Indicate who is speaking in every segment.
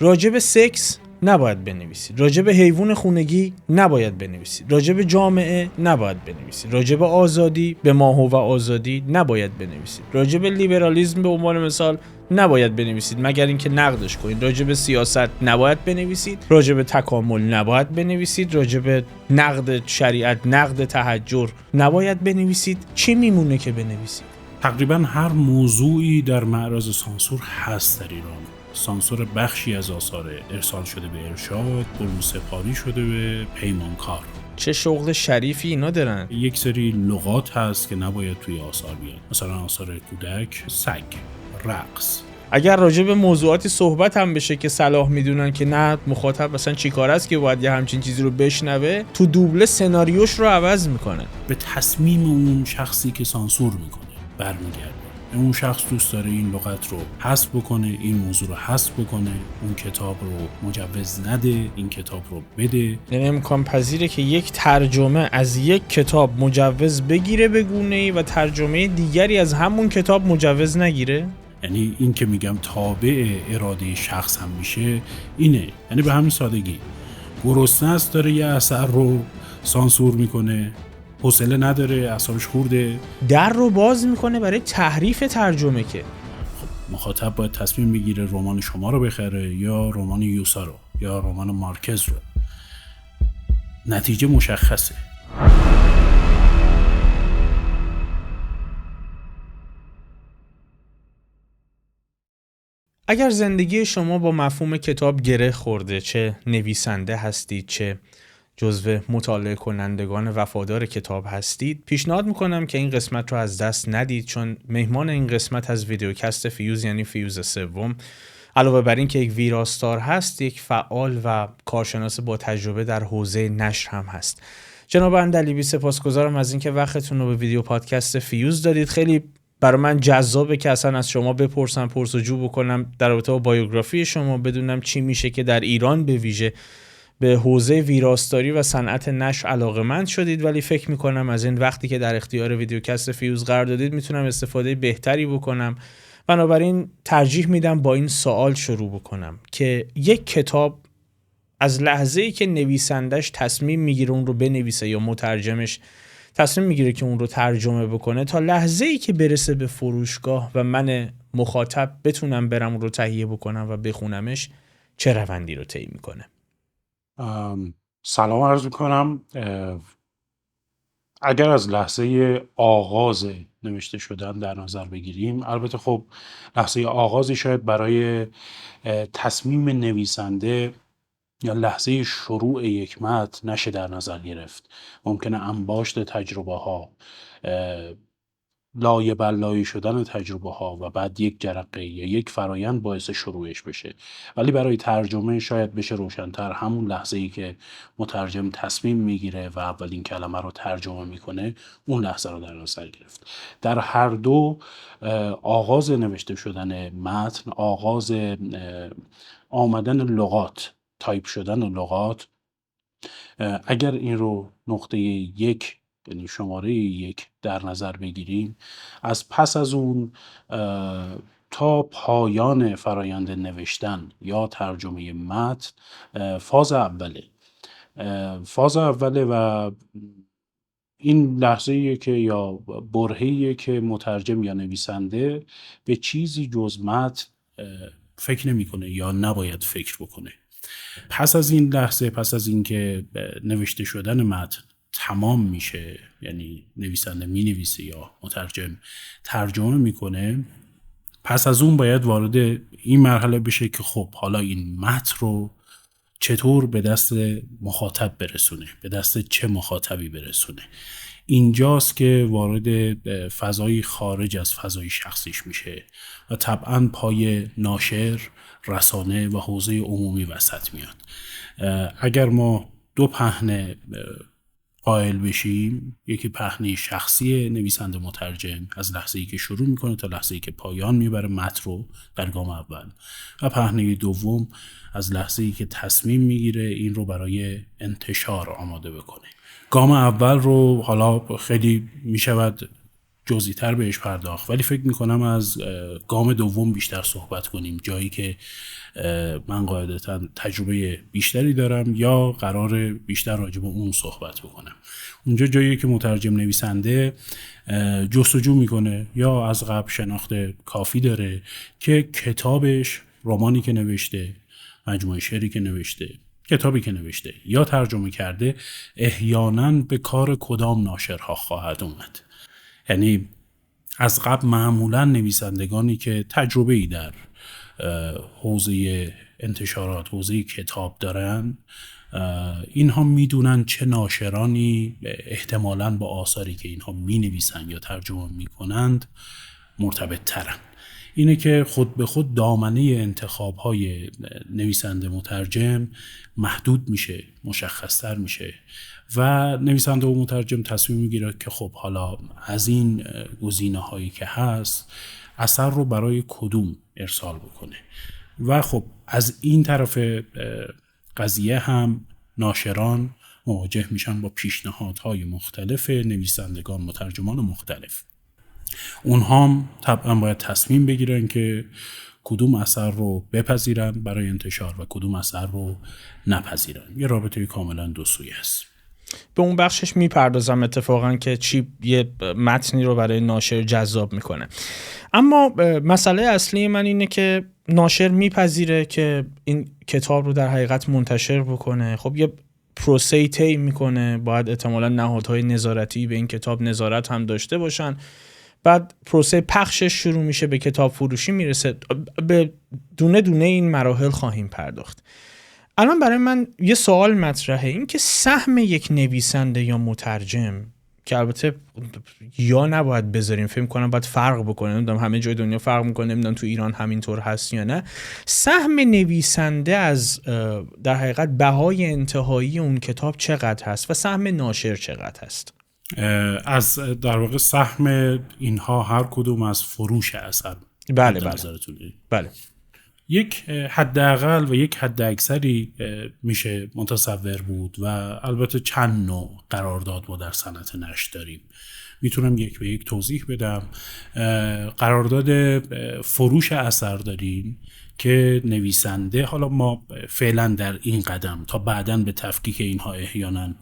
Speaker 1: راجع به سکس نباید بنویسید، راجع به حیوان خونگی نباید بنویسید، راجع به جامعه نباید بنویسید، راجع به آزادی، به ماهو و آزادی نباید بنویسید، راجع به لیبرالیسم به عنوان مثال نباید بنویسید مگر اینکه نقدش کنید، راجع به سیاست نباید بنویسید، راجع به تکامل نباید بنویسید، راجع به نقد شریعت، نقد تحجر نباید بنویسید. چی میمونه که بنویسید؟
Speaker 2: تقریبا هر موضوعی در معرض سانسور هست در ایران. سانسور بخشی از آثار ارسال شده به ارشاد، بروسپاری شده به پیمانکار.
Speaker 1: چه شغل شریفی اینا دارن.
Speaker 2: یک سری لغات هست که نباید توی آثار بیاد، مثلا آثار کودک، سگ، رقص.
Speaker 1: اگر راجع به موضوعاتی صحبت هم بشه که صلاح میدونن که نه مخاطب مثلا چیکار است که باید یه همچین چیزی رو بشنوه، تو دوبله سناریوش رو عوض میکنه.
Speaker 2: به تصمیم اون شخصی که سانسور میکنه برمیگرده. اون شخص دوست داره این لغت رو حذف بکنه، این موضوع رو حذف بکنه، اون کتاب رو مجوز نده، این کتاب رو بده.
Speaker 1: یعنی امکان پذیره که یک ترجمه از یک کتاب مجوز بگیره به گونه‌ای و ترجمه دیگری از همون کتاب مجوز نگیره؟
Speaker 2: یعنی این که میگم تابع اراده شخص هم میشه اینه. یعنی به همین سادگی گرسنه است داره یه اثر رو سانسور میکنه، حوصله نداره، اعصابش خورده،
Speaker 1: در رو باز میکنه برای تحریف ترجمه. که
Speaker 2: مخاطب باید تصمیم بگیره رمان شما رو بخره یا رمان یوسا رو یا رمان مارکز رو. نتیجه مشخصه.
Speaker 1: اگر زندگی شما با مفهوم کتاب گره خورده، چه نویسنده هستید چه جزو مطالعه کنندگان وفادار کتاب هستید، پیشنهاد میکنم که این قسمت رو از دست ندید، چون مهمان این قسمت از ویدیوکست فیوز یعنی فیوز سوم، علاوه بر این که یک ویراستار هست، یک فعال و کارشناس با تجربه در حوزه نشر هم هست. جناب اندلیبی، سپاسگزارم از اینکه وقتتون رو به ویدیو پادکست فیوز دادید. خیلی برای من جذابه که اصلا از شما بپرسم، پرسجو بکنم در رابطه با بایوگرافی شما، بدونم چی میشه که در ایران به ویژه به حوزه ویراستاری و صنعت نشر علاقه‌مند شدید. ولی فکر میکنم از این وقتی که در اختیار ویدیوکست فیوز قرار دادید میتونم استفاده بهتری بکنم. بنابراین ترجیح میدم با این سوال شروع بکنم که یک کتاب از لحظه‌ای که نویسندش تصمیم میگیره اون رو بنویسه یا مترجمش تصمیم میگیره که اون رو ترجمه بکنه تا لحظه‌ای که برسه به فروشگاه و من مخاطب بتونم برم اون رو تهیه بکنم و بخونمش، چه روندی رو طی میکنه؟
Speaker 2: سلام عرض میکنم. اگر از لحظه آغاز نوشته شدن در نظر بگیریم، البته خب لحظه آغازی شاید برای تصمیم نویسنده یا لحظه شروع یک متن نشه در نظر گرفت. ممکنه انباشت تجربه ها، لایه بر لایه شدن تجربه ها و بعد یک جرقه یا یک فرایند باعث شروعش بشه. ولی برای ترجمه شاید بشه روشن‌تر همون لحظه‌ای که مترجم تصمیم میگیره و اولین کلمه رو ترجمه میکنه، اون لحظه رو در نظر گرفت. در هر دو آغاز نوشته شدن متن، آغاز آمدن لغات، تایپ شدن لغات، اگر این رو نقطه یک یعنی شماره یک در نظر بگیریم، از پس از اون تا پایان فرایند نوشتن یا ترجمه متن فاز اوله و این لحظه‌ایه که یا برهه‌ایه که مترجم یا نویسنده به چیزی جز متن فکر نمی‌کنه یا نباید فکر بکنه. پس از این لحظه، پس از این که نوشته شدن متن تمام میشه، یعنی نویسنده مینویسه یا مترجم ترجمه میکنه، پس از اون باید وارد این مرحله بشه که خب حالا این متن رو چطور به دست مخاطب برسونه، به دست چه مخاطبی برسونه. اینجاست که وارد فضای خارج از فضای شخصیش میشه و طبعاً پای ناشر، رسانه و حوزه عمومی وسط میاد. اگر ما دو پهنه قائل بشیم، یکی پهنه شخصی نویسنده مترجم از لحظه‌ای که شروع میکنه تا لحظه‌ای که پایان میبره متن رو در گام اول، و پهنه دوم از لحظه‌ای که تصمیم میگیره این رو برای انتشار آماده بکنه. گام اول رو حالا خیلی میشود جزئی‌تر بهش پرداخت، ولی فکر میکنم از گام دوم بیشتر صحبت کنیم، جایی که من قاعدتا تجربه بیشتری دارم یا قرار بیشتر راجع به اون صحبت بکنم. اونجا جایی که مترجم نویسنده جستجو میکنه یا از قبل شناخت کافی داره که کتابش، رمانی که نوشته، مجموعه شعری که نوشته، کتابی که نوشته یا ترجمه کرده احیانا به کار کدام ناشرها خواهد اومد. یعنی از قبل معمولا نویسندگانی که تجربه‌ای در حوزه انتشارات، حوزه کتاب دارن، اینها میدونن چه ناشرانی احتمالاً با آثاری که اینها می نویسن یا ترجمه می کنند مرتبط ترن. اینه که خود به خود دامنه انتخاب‌های نویسنده مترجم محدود میشه، مشخص‌تر میشه و نویسنده و مترجم تصمیم میگیره که خب حالا از این گزینه‌هایی که هست اثر رو برای کدوم ارسال بکنه. و خب از این طرف قضیه هم ناشران مواجه میشن با پیشنهادهای مختلف نویسندگان، مترجمان مختلف. اونها هم طبعا باید تصمیم بگیرن که کدوم اثر رو بپذیرن برای انتشار و کدوم اثر رو نپذیرن. یه رابطه کاملا دو سویه است.
Speaker 1: به اون بخشش میپردازم اتفاقا که چی یه متنی رو برای ناشر جذاب میکنه. اما مسئله اصلی من اینه که ناشر میپذیره که این کتاب رو در حقیقت منتشر بکنه. خب یه پروسه‌ای طی میکنه، باید احتمالاً نهادهای نظارتی به این کتاب نظارت هم داشته باشن. بعد پروسه پخشش شروع میشه، به کتاب فروشی میرسه. به دونه دونه این مراحل خواهیم پرداخت. الان برای من یه سوال مطرحه، این که سهم یک نویسنده یا مترجم، که البته یا نباید بذاریم، فکر کنم باید فرق بکنه، نمیدونم همه جای دنیا فرق میکنه، نمیدونم تو ایران همینطور هست یا نه، سهم نویسنده از در حقیقت بهای انتهایی اون کتاب چقدر هست و سهم ناشر چقدر هست؟
Speaker 2: از در واقع سهم اینها هر کدوم از فروش اثر.
Speaker 1: بله.
Speaker 2: یک حداقل و یک حد اکثری میشه متصور بود و البته چند نوع قرارداد ما در صنعت نشر داریم. میتونم یک به یک توضیح بدم. قرارداد فروش اثر داریم که نویسنده، حالا ما فعلا در این قدم تا بعداً به تفکیک اینها احیانا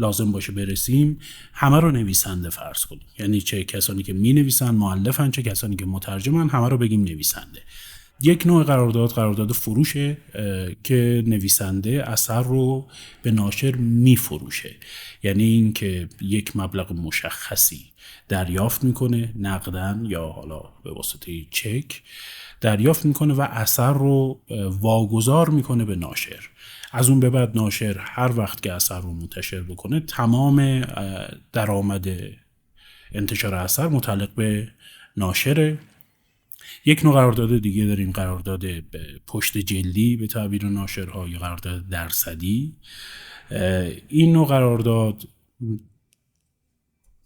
Speaker 2: لازم باشه برسیم، همه رو نویسنده فرض کنیم. یعنی چه کسانی که می نویسن مؤلفن، چه کسانی که مترجمن، همه رو بگیم نویسنده. یک نوع قرارداد فروشه که نویسنده اثر رو به ناشر می فروشه. یعنی این که یک مبلغ مشخصی دریافت میکنه، نقدن یا حالا به واسطه چک دریافت میکنه و اثر رو واگذار میکنه به ناشر. از اون به بعد ناشر هر وقت که اثر رو منتشر بکنه تمام درآمد انتشار اثر متعلق به ناشره. یک نوع قرارداد دیگه داریم، قرارداد پشت جلدی به تعبیر ناشرها یا قرارداد درصدی. این نوع قرارداد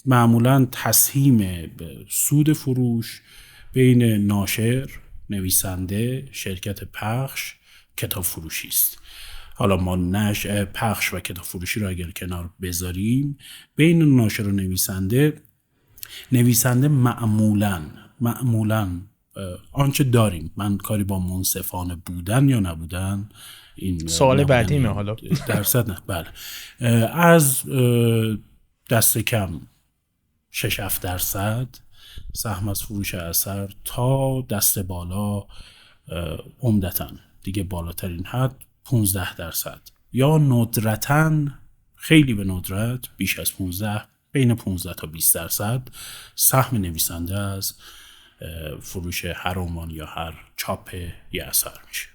Speaker 2: معمولاً تسهیم سود فروش بین ناشر، نویسنده، شرکت پخش، کتاب فروشی است. حالا ما پخش و کتاب فروشی رو اگر کنار بذاریم، بین ناشر و نویسنده معمولاً آنچه داریم، من کاری با منصفانه بودن یا نبودن، این
Speaker 1: سوال بعدیمه حالا
Speaker 2: درصد نه، بله، از دست کم 6-7% سهم از فروش اثر تا دست بالا عمدتاً دیگه بالاترین حد 15% یا ندرتاً، خیلی به ندرت بیش از 15، بین 15 تا 20% سهم نویسنده از فروش هر رمان یا هر چاپ یه اثر میشه.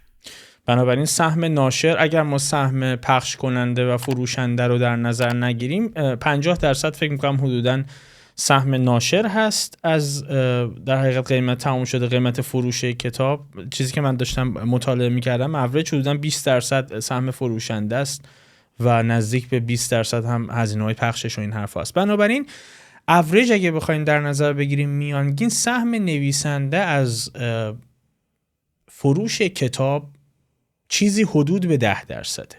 Speaker 1: بنابراین سهم ناشر، اگر ما سهم پخش کننده و فروشنده رو در نظر نگیریم، 50% فکر میکنم حدوداً سهم ناشر هست از در حقیقت قیمت تموم شده، قیمت فروش کتاب. چیزی که من داشتم مطالعه میکردم اوریج حدوداً 20% سهم فروشنده است و نزدیک به 20% هم هزینه‌های پخشش و این حرف هست. بنابراین اوریج اگه بخوایم در نظر بگیریم، میانگین سهم نویسنده از فروش کتاب چیزی حدود به 10%.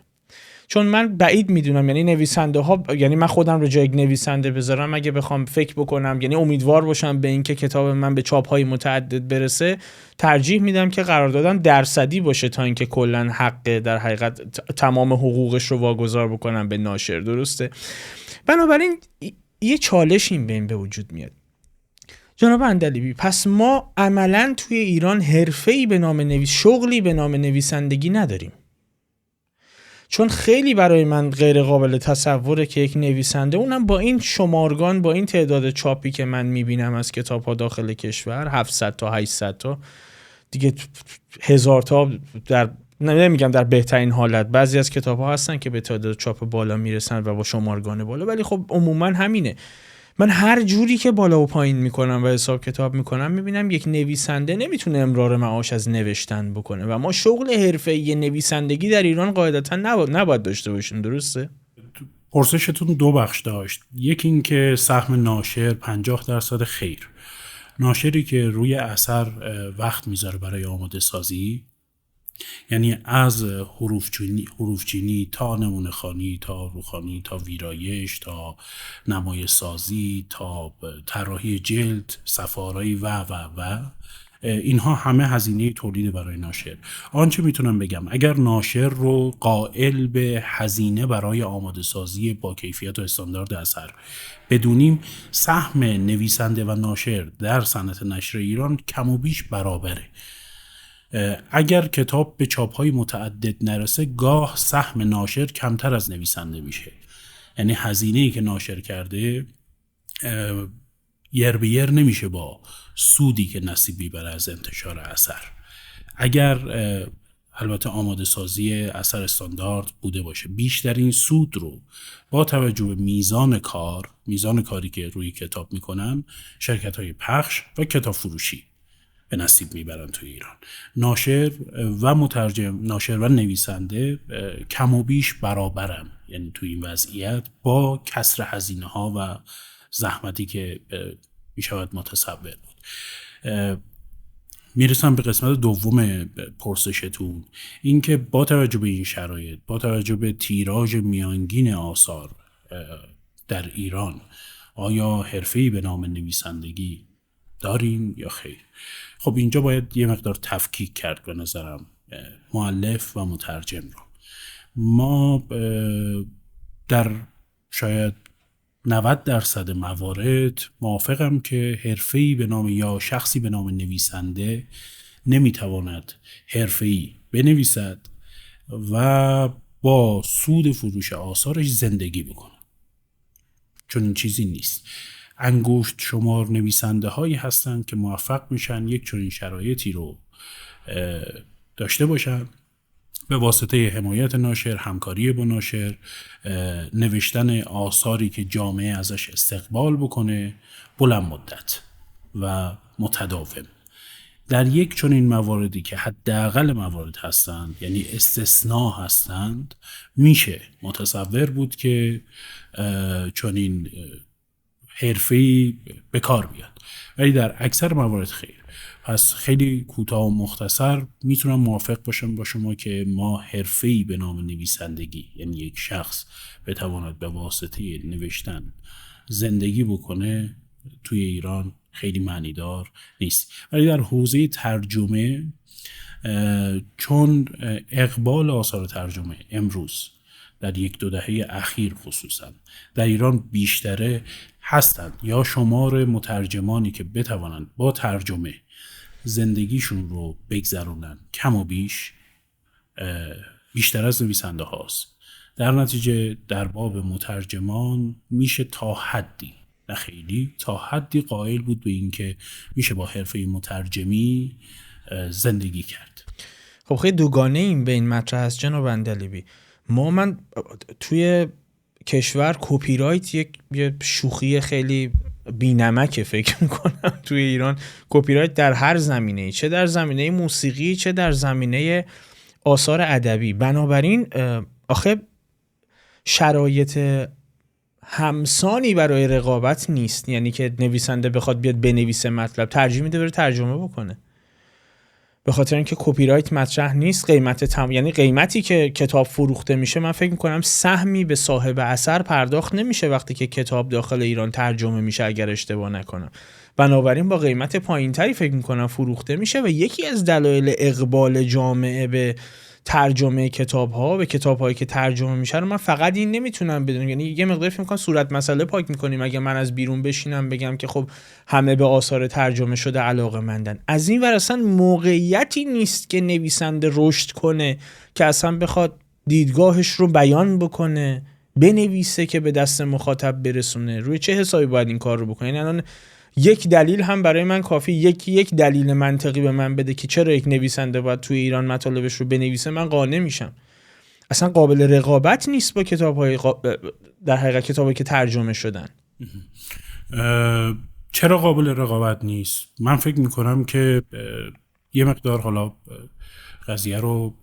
Speaker 1: چون من بعید میدونم، یعنی نویسنده ها، یعنی من خودم رو جای یک نویسنده بذارم اگه بخوام فکر بکنم، یعنی امیدوار باشم به اینکه کتاب من به چاپ های متعدد برسه، ترجیح میدم که قراردادم درصدی باشه تا اینکه کلا حق در حقیقت تمام حقوقش رو واگذار بکنم به ناشر. درسته؟ بنابراین یه چالش این بین به وجود میاد. جناب اندلیبی، پس ما عملاً توی ایران حرفه‌ای به نام شغلی به نام نویسندگی نداریم. چون خیلی برای من غیر قابل تصوره که یک نویسنده، اونم با این شمارگان، با این تعداد چاپی که من میبینم از کتاب ها داخل کشور، 700 تا 800 تا دیگه، 1000 تا در نمیگم در بهترین حالت، بعضی از کتاب ها هستن که به تعداد چاپ بالا میرسن و با شمارگان بالا، ولی خب عموما همینه. من هر جوری که بالا و پایین میکنم و حساب کتاب میکنم میبینم یک نویسنده نمیتونه امرار معاش از نوشتن بکنه و ما شغل حرفه‌ای نویسندگی در ایران قاعدتا نباید داشته باشیم. درسته؟
Speaker 2: پرسشتون دو بخش داشت. یکی این که سهم ناشر 50% خیر. ناشری که روی اثر وقت میذاره برای آماده سازی، یعنی از حروفچینی تا نمونه خوانی، تا روخانی، تا ویرایش، تا نمای سازی، تا طراحی جلد، صفحه‌آرایی و اینها همه هزینه تولید برای ناشر. آنچه میتونم بگم، اگر ناشر رو قائل به هزینه برای آماده سازی با کیفیت و استاندارد اثر بدونیم، سهم نویسنده و ناشر در صنعت نشر ایران کم و بیش برابره. اگر کتاب به چاپ‌های متعدد نرسه، گاه سهم ناشر کمتر از نویسنده میشه. یعنی هزینه‌ای که ناشر کرده یر به یر نمیشه با سودی که نصیب میبره از انتشار اثر. اگر البته آماده سازی اثر استاندارد بوده باشه، بیشترین سود رو با توجه به میزان کاری که روی کتاب میکنن شرکت‌های پخش و کتاب فروشی به نصیب میبرن توی ایران. ناشر و مترجم، ناشر و نویسنده کم و بیش برابرن، یعنی توی این وضعیت با کسر هزینه ها و زحمتی که میشود متصور بود. میرسم به قسمت دوم پرسشتون، این که با توجه به این شرایط، با توجه به تیراژ میانگین آثار در ایران، آیا حرفه‌ای به نام نویسندگی داریم یا خیر؟ خب اینجا باید یه مقدار تفکیک کرد به نظرم مؤلف و مترجم رو. ما در شاید 90% موارد موافقم که حرفه‌ای به نام یا شخصی به نام نویسنده نمیتواند حرفه‌ای بنویسد و با سود فروش آثارش زندگی بکنه، چون این چیزی نیست. انگشت شمار نویسنده هایی هستند که موفق میشن یک چنین شرایطی رو داشته باشن، به واسطه حمایت ناشر، همکاری با ناشر، نوشتن آثاری که جامعه ازش استقبال بکنه بلند مدت و متداوم. در یک چنین مواردی که حداقل موارد هستند، یعنی استثناء هستند، میشه متصور بود که چنین حرفه‌ای به کار بیاد، ولی در اکثر موارد خیر. پس خیلی کوتاه و مختصر میتونم موافق باشم با شما که ما حرفه‌ای به نام نویسندگی، یعنی یک شخص بتواند به واسطه نوشتن زندگی بکنه، توی ایران خیلی معنیدار نیست. ولی در حوزه ترجمه، چون اقبال آثار ترجمه امروز در 1-2 دهه اخیر خصوصا در ایران بیشتره، هستند یا شمار مترجمانی که بتوانند با ترجمه زندگیشون رو بگذرونن کم و بیش بیشتر از نویسنده هاست. در نتیجه در باب مترجمان میشه تا حدی، نه خیلی، تا حدی قائل بود به این که میشه با حرفه مترجمی زندگی کرد.
Speaker 1: خب خیلی دوگانه این به این مطرح هست جناب اندلیبی. من توی کشور کپی رایت یه شوخی خیلی بی‌نمکه فکر میکنم. توی ایران کپی رایت در هر زمینه‌ای، چه در زمینه موسیقی چه در زمینه آثار ادبی. بنابراین آخه شرایط همسانی برای رقابت نیست، یعنی که نویسنده بخواد بیاد بنویسه مطلب، ترجیح میده بره ترجمه بکنه. به خاطر اینکه کپی رایت مطرح نیست. یعنی قیمتی که کتاب فروخته میشه، من فکر میکنم سهمی به صاحب اثر پرداخت نمیشه وقتی که کتاب داخل ایران ترجمه میشه، اگر اشتباه نکنم. بنابراین با قیمت پایینتری فکر میکنم فروخته میشه و یکی از دلایل اقبال جامعه به ترجمه کتاب‌ها، به کتاب‌هایی که ترجمه میشه رو من فقط این نمیتونم بدونم. یعنی یه مقدار فکر می‌کنم صورت مسئله پاک می‌کنیم اگه من از بیرون بشینم بگم که خب همه به آثار ترجمه شده علاقه‌مندن. از این ور اصلا موقعیتی نیست که نویسنده رشد کنه که اصلا بخواد دیدگاهش رو بیان بکنه، بنویسه که به دست مخاطب برسونه. روی چه حسابی باید این کار رو بکنه؟ یعنی الان یک دلیل هم برای من کافی، یک دلیل منطقی به من بده که چرا یک نویسنده باید توی ایران مطالبش رو بنویسه، من قانع میشم. اصلا قابل رقابت نیست با کتاب‌های در حقیقت کتابی که ترجمه شدن.
Speaker 2: چرا قابل رقابت نیست؟ من فکر میکنم که یه مقدار حالا قضیه رو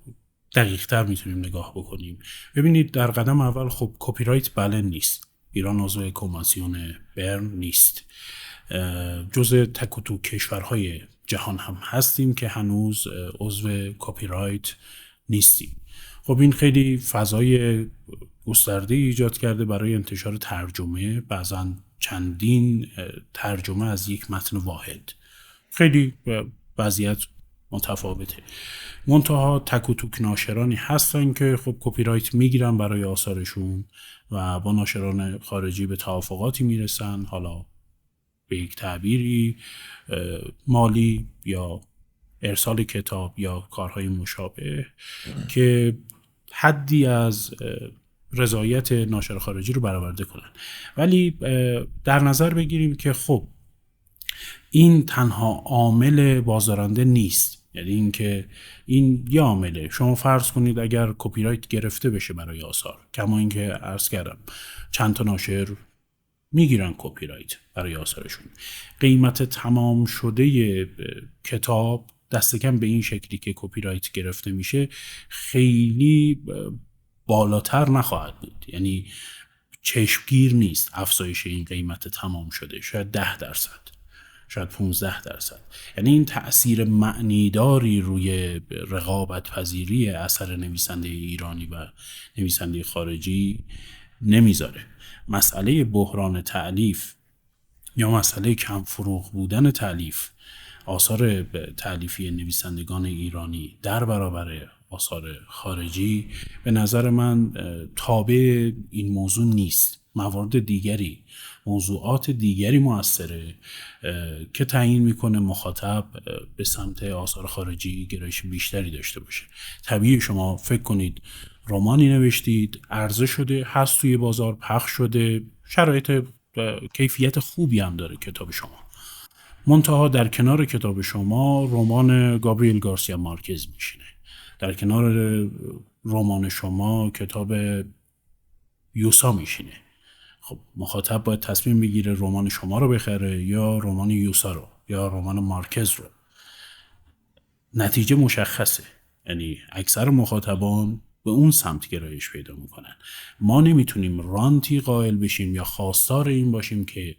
Speaker 2: دقیق‌تر میتونیم نگاه بکنیم. ببینید، در قدم اول خب کپی رایت بله نیست. ایران عضو کنوانسیون برن نیست. جزء تک و توک کشورهای جهان هم هستیم که هنوز عضو کپی رایت نیستیم. خب این خیلی فضای گسترده ایجاد کرده برای انتشار ترجمه، بعضا چندین ترجمه از یک متن واحد. خیلی وضعیت متفاوته. منتها تک و توک ناشرانی هستن که خب کپی رایت میگیرن برای آثارشون و با ناشران خارجی به توافقاتی میرسن، حالا به یک تعبیری مالی یا ارسال کتاب یا کارهای مشابه که حدی از رضایت ناشر خارجی رو برآورده کنن. ولی در نظر بگیریم که خب این تنها عامل بازدارنده نیست. یعنی این که این یه عامله. شما فرض کنید اگر کپی رایت گرفته بشه برای آثار، کما اینکه عرض کردم چند تا ناشر میگیرن کپی رایت برای آثارشون، قیمت تمام شده کتاب دست کم به این شکلی که کپی رایت گرفته میشه خیلی بالاتر نخواهد بود. یعنی چشمگیر نیست افزایش این قیمت تمام شده، شاید 10%، شاید 15%. یعنی این تأثیر معنیداری روی رقابت پذیری اثر نویسنده ایرانی و نویسنده خارجی نمیذاره. مسئله بحران تألیف یا مسئله کم فروغ بودن تألیف آثار تألیفی نویسندگان ایرانی در برابر آثار خارجی به نظر من تابع این موضوع نیست. موارد دیگری، موضوعات دیگری مؤثره که تعیین میکنه مخاطب به سمت آثار خارجی گرایش بیشتری داشته باشه. طبیعی شما فکر کنید رمانی نوشتید، عرضه شده، هست توی بازار، پخش شده، شرایط کیفیت خوبی هم داره کتاب شما، منتها در کنار کتاب شما رمان گابریل گارسیا مارکز میشینه، در کنار رمان شما کتاب یوسا میشینه. خب مخاطب باید تصمیم بگیره رمان شما رو بخره یا رمان یوسا رو یا رمان مارکز رو. نتیجه مشخصه. یعنی اکثر مخاطبان به اون سمت گرایش پیدا میکنن. ما نمیتونیم رانتی قائل بشیم یا خواستار این باشیم که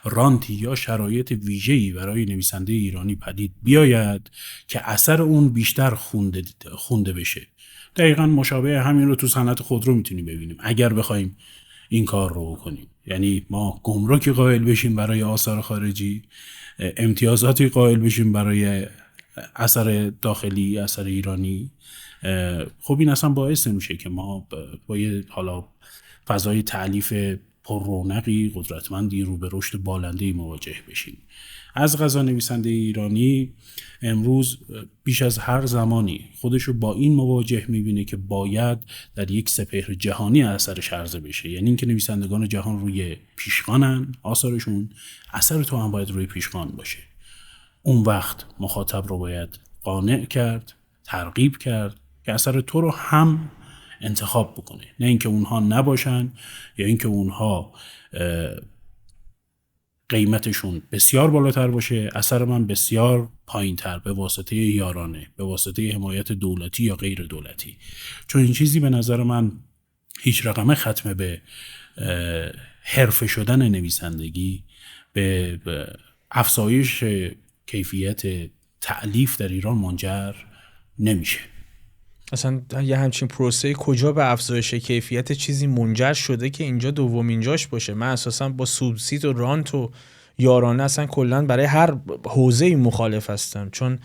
Speaker 2: رانتی یا شرایط ویژه‌ای برای نویسنده ایرانی پدید بیاید که اثر اون بیشتر خونده بشه. دقیقاً مشابه همین رو تو صنعت خودرو میتونیم ببینیم اگر بخوایم این کار رو بکنیم. یعنی ما گمرکی قائل بشیم برای آثار خارجی، امتیازاتی قائل بشیم برای اثر داخلی، اثر ایرانی. خب این اصلا باعث نمیشه که ما با یه حالا فضای تألیف پر رونقی قدرتمندی رو به رشد بالنده‌ای مواجه بشیم. از قضا نویسنده ایرانی امروز بیش از هر زمانی خودشو با این مواجه میبینه که باید در یک سپهر جهانی اثرش عرضه بشه. یعنی اینکه نویسندگان جهان روی پیشخوانن، آثارشون اثر تو هم باید روی پیشخوان باشه. اون وقت مخاطب رو باید قانع کرد، ترغیب کرد که اثر تو رو هم انتخاب بکنه، نه اینکه اونها نباشن یا اینکه اونها قیمتشون بسیار بالاتر باشه، اثر من بسیار پایین‌تر به واسطه یارانه، به واسطه حمایت دولتی یا غیر دولتی. چون این چیزی به نظر من هیچ رقمه ختم به حرفه شدن نویسندگی، به افزایش کیفیت تألیف در ایران منجر نمیشه.
Speaker 1: اصلا یه همچین پروسه کجا به افزایش کیفیت چیزی منجر شده که اینجا دومین جاش باشه؟ من اساسا با سوبسید و رانت و یارانه اصلا کلا برای هر حوزه‌ای مخالف هستم، چون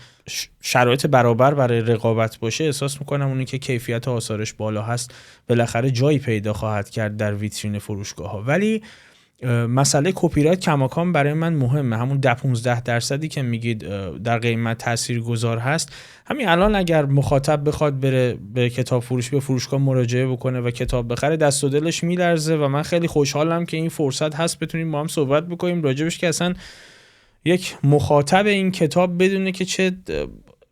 Speaker 1: شرایط برابر برای رقابت باشه احساس میکنم اونی که کیفیت آثارش بالا هست بالاخره جایی پیدا خواهد کرد در ویترین فروشگاه ها. ولی مسئله کپی رایت کماکان برای من مهمه. همون 10-15% که میگید در قیمت تاثیرگذار هست، همین الان اگر مخاطب بخواد بره به کتاب فروش به فروشگاه مراجعه بکنه و کتاب بخره دست و دلش میلرزه و من خیلی خوشحالم که این فرصت هست بتونیم با هم صحبت بکنیم راجبش که اصلا یک مخاطب این کتاب بدونه که چه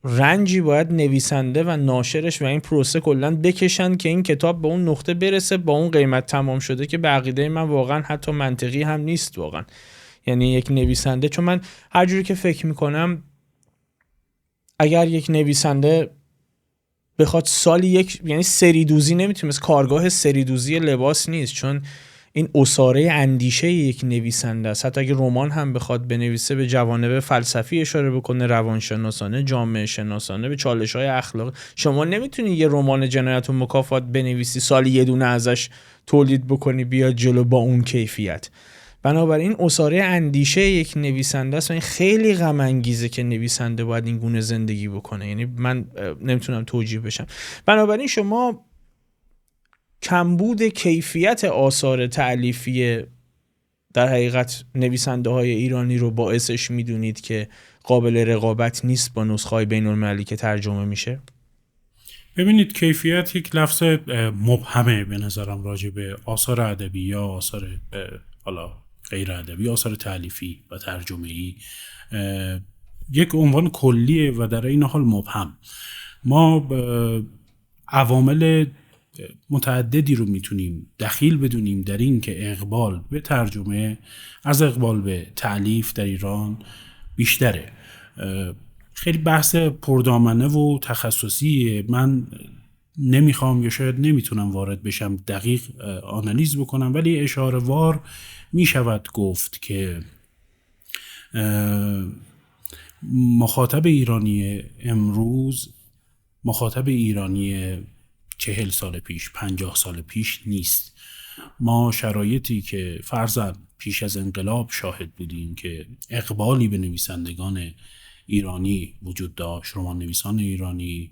Speaker 1: رنجی باید نویسنده و ناشرش و این پروسه کلا بکشن که این کتاب به اون نقطه برسه با اون قیمت تمام شده که به عقیده من واقعا حتی منطقی هم نیست واقعا. یعنی یک نویسنده، چون من هر جوری که فکر میکنم اگر یک نویسنده بخواد سالی یعنی سری دوزی نمیتونه، مثل کارگاه سری دوزی لباس نیست، چون این اساره اندیشه یک نویسنده است. حتی اگه رمان هم بخواد بنویسه به جوانب فلسفی اشاره بکنه، روانشناسانه، جامعه شناسانه، به چالش‌های اخلاقی. شما نمیتونی یه رمان جنایت و مکافات بنویسی سالی یه دونه ازش تولید بکنی بیاد جلو با اون کیفیت. بنابراین اساره اندیشه یک نویسنده است و این خیلی غم انگیزه که نویسنده باید این گونه زندگی بکنه. یعنی من نمیتونم توجیه بشم. بنابراین شما کمبود کیفیت آثار تألیفی در حقیقت نویسنده های ایرانی رو باعثش میدونید که قابل رقابت نیست با نسخه‌های بین‌المللی که ترجمه میشه؟
Speaker 2: ببینید، کیفیت یک لفظ مبهمه به نظرم راجع به آثار ادبی یا آثار حالا غیر ادبی، آثار تألیفی و ترجمه‌ای یک عنوان کلیه و در این حال مبهم. ما عوامل متعددی رو میتونیم دخیل بدونیم در این که اقبال به ترجمه از اقبال به تألیف در ایران بیشتره. خیلی بحث پردامنه و تخصصیه، من نمیخوام یا شاید نمیتونم وارد بشم دقیق آنالیز بکنم، ولی اشاره وار میشود گفت که مخاطب ایرانی امروز مخاطب ایرانی 40 سال پیش، 50 سال پیش نیست. ما شرایطی که فرضاً پیش از انقلاب شاهد بودیم که اقبالی به نویسندگان ایرانی وجود داشت، رمان نویسان ایرانی،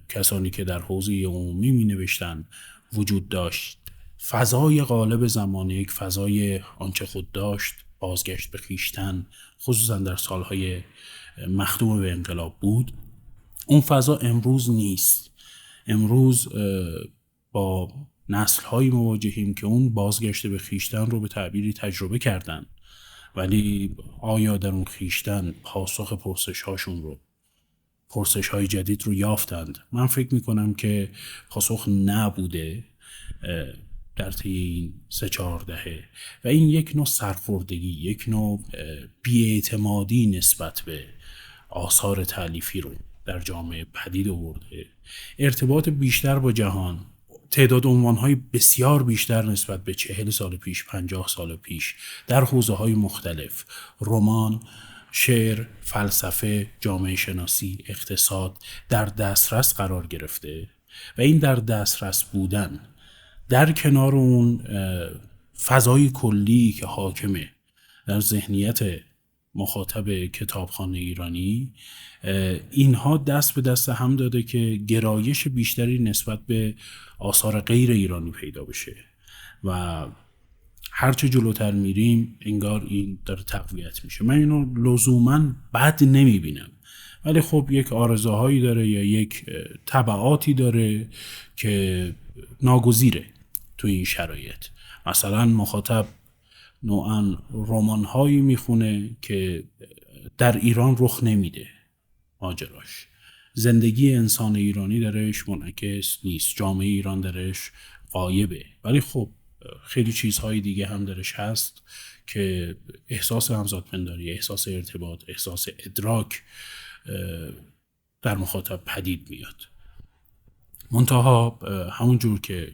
Speaker 2: کسانی که در حوزه عمومی می نوشتن وجود داشت. فضای غالب زمانه یک فضای آنچه خود داشت، بازگشت به خویشتن، خصوصا در سالهای مختوم به انقلاب بود. اون فضا امروز نیست. امروز با نسل‌هایی مواجهیم که اون بازگشت به خویشتن رو به تعبیری تجربه کردن، ولی آیا در اون خویشتن پاسخ پرسش‌های جدید رو یافتند؟ من فکر می‌کنم که پاسخ نبوده در طی این 3-4 دهه و این یک نوع سرخوردگی، یک نوع بی‌اعتمادی نسبت به آثار تألیفی رو در جامعه پدید آورده. ارتباط بیشتر با جهان، تعداد عنوان‌های بسیار بیشتر نسبت به 40 سال پیش، 50 سال پیش در حوزه‌های مختلف، رمان، شعر، فلسفه، جامعه شناسی، اقتصاد در دسترس قرار گرفته و این در دسترس بودن در کنار اون فضای کلی که حاکمه در ذهنیت مخاطب کتابخانه ایرانی، اینها دست به دست هم داده که گرایش بیشتری نسبت به آثار غیر ایرانی پیدا بشه و هرچه جلوتر میریم انگار این داره تقویت میشه. من اینو لزوماً بد نمیبینم، ولی خب یک آرزوهایی داره یا یک تبعاتی داره که ناگزیره تو این شرایط. مثلا مخاطب نوعاً رمان‌هایی میخونه که در ایران رخ نمیده ماجراش، زندگی انسان ایرانی درش منعکس نیست، جامعه ایران درش غایبه، ولی خب خیلی چیزهای دیگه هم درش هست که احساس همزادپنداری، احساس ارتباط، احساس ادراک در مخاطب پدید میاد. منتها همون جور که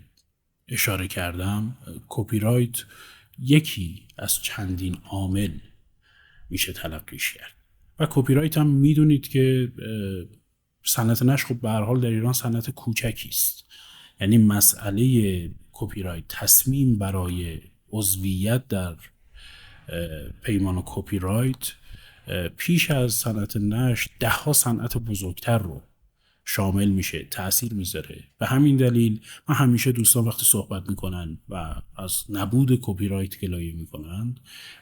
Speaker 2: اشاره کردم، کپی رایت یکی از چندین عامل میشه تلقیش کرد و کپی رایت هم میدونید که صنعت نشر خب به هر حال در ایران صنعت کوچکی است. یعنی مسئله کپی رایت، تصمیم برای عضویت در پیمان کپی رایت پیش از صنعت نشر 10 صنعت بزرگتر رو شامل میشه، تأثیر میذاره. به همین دلیل من همیشه دوستان وقتی صحبت میکنن و از نبود کپی رایت گلایه میکنن،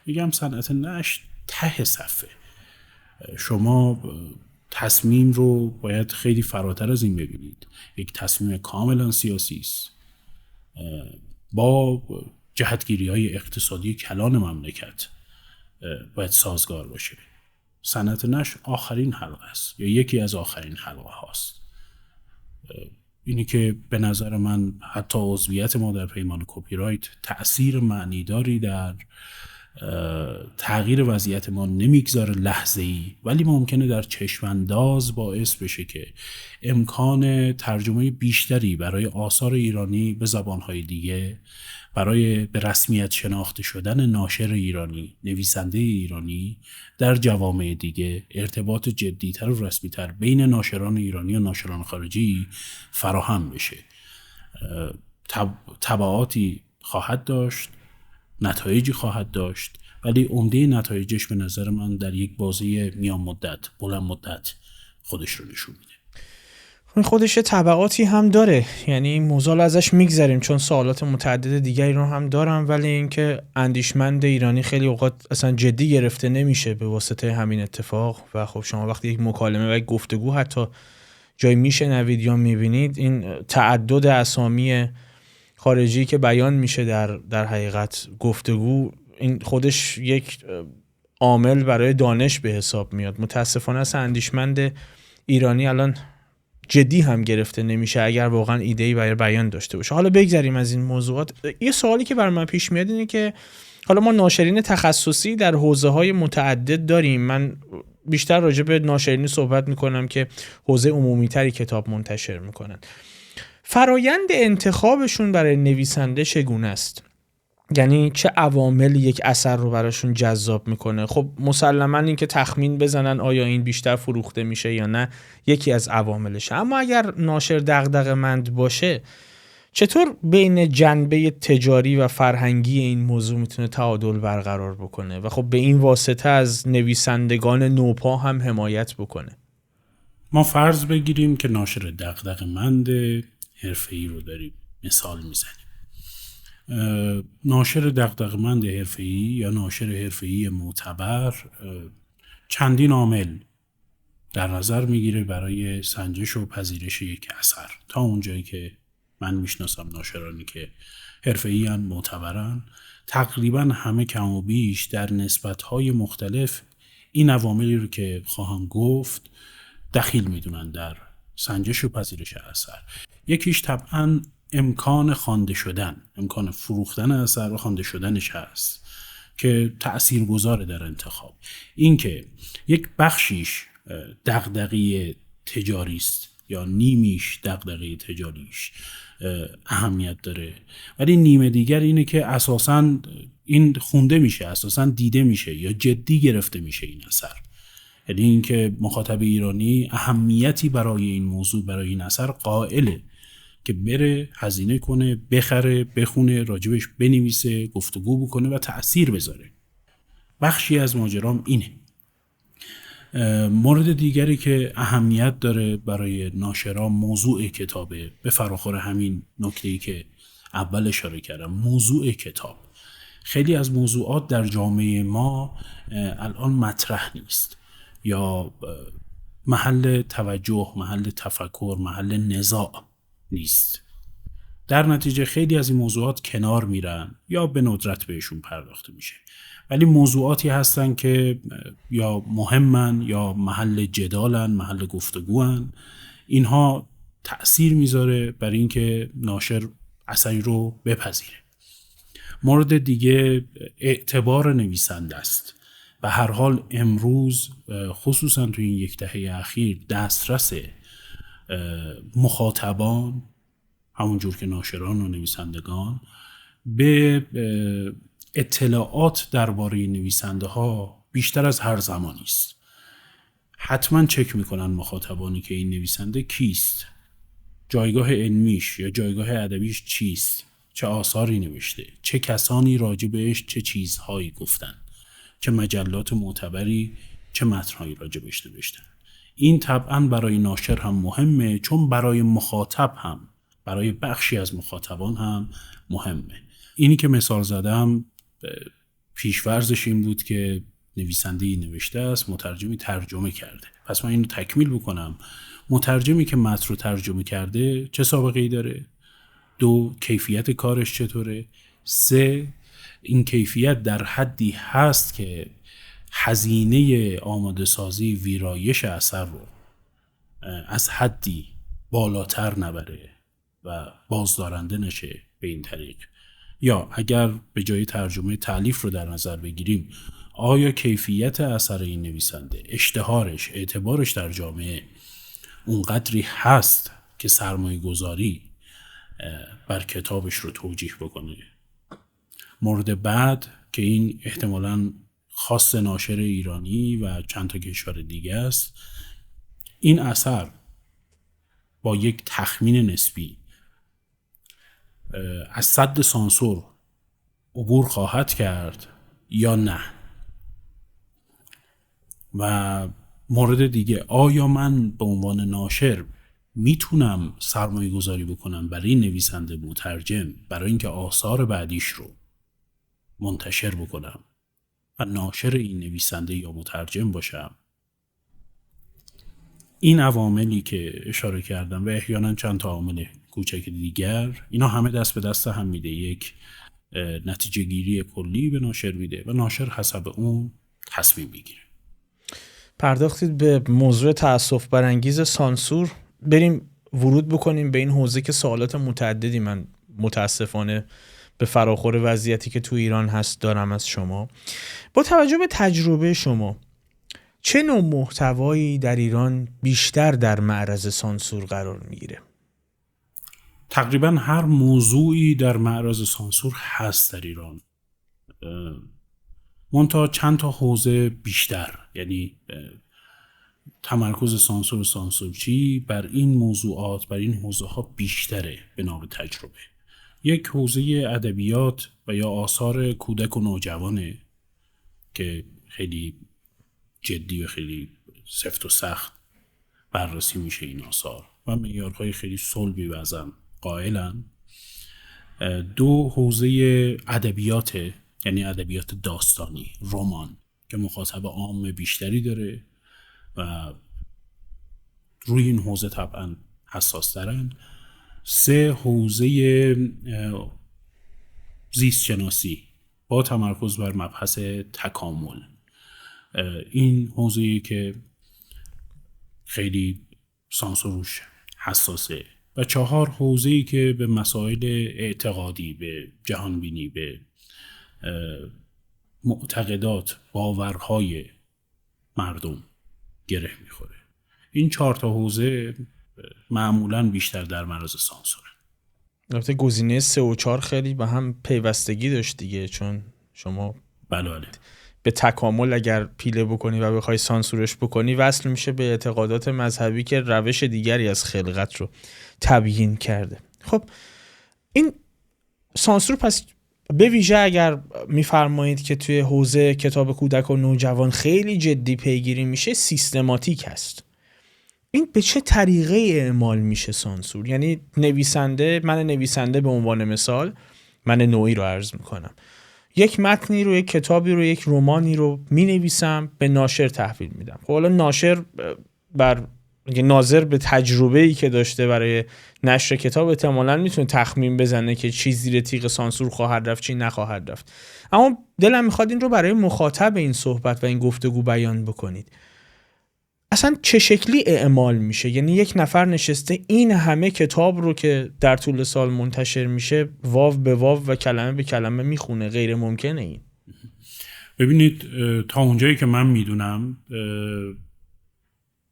Speaker 2: میگم صنعت نشر ته صفه. شما تصمیم رو باید خیلی فراتر از این ببینید. یک تصمیم کاملا سیاسی است با جهتگیری‌های اقتصادی کلان مملکت باید سازگار باشه. صنعت نشر آخرین حلقه است یا یکی از آخرین حلقه هاست. اینی که به نظر من حتی عضویت ما در پیمان کپی رایت تأثیر معنیداری در تغییر وضعیت ما نمیگذاره لحظه‌ای، ولی ممکنه در چشمانداز باعث بشه که امکان ترجمه بیشتری برای آثار ایرانی به زبانهای دیگه، برای به رسمیت شناخته شدن ناشر ایرانی، نویسنده ایرانی در جوامع دیگه، ارتباط جدیتر و رسمیتر بین ناشران ایرانی و ناشران خارجی فراهم بشه. تبعاتی خواهد داشت، نتایجی خواهد داشت، ولی عمده نتایجش به نظر من در یک بازی میان مدت، بلند مدت خودش رو نشون میده.
Speaker 1: خودش تبعاتی هم داره، یعنی این موضوع ازش میگذریم چون سوالات متعدد دیگری رو هم دارم، ولی اینکه اندیشمند ایرانی خیلی اوقات اصلا جدی گرفته نمیشه به واسطه همین اتفاق. و خب شما وقتی یک مکالمه و یک گفتگو حتی جای میشنوید یا میبینید، این تعدد اسامی خارجی که بیان میشه در حقیقت گفتگو، این خودش یک عامل برای دانش به حساب میاد. متاسفانه اصلا اندیشمند ایرانی الان جدی هم گرفته نمیشه اگر واقعا ایده‌ای برای بیان داشته باشه. حالا بگذریم از این موضوعات. یه سوالی که برای من پیش میاد اینه که حالا ما ناشرین تخصصی در حوزه‌های متعدد داریم. من بیشتر راجع به ناشرینی صحبت میکنم که حوزه عمومی‌تری کتاب منتشر میکنن. فرایند انتخابشون برای نویسنده چگونه است؟ یعنی چه عواملی یک اثر رو براشون جذاب میکنه؟ خب مسلماً این که تخمین بزنن آیا این بیشتر فروخته میشه یا نه یکی از عواملشه، اما اگر ناشر دغدغه‌مند باشه چطور بین جنبه تجاری و فرهنگی این موضوع میتونه تعادل برقرار بکنه و خب به این واسطه از نویسندگان نوپا هم حمایت بکنه؟
Speaker 2: ما فرض بگیریم که ناشر دغدغه‌مند حرفه‌ای رو داریم، مثال میزنیم. ناشر دغدغه‌مند حرفه‌ای یا ناشر حرفه‌ای معتبر چندین عامل در نظر میگیره برای سنجش و پذیرش یک اثر. تا اونجایی که من میشناسم ناشرانی که حرفه‌ای ان، معتبرن، تقریبا همه کم و بیش در نسبت‌های مختلف این عواملی رو که خواهم گفت دخیل میدونن در سنجش و پذیرش اثر. یکیش طبعاً امکان خوانده شدن، امکان فروختن اثر و خوانده شدنش هست که تأثیرگذاره در انتخاب. این که یک بخشیش دغدغه تجاری است یا نیمیش دغدغه تجاریش اهمیت داره، ولی نیمه دیگر اینه که اساساً این خونده میشه، اساساً دیده میشه یا جدی گرفته میشه این اثر. یعنی این که مخاطب ایرانی اهمیتی برای این موضوع، برای این اثر قائله که بره هزینه کنه، بخره، بخونه، راجبش بنویسه، گفتگو بکنه و تأثیر بذاره. بخشی از ماجرام اینه. مورد دیگری که اهمیت داره برای ناشران موضوع کتابه، به فراخور همین نکته‌ای که اول اشاره کردم، موضوع کتاب. خیلی از موضوعات در جامعه ما الان مطرح نیست یا محل توجه، محل تفکر، محل نزاع نیست. در نتیجه خیلی از این موضوعات کنار میرن یا به ندرت بهشون پرداخته میشه، ولی موضوعاتی هستن که یا مهمن یا محل جدالن، محل گفتگوان. اینها تأثیر میذاره بر این که ناشر اثری رو بپذیره. مورد دیگه اعتبار نویسنده است. به هر حال امروز خصوصا توی این یک دهه اخیر دسترس مخاطبان، همونجور که ناشران و نویسندگان، به اطلاعات درباره نویسنده ها بیشتر از هر زمانی است. حتما چک میکنن مخاطبانی که این نویسنده کیست، جایگاه علمیش یا جایگاه ادبیش چیست، چه آثاری نوشته، چه کسانی راجع بهش چه چیزهایی گفتن، چه مجلات معتبری چه متنهایی راجع بهش نوشتن. این طبعا برای ناشر هم مهمه، چون برای مخاطب هم، برای بخشی از مخاطبان هم مهمه. اینی که مثال زدم پیش‌فرضش این بود که نویسنده‌ای نوشته است، مترجمی ترجمه کرده. پس من اینو تکمیل بکنم. مترجمی که متن رو ترجمه کرده چه سابقه‌ای داره؟ 2. کیفیت کارش چطوره؟ 3. این کیفیت در حدی هست که هزینه آماده سازی ویرایش اثر رو از حدی بالاتر نبره و بازدارنده نشه به این طریق. یا اگر به جای ترجمه تالیف رو در نظر بگیریم، آیا کیفیت اثر این نویسنده، اشتهارش، اعتبارش در جامعه اونقدری هست که سرمایه گذاری بر کتابش رو توجیه بکنه؟ مورد بعد که این احتمالاً خاص ناشر ایرانی و چند تا کشور دیگه است، این اثر با یک تخمین نسبی از سد سانسور عبور خواهد کرد یا نه؟ و مورد دیگه، آیا من به عنوان ناشر میتونم سرمایه گذاری بکنم برای این نویسنده مترجم برای اینکه آثار بعدیش رو منتشر بکنم و ناشر این نویسنده یا مترجم باشم؟ این عواملی که اشاره کردم و احیانا چند تا عامل کوچک دیگر، اینا همه دست به دست هم میده، یک نتیجه گیری کلی به ناشر میده و ناشر حسب اون تصمیم میگیره.
Speaker 1: پرداختید به موضوع تأسف برانگیز سانسور. بریم ورود بکنیم به این حوزه که سوالات متعددی من متاسفانه به فراخور وضعیتی که تو ایران هست دارم از شما. با توجه به تجربه شما، چه نوع محتوایی در ایران بیشتر در معرض سانسور قرار میگیره؟
Speaker 2: تقریبا هر موضوعی در معرض سانسور هست در ایران، منتها چند تا حوزه بیشتر، یعنی تمرکز سانسور و سانسورچی بر این موضوعات، بر این حوزه ها بیشتره بنا به تجربه. یک حوزه ادبیات و یا آثار کودک و نوجوانه که خیلی جدی و خیلی سفت و سخت بررسی میشه این آثار و معیارهای خیلی صلبی وزن قائلن. 2 حوزه ادبیات، یعنی ادبیات داستانی، رمان، که مخاطب عام بیشتری داره و روی این حوزه طبعا حساس ترن. 3 حوزه زیست شناسی با تمرکز بر مبحث تکامل، این حوزه‌ای که خیلی سانسورش حساسه. و 4 حوزه‌ای که به مسائل اعتقادی، به جهانبینی، به معتقدات، باورهای مردم گره میخوره. این 4 تا حوزه معمولاً بیشتر در معرض سانسوره.
Speaker 1: البته گزینه 3 و 4 خیلی به هم پیوستگی داشت دیگه، چون شما
Speaker 2: بله
Speaker 1: به تکامل اگر پیله بکنی و بخوای سانسورش بکنی وصل میشه به اعتقادات مذهبی که روش دیگری از خلقت رو تبیین کرده. خب این سانسور پس به ویژه اگر میفرمایید که توی حوزه کتاب کودک و نوجوان خیلی جدی پیگیری میشه، سیستماتیک هست. این به چه طریقه اعمال میشه سانسور؟ یعنی من نویسنده به عنوان مثال، من نوعی رو عرض میکنم، یک متنی رو، یک کتابی رو، یک رمانی رو مینویسم، به ناشر تحویل میدم. خب حالا ناشر ناظر به تجربه‌ای که داشته برای نشر کتاب احتمالاً میتونه تخمین بزنه که چی زیر تیغ سانسور خواهد رفت، چی نخواهد رفت. اما دلم میخواد این رو برای مخاطب این صحبت و این گفتگو بیان بکنید. اصلا چه شکلی اعمال میشه؟ یعنی یک نفر نشسته این همه کتاب رو که در طول سال منتشر میشه واو به واو و کلمه به کلمه میخونه؟ غیر ممکنه این.
Speaker 2: ببینید تا اونجایی که من میدونم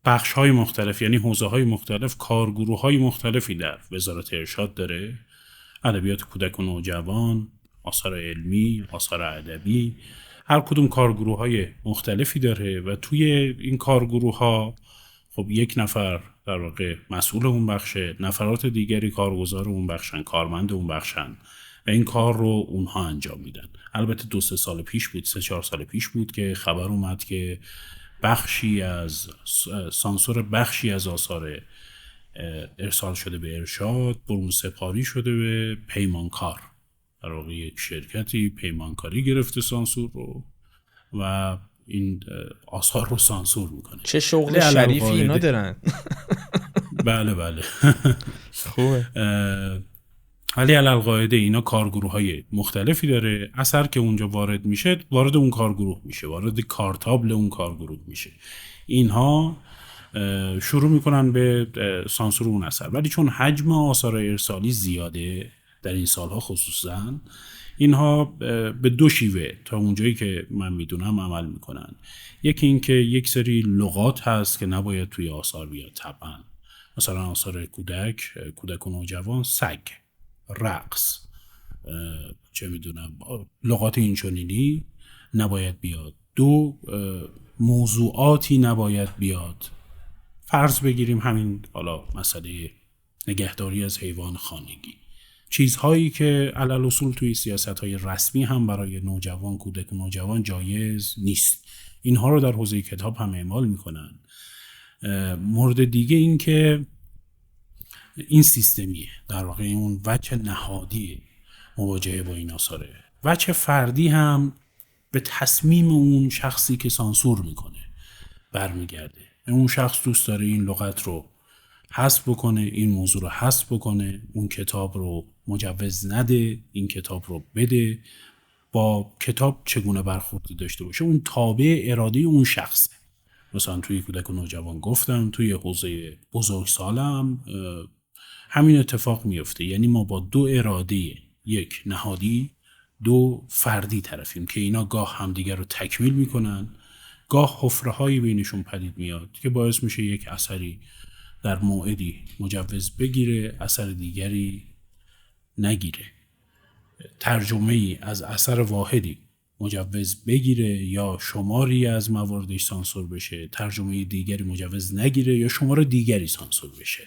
Speaker 2: بخش‌های مختلف، یعنی حوزه‌های مختلف، کارگروه‌های مختلفی در وزارت ارشاد داره: ادبیات کودک و نوجوان، آثار علمی، آثار ادبی هر کدوم کارگروه‌های مختلفی داره و توی این کارگروه‌ها خب یک نفر در واقع مسئول اون بخشه، نفرات دیگری کارگزار اون بخشن، کارمند اون بخشن و این کار رو اونها انجام میدن. البته 2-3 سال پیش بود، 3-4 سال پیش بود که خبر اومد که بخشی از سانسور بخشی از آثار ارسال شده به ارشاد برون سپاری شده به پیمانکار. در واقع یک شرکتی پیمانکاری گرفته سانسور رو و این آثار رو سانسور میکنه.
Speaker 1: چه شغل شریفی اینا دارن.
Speaker 2: بله
Speaker 1: خوبه.
Speaker 2: ولی علالقاعده اینا کارگروه‌های مختلفی داره. اثر که اونجا وارد میشه وارد اون کارگروه میشه، وارد کارتابل اون کارگروه میشه. اینها شروع میکنن به سانسور اون اثر. ولی چون حجم آثار ارسالی زیاده در این سالها خصوصا، اینها به 2 شیوه تا اونجایی که من میدونم عمل میکنن. یکی این که یک سری لغات هست که نباید توی آثار بیاد طبعا. مثلا آثار کودک و نوجوان، سگ، رقص، چه میدونم لغات اینچنینی نباید بیاد. 2 موضوعاتی نباید بیاد. فرض بگیریم همین حالا مسئله نگهداری از حیوان خانگی، چیزهایی که علل اصول توی سیاست‌های رسمی هم برای نوجوان، کودک و نوجوان جایز نیست. اینها رو در حوزه کتاب هم اعمال میکنن. مورد دیگه این که این سیستمیه، در واقع اون وجه نهادی مواجهه با این آثاره. وجه فردی هم به تصمیم اون شخصی که سانسور میکنه برمیگرده. اون شخص دوست داره این لغت رو حذف بکنه، این موضوع رو حذف بکنه، اون کتاب رو مجوز نده، این کتاب رو بده. با کتاب چگونه برخوردی داشته باشه اون تابع اراده اون شخصه. مثلا توی کودک و نوجوان گفتم، توی حوزه بزرگسالم همین اتفاق میفته. یعنی ما با 2 اراده، یک نهادی، 2 فردی طرفیم که اینا گاه همدیگر رو تکمیل میکنن، گاه حفره‌هایی بینشون پدید میاد که باعث میشه یک اثری در موعدی مجوز بگیره، اثر دیگری نگیره. ترجمه ای از اثر واحدی مجوز بگیره یا شماری از مواردش سانسور بشه، ترجمه دیگری مجوز نگیره یا شمار دیگری سانسور بشه.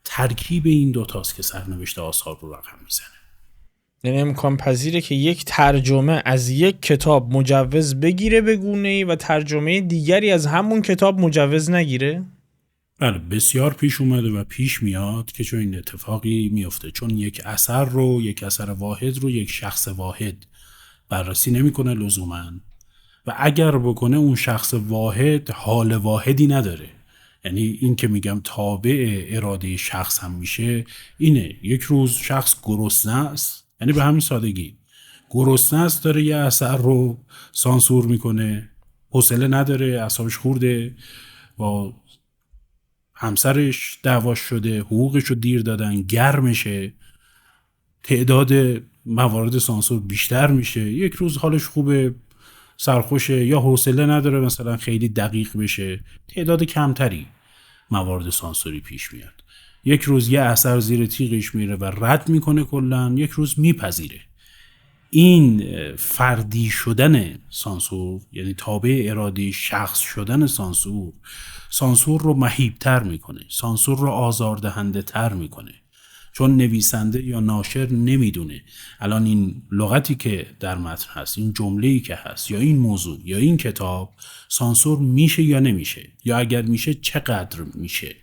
Speaker 2: ترکیب این 2 تاست که سرنوشت آثار رو رقم میزنه.
Speaker 1: یعنی امکان پذیره که یک ترجمه از یک کتاب مجوز بگیره به گونه‌ای و ترجمه دیگری از همون کتاب مجوز نگیره؟
Speaker 2: بله، بسیار پیش اومده و پیش میاد که چون این اتفاقی میفته، چون یک اثر واحد رو یک شخص واحد بررسی نمیکنه لزوماً و اگر بکنه اون شخص واحد حال واحدی نداره. یعنی این که میگم تابع اراده شخص هم میشه اینه. یک روز شخص گرسنه است، یعنی به همین سادگی گرسنه است، داره یه اثر رو سانسور میکنه، حوصله نداره، اعصابش خورده، با همسرش دعواش شده، حقوقش رو دیر دادن، گرمشه، تعداد موارد سانسور بیشتر میشه. یک روز حالش خوبه، سرخوشه، یا حوصله نداره مثلا خیلی دقیق بشه، تعداد کمتری موارد سانسوری پیش میاد. یک روز یه اثر زیر تیغش میره و رد میکنه کلن، یک روز میپذیره. این فردی شدن سانسور، یعنی تابع اراده شخص شدن سانسور رو مهیبتر میکنه، سانسور رو آزاردهنده تر میکنه. چون نویسنده یا ناشر نمیدونه الان این لغتی که در متن هست، این جمله‌ای که هست، یا این موضوع یا این کتاب سانسور میشه یا نمیشه، یا اگر میشه چقدر میشه.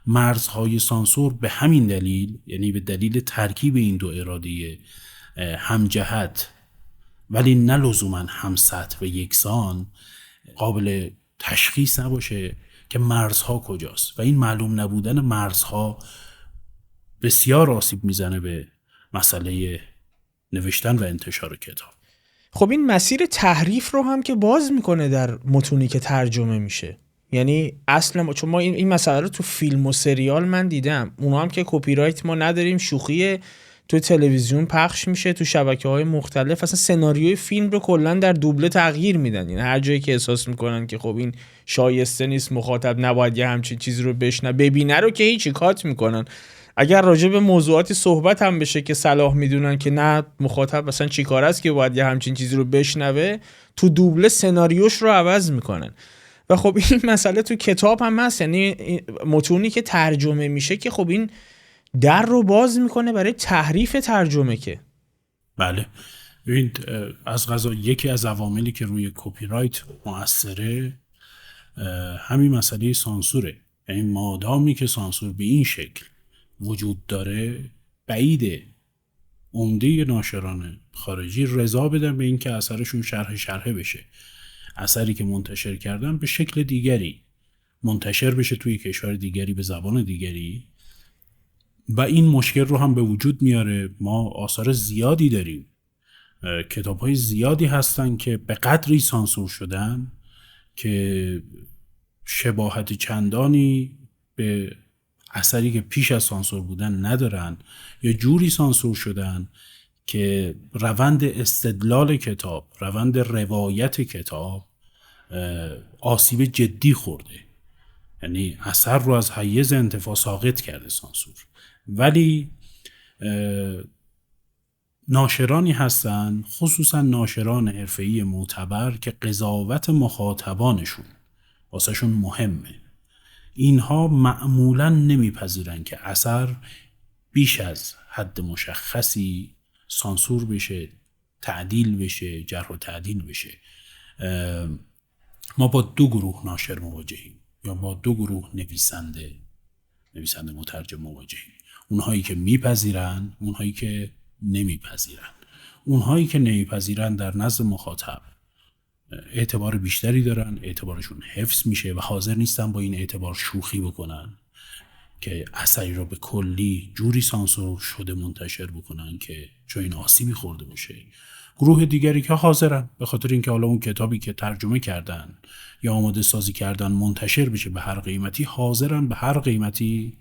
Speaker 2: مرزهای سانسور به همین دلیل، یعنی به دلیل ترکیب این 2 اراده همجهت ولی نه لزوما هم سطح و یکسان، قابل تشخیص نباشه که مرزها کجاست و این معلوم نبودن مرزها بسیار آسیب میزنه به مسئله نوشتن و انتشار کتاب.
Speaker 1: خب این مسیر تحریف رو هم که باز میکنه در متونی که ترجمه میشه. یعنی اصلا چون ما این مسئله رو تو فیلم و سریال من دیدم، اونا هم که کپی رایت ما نداریم، شوخیه، تو تلویزیون پخش میشه، تو شبکه‌های مختلف، اصلا سناریوی فیلم رو کلا در دوبله تغییر میدن. یعنی هر جایی که احساس میکنن که خب این شایسته نیست، مخاطب نباید یه همچین چیزی رو ببینه رو که هیچی کات میکنن. اگر راجع به موضوعاتی صحبت هم بشه که صلاح میدونن که نه مخاطب مثلا چی کار است که باید یه همچین چیزی رو بشنوه، تو دوبله سناریوش رو عوض میکنن. و خب این مسئله تو کتاب هم هست، یعنی متونی که ترجمه میشه که خب این در رو باز میکنه برای تحریف ترجمه. که
Speaker 2: بله، ببین از قضا یکی از عواملی که روی کپی رایت مؤثره همین مسئله سانسوره. یعنی مادامی که سانسور به این شکل وجود داره، بعیده عمده ناشران خارجی رضا بدن به این که اثرشون شرح بشه، اثری که منتشر کردن به شکل دیگری منتشر بشه توی کشور دیگری به زبان دیگری، و این مشکل رو هم به وجود میاره. ما آثار زیادی داریم، کتاب‌های زیادی هستن که به قدری سانسور شدن که شباهت چندانی به اثری که پیش از سانسور بودن ندارن، یا جوری سانسور شدن که روند استدلال کتاب، روند روایت کتاب آسیب جدی خورده، یعنی اثر رو از حیز انتفاع ساقط کرده سانسور. ولی ناشرانی هستن، خصوصا ناشران حرفه‌ای معتبر، که قضاوت مخاطبانشون واسه شون مهمه. اینها معمولاً نمیپذیرن که اثر بیش از حد مشخصی سانسور بشه، تعدیل بشه، جرح و تعدیل بشه. ما با دو گروه ناشر مواجهیم، یا با دو گروه نویسنده مترجم مواجهیم. اونهایی که میپذیرن، اونهایی که نمیپذیرن. اونهایی که نمیپذیرن در نزد مخاطب اعتبار بیشتری دارن، اعتبارشون حفظ میشه و حاضر نیستن با این اعتبار شوخی بکنن که اثری رو به کلی جوری سانسور شده منتشر بکنن که چون این آسیبی خورده باشه. گروه دیگری که حاضرن به خاطر اینکه حالا اون کتابی که ترجمه کردن یا آماده سازی کردن منتشر بشه به هر قیمتی، حاضرن به هر قیمتی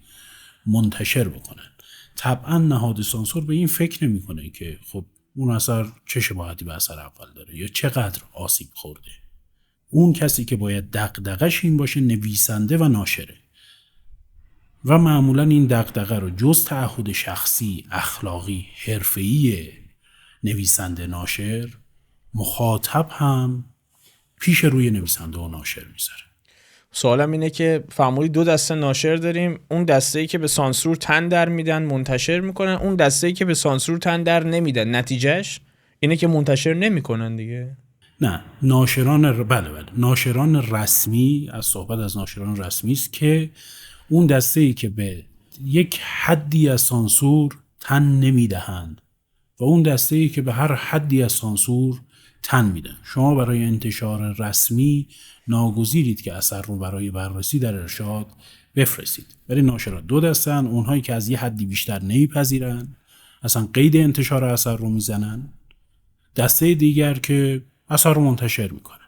Speaker 2: منتشر بکنن. طبعا نهاد سانسور به این فکر نمیکنه که خب اون اثر چه شباهتی به اثر اول داره یا چقدر آسیب خورده. اون کسی که باید دغدغش این باشه نویسنده و ناشره، و معمولا این دغدغه رو جز تعهد شخصی، اخلاقی، حرفه‌ای نویسنده ناشر، مخاطب هم پیش روی نویسنده و ناشر میذاره.
Speaker 1: سوالم اینه که فرمودید دو دسته ناشر داریم، اون دسته‌ای که به سانسور تن در میدن منتشر میکنن، اون دسته‌ای که به سانسور تن در نمیدن، نتیجهش اینه که منتشر نمیکنن دیگه.
Speaker 2: نه، ناشران بله ناشران رسمی، از صحبت از ناشران رسمی است که اون دسته‌ای که به یک حدی از سانسور تن نمیدهند و اون دسته‌ای که به هر حدی از سانسور تن میدن. شما برای انتشار رسمی ناگزیرید که اثر رو برای بررسی در ارشاد بفرستید. ولی ناشران دو دستن، اونهایی که از یه حدی بیشتر نمیپذیرن، اصلا قید انتشار اثر رو میزنن، دسته دیگر که اثر رو منتشر میکنن.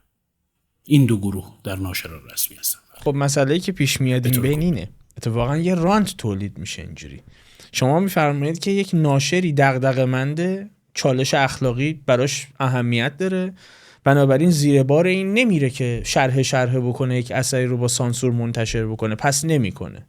Speaker 2: این دو گروه در ناشران رسمی هستن.
Speaker 1: خب مسئله‌ای که پیش میاد این بین اینه، اتفاقا یه رانت تولید میشه اینجوری. شما میفرمایید که یک ناشری دغدغه‌منده، چالش اخلاقی براش اهمیت داره، بنابراین زیر بار این نمیره که شرح بکنه یک اثری رو با سانسور منتشر بکنه، پس نمیکنه.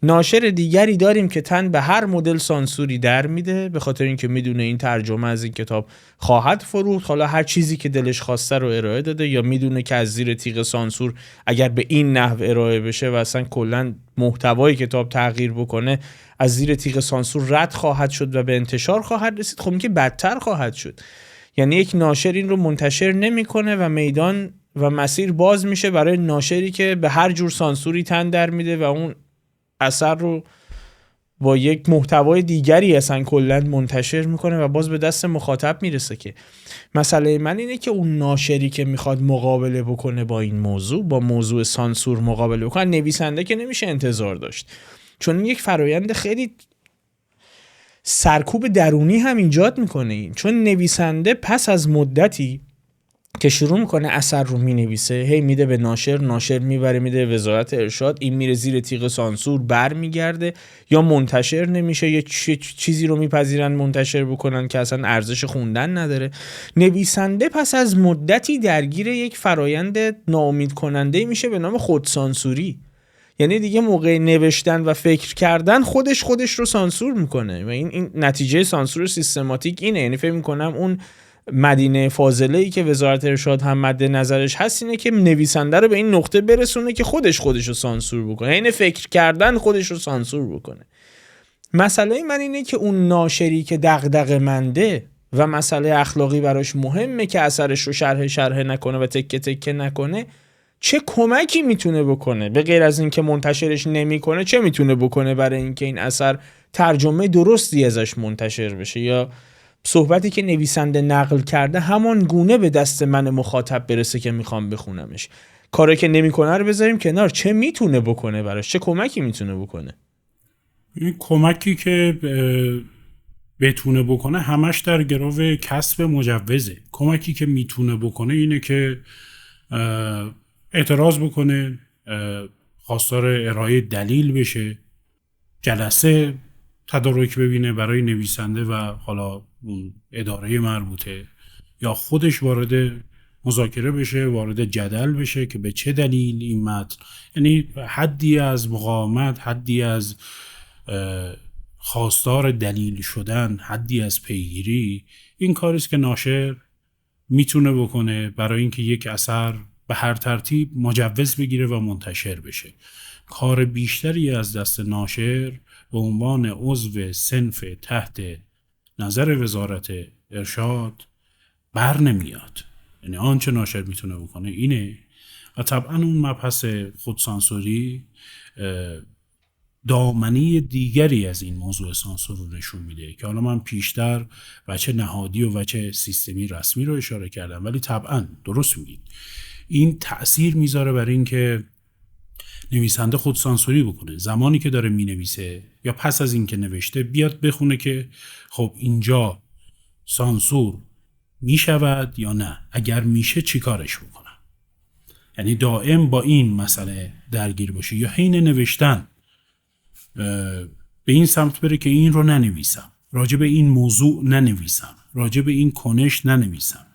Speaker 1: ناشر دیگری داریم که تن به هر مدل سانسوری در میده، به خاطر اینکه میدونه این ترجمه از این کتاب خواهد فروخت، حالا هر چیزی که دلش خواسته رو ارائه داده، یا میدونه که از زیر تیغ سانسور اگر به این نحو ارائه بشه و اصلا کلا محتوای کتاب تغییر بکنه از زیر تیغ سانسور رد خواهد شد و به انتشار خواهد رسید. خب این که بدتر خواهد شد. یعنی یک ناشر این رو منتشر نمیکنه و میدان و مسیر باز میشه برای ناشری که به هر جور سانسوری تن در میده و اون اثر رو با یک محتوای دیگری اصلا کلا منتشر میکنه و باز به دست مخاطب میرسه. که مسئله من اینه که اون ناشری که میخواد مقابله بکنه با این موضوع، با موضوع سانسور مقابله بکنه، نویسنده که نمیشه انتظار داشت، چون این یک فرایند خیلی سرکوب درونی هم ایجاد میکنه. این چون نویسنده پس از مدتی که شروع میکنه اثر رو مینویسه، هی میده به ناشر میبره میده به وزارت ارشاد، این میره زیر تیغ سانسور بر میگرده، یا منتشر نمیشه، یا چیزی رو میپذیرن منتشر بکنن که اصلا ارزش خوندن نداره. نویسنده پس از مدتی درگیر یک فرایند ناامید کننده میشه به نام خودسانسوری. یعنی دیگه موقع نوشتن و فکر کردن خودش رو سانسور میکنه و این نتیجه سانسور سیستماتیک اینه. یعنی فکر میکنم اون مدینه فاضله‌ای که وزارت ارشاد هم مد نظرش هست اینه که نویسنده رو به این نقطه برسونه که خودش رو سانسور بکنه، یعنی فکر کردن خودش رو سانسور بکنه. مسئله من اینه که اون ناشری که دغدغه‌منده و مسئله اخلاقی براش مهمه که اثرش رو شرح نکنه و تکه تکه نکنه، چه کمکی میتونه بکنه به غیر از این که منتشرش نمیکنه؟ چه میتونه بکنه برای اینکه این اثر ترجمه درستی ازش منتشر بشه یا صحبتی که نویسنده نقل کرده همان گونه به دست من مخاطب برسه که میخوام بخونمش؟ کاری که نمیکنه رو بذاریم کنار، چه میتونه بکنه براش؟ چه کمکی میتونه بکنه؟
Speaker 2: این کمکی که بتونه بکنه همش در گرو کسب مجوزه. کمکی که میتونه بکنه اینه که اعتراض بکنه، خواستار ارائه دلیل بشه، جلسه تدارک ببینه برای نویسنده و حالا اون اداره مربوطه، یا خودش وارد مذاکره بشه، وارد جدل بشه که به چه دلیل این متن، یعنی حدی از مقاومت، حدی از خواستار دلیل شدن، حدی از پیگیری. این کاریست که ناشر میتونه بکنه برای اینکه یک اثر به هر ترتیب مجوز بگیره و منتشر بشه. کار بیشتری از دست ناشر به عنوان عضو صنف تحت نظر وزارت ارشاد بر نمیاد. یعنی آنچه ناشر میتونه بکنه اینه. و طبعا اون مبحث خودسانسوری دامنه دیگری از این موضوع سانسور رو نشون میده که حالا من پیشتر وجه نهادی و وجه سیستمی رسمی رو اشاره کردم، ولی طبعا درست میگید این تأثیر میذاره بر این که نویسنده خودسانسوری بکنه. زمانی که داره مینویسه یا پس از این که نوشته بیاد بخونه که خب اینجا سانسور میشود یا نه، اگر میشه چی کارش بکنم. یعنی دائم با این مسئله درگیر باشه یا حین نوشتن به این سمت بره که این رو ننویسم، راجع به این موضوع ننویسم، راجع به این کنش ننویسم،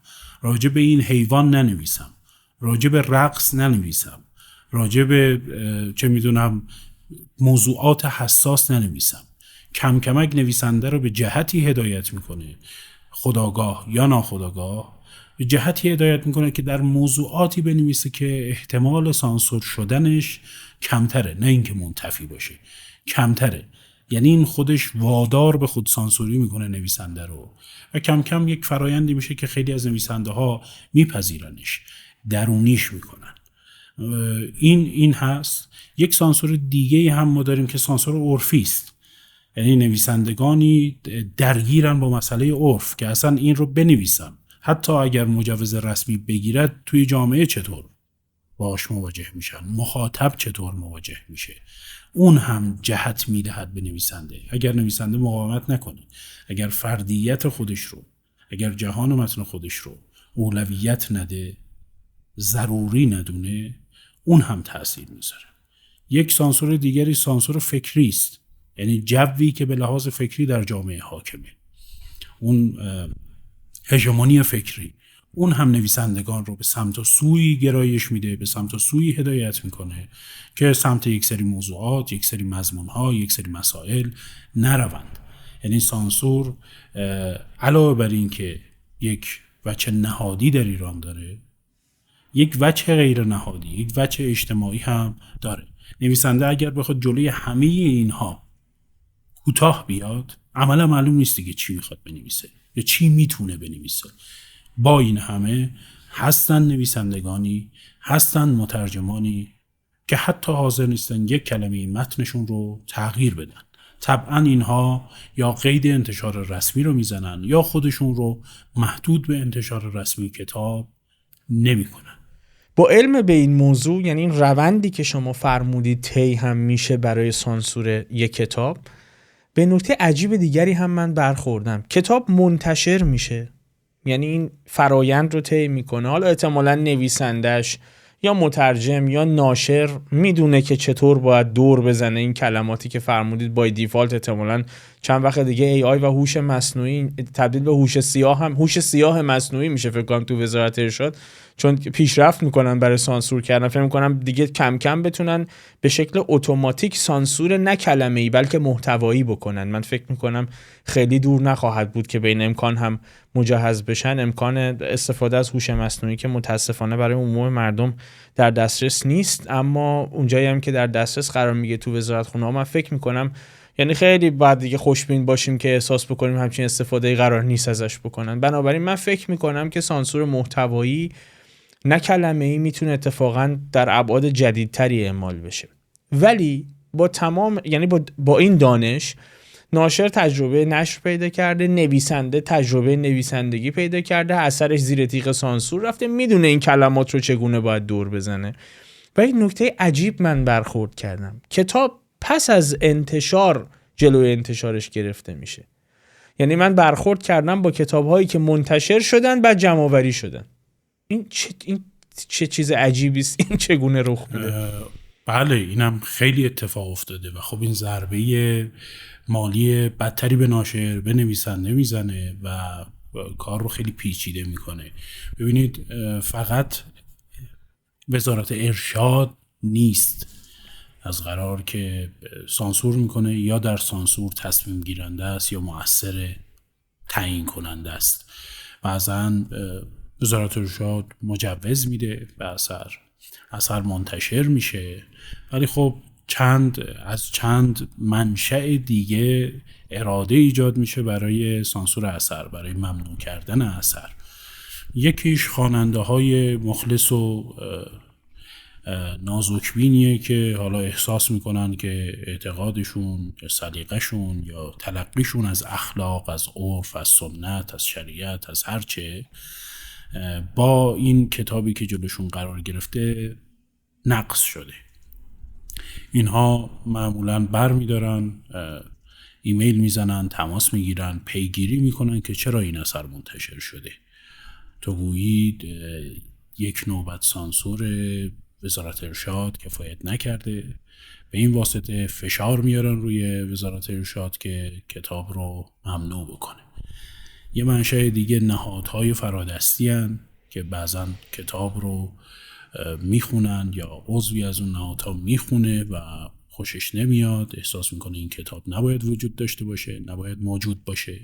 Speaker 2: راجع به این حیوان ننویسم، راجع به رقص ننویسم، راجع به چه میدونم موضوعات حساس ننویسم. کم کمک نویسنده رو به جهتی هدایت میکنه، خودآگاه یا ناخودآگاه به جهتی هدایت میکنه که در موضوعاتی بنویسه که احتمال سانسور شدنش کمتره، نه اینکه منتفی باشه، کمتره. یعنی این خودش وادار به خود سانسوری میکنه نویسنده رو و کم کم یک فرایندی میشه که خیلی از نویسنده ها میپذیرنش، درونیش میکنن. این هست. یک سانسور دیگه هم ما داریم که سانسور عرفی است. یعنی نویسندگانی درگیرن با مسئله عرف که اصلا این رو بنویسم، حتی اگر مجوز رسمی بگیرد توی جامعه چطور باش مواجه میشن، مخاطب چطور مواجه میشه. اون هم جهت میدهد به نویسنده. اگر نویسنده مقاومت نکنه، اگر فردیت خودش رو، اگر جهان و متن خودش رو اولویت نده، ضروری ندونه، اون هم تأثیر میذاره. یک سانسور دیگری سانسور فکری است، یعنی جوی که به لحاظ فکری در جامعه حاکمه، اون هژمونی فکری، اون هم نویسندگان رو به سمت و سوی گرایش میده، به سمت و سوی هدایت میکنه که سمت یک سری موضوعات، یک سری مضمون‌ها، یک سری مسائل نروند. یعنی سانسور علاوه بر این که یک وجه نهادی در ایران داره، یک وجه غیر نهادی، یک وجه اجتماعی هم داره. نویسنده اگر بخواد جلوی همه اینها کوتاه بیاد، عملا معلوم نیست دیگه چی میخواد بنویسه یا چی میتونه بنویسه. با این همه هستن نویسندگانی، هستن مترجمانی که حتی حاضر نیستن یک کلمه متنشون رو تغییر بدن. طبعا اینها یا قید انتشار رسمی رو میزنن یا خودشون رو محدود به انتشار رسمی کتاب نمی کنن.
Speaker 1: با علم به این موضوع، یعنی این روندی که شما فرمودید طی هم میشه برای سانسور یک کتاب، به نکته عجیب دیگری هم من برخوردم. کتاب منتشر میشه، یعنی این فرایند رو طی میکنه. حالا احتمالاً نویسندش یا مترجم یا ناشر میدونه که چطور باید دور بزنه این کلماتی که فرمودید. بای دیفالت احتمالاً چند وقت دیگه ای آی و هوش مصنوعی تبدیل به هوش سیاه مصنوعی میشه فکر کنم تو وزارت ارشاد، چون پیشرفت میکنن برای سانسور کردن، فکر میکنم دیگه کم کم بتونن به شکل اتوماتیک سانسور نه کلمه‌ای بلکه محتوایی بکنن. من فکر میکنم خیلی دور نخواهد بود که به این امکان هم مجهز بشن. امکان استفاده از هوش مصنوعی که متاسفانه برای عموم مردم در دسترس نیست، اما اونجایی هم که در دسترس قرار میگیره تو وزارتخونه ها، من فکر میکنم یعنی خیلی بعد دیگه خوشبین باشیم که احساس بکنیم همچین استفاده قرار نیست ازش بکنن. بنابراین من فکر میکنم که سانسور محتوایی نه کلمه‌ای میتونه اتفاقا در ابعاد جدیدتری اعمال بشه. ولی با تمام یعنی با این دانش، ناشر تجربه نشر پیدا کرده، نویسنده تجربه نویسندگی پیدا کرده، اثرش زیر تیغ سانسور رفته، میدونه این کلمات رو چگونه باید دور بزنه. و یک نکته عجیب من برخورد کردم، کتاب پس از انتشار جلوی انتشارش گرفته میشه. یعنی من برخورد کردم با کتاب‌هایی که منتشر شدن بعد جمع‌آوری شدن. این چه چیز عجیبی است، این چگونه رخ میده؟
Speaker 2: بله اینم خیلی اتفاق افتاده و خب این ضربه مالی بدتری به ناشر به نویسنده میزنه و کار رو خیلی پیچیده میکنه. ببینید فقط وزارت ارشاد نیست از قرار که سانسور میکنه یا در سانسور تصمیم گیرنده است یا مؤثر تعیین کننده است. بعضا وزارت ارشاد مجوز میده به اثر منتشر میشه، ولی خب چند منشأ دیگه اراده ایجاد میشه برای سانسور اثر، برای ممنوع کردن اثر. یکیش خواننده های مخلص و نازکبینیه که حالا احساس میکنن که اعتقادشون یا سلیقه‌شون یا تلقیشون از اخلاق، از عرف، از سنت، از شریعت، از هرچه با این کتابی که جلوشون قرار گرفته نقص شده. اینها معمولاً بر میدارن، ایمیل میزنن، تماس میگیرن، پیگیری میکنن که چرا این اثر منتشر شده. تو گویید یک نوبت سانسور وزارت ارشاد کفایت نکرده، به این واسطه فشار میارن روی وزارت ارشاد که کتاب رو ممنوع بکنه. یه منشأ دیگه نهادهای فرادستی هن که بعضا کتاب رو میخونن یا عضوی از اون نهادها میخونه و خوشش نمیاد، احساس میکنه این کتاب نباید وجود داشته باشه، نباید موجود باشه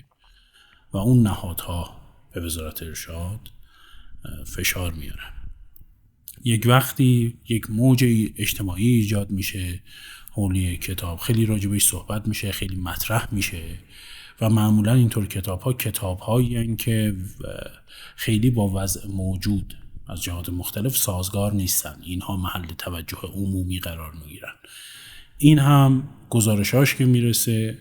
Speaker 2: و اون نهادها به وزارت ارشاد فشار میارن. یک وقتی یک موج اجتماعی ایجاد میشه حول کتاب، خیلی راجبش صحبت میشه، خیلی مطرح میشه و معمولا اینطور کتاب‌هایی هستند که خیلی با وضع موجود از جهات مختلف سازگار نیستن. اینها محل توجه عمومی قرار میگیرن. این هم گزارشاش که میرسه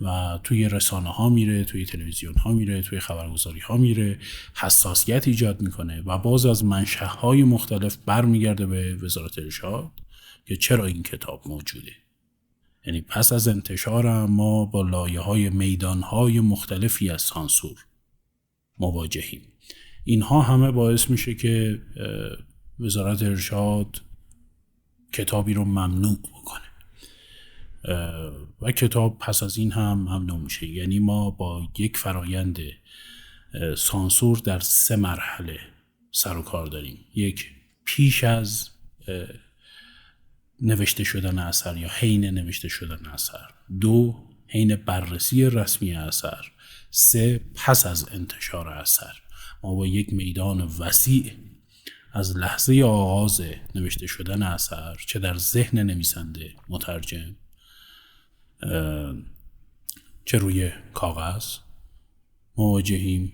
Speaker 2: و توی رسانه ها میره، توی تلویزیون ها میره، توی خبرگزاری ها میره، حساسیت ایجاد میکنه و باز از منشأهای مختلف برمیگرده به وزارت ارشاد که چرا این کتاب موجوده. یعنی پس از انتشار ما با لایه‌های میدان‌های مختلفی از سانسور مواجهیم. اینها همه باعث میشه که وزارت ارشاد کتابی رو ممنوع بکنه و کتاب پس از این هم ممنوع میشه. یعنی ما با یک فرایند سانسور در 3 مرحله سر و کار داریم. یک، پیش از نوشته شدن اثر یا حین نوشته شدن اثر. 2، حین بررسی رسمی اثر. 3، پس از انتشار اثر. ما با یک میدان وسیع از لحظه آغاز نوشته شدن اثر، چه در ذهن نویسنده، مترجم، چه روی کاغذ، مواجهیم.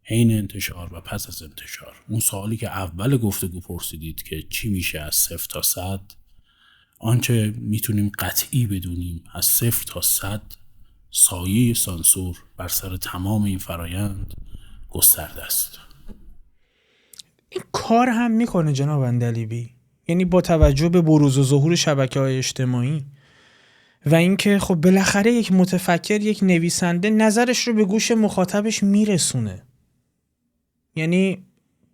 Speaker 2: حین انتشار و پس از انتشار. اون سوالی که اول گفتگو پرسیدید که چی میشه از 0 تا 100، آنچه میتونیم قطعی بدونیم از 0 تا 100 سایه سانسور بر سر تمام این فرایند گسترده است.
Speaker 1: این کار هم میکنه جناب اندلیبی، یعنی با توجه به بروز و ظهور شبکه‌های اجتماعی و اینکه خب بالاخره یک متفکر، یک نویسنده نظرش رو به گوش مخاطبش میرسونه. یعنی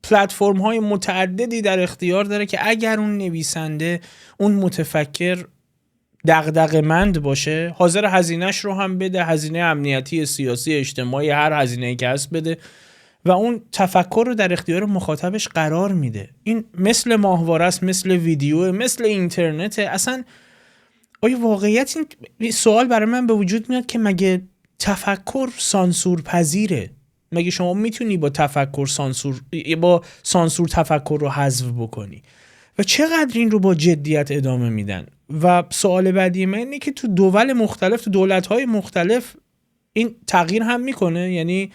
Speaker 1: پلتفرم های متعددی در اختیار داره که اگر اون نویسنده، اون متفکر دغدغه‌مند باشه، حاضر هزینه‌اش رو هم بده، هزینه امنیتی، سیاسی، اجتماعی، هر هزینه‌ای که هست بده و اون تفکر رو در اختیار مخاطبش قرار میده. این مثل ماهواره است، مثل ویدیو، مثل اینترنت. اصلا آیا واقعیت این سوال برای من به وجود میاد که مگه تفکر سانسور پذیره؟ مگه شما میتونی با سانسور تفکر رو حذف بکنی؟ و چقدر این رو با جدیت ادامه میدن؟ و سوال بعدی من اینه که تو دول مختلف، تو دولت‌های مختلف این تغییر هم میکنه. یعنی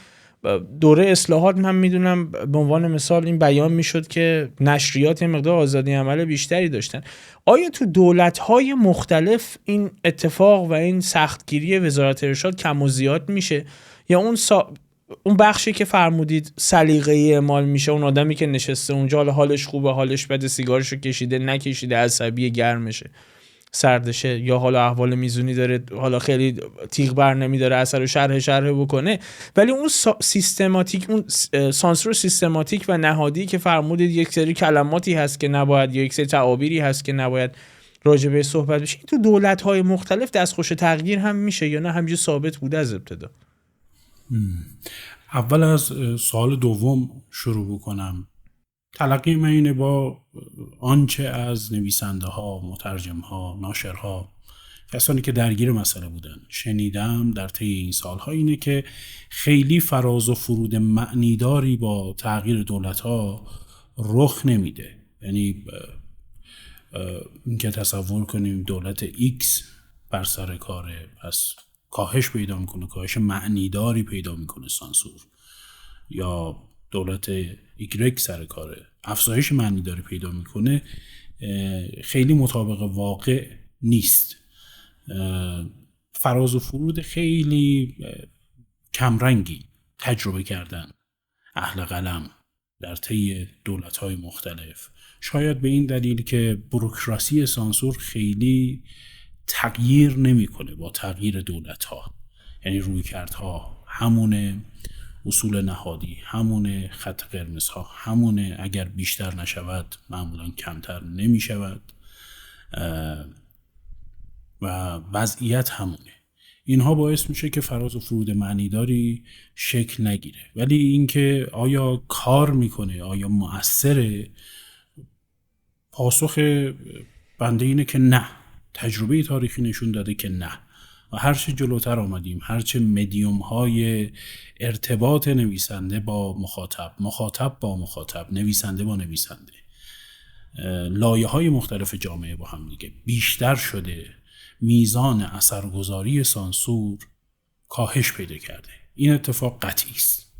Speaker 1: دوره اصلاحات من میدونم به عنوان مثال این بیان میشد که نشریات یه مقدار آزادی عمل بیشتری داشتن. آیا تو دولت‌های مختلف این اتفاق و این سختگیری وزارت ارشاد کم و زیاد میشه، یا اون بخشی که فرمودید سلیقه‌ای اعمال میشه، اون آدمی که نشسته اونجا حالش خوبه، حالش بده، سیگارشو کشیده نکشیده، عصبی، گرمشه، سردشه، یا حالا احوال میزونی داره، حالا خیلی تیغ بر نمیداره اثر و شرح بکنه، ولی اون سیستماتیک، اون سانسور سیستماتیک و نهادی که فرمودید یک سری کلماتی هست که نباید، یا یک سری تعابیری هست که نباید راجبه صحبت بشه، این تو دولت‌های مختلف دستخوش تغییر هم میشه یا نه همینجوری ثابت بوده از ابتدا؟
Speaker 2: اول از سوال دوم شروع بکنم. تلقی من اینه با آنچه از نویسنده ها، مترجم ها، ناشرها، کسانی که درگیر مسئله بودن شنیدم در طی این سالها اینه که خیلی فراز و فرود معنیداری با تغییر دولت ها رخ نمیده. یعنی اینکه تصور کنیم دولت X بر سر کاره، پس کاهش پیدا میکنه، کاهش معنیداری پیدا میکنه سانسور، یا دولت ایگرگ سر کاره افزایش معنیداری پیدا میکنه، خیلی مطابق واقع نیست. فراز و فرود خیلی کمرنگی تجربه کردن اهل قلم در طی دولت‌های مختلف، شاید به این دلیل که بوروکراسی سانسور خیلی تغییر نمیکنه با تغییر دولت‌ها. یعنی رویکردها همونه، اصول نهادی همونه، خط قرمزها همونه، اگر بیشتر نشود معمولا کمتر نمی شود و وضعیت همونه. اینها باعث میشه که فراز و فرود معنیداری شکل نگیره. ولی اینکه آیا کار میکنه، آیا مؤثره، پاسخ بنده اینه که نه. تجربه تاریخی نشون داده که نه. و هرچه جلوتر آمدیم، هرچه مدیوم های ارتباط نویسنده با مخاطب با مخاطب، نویسنده با نویسنده، لایه های مختلف جامعه با هم دیگه بیشتر شده، میزان اثرگذاری سانسور کاهش پیدا کرده. این اتفاق قطعی است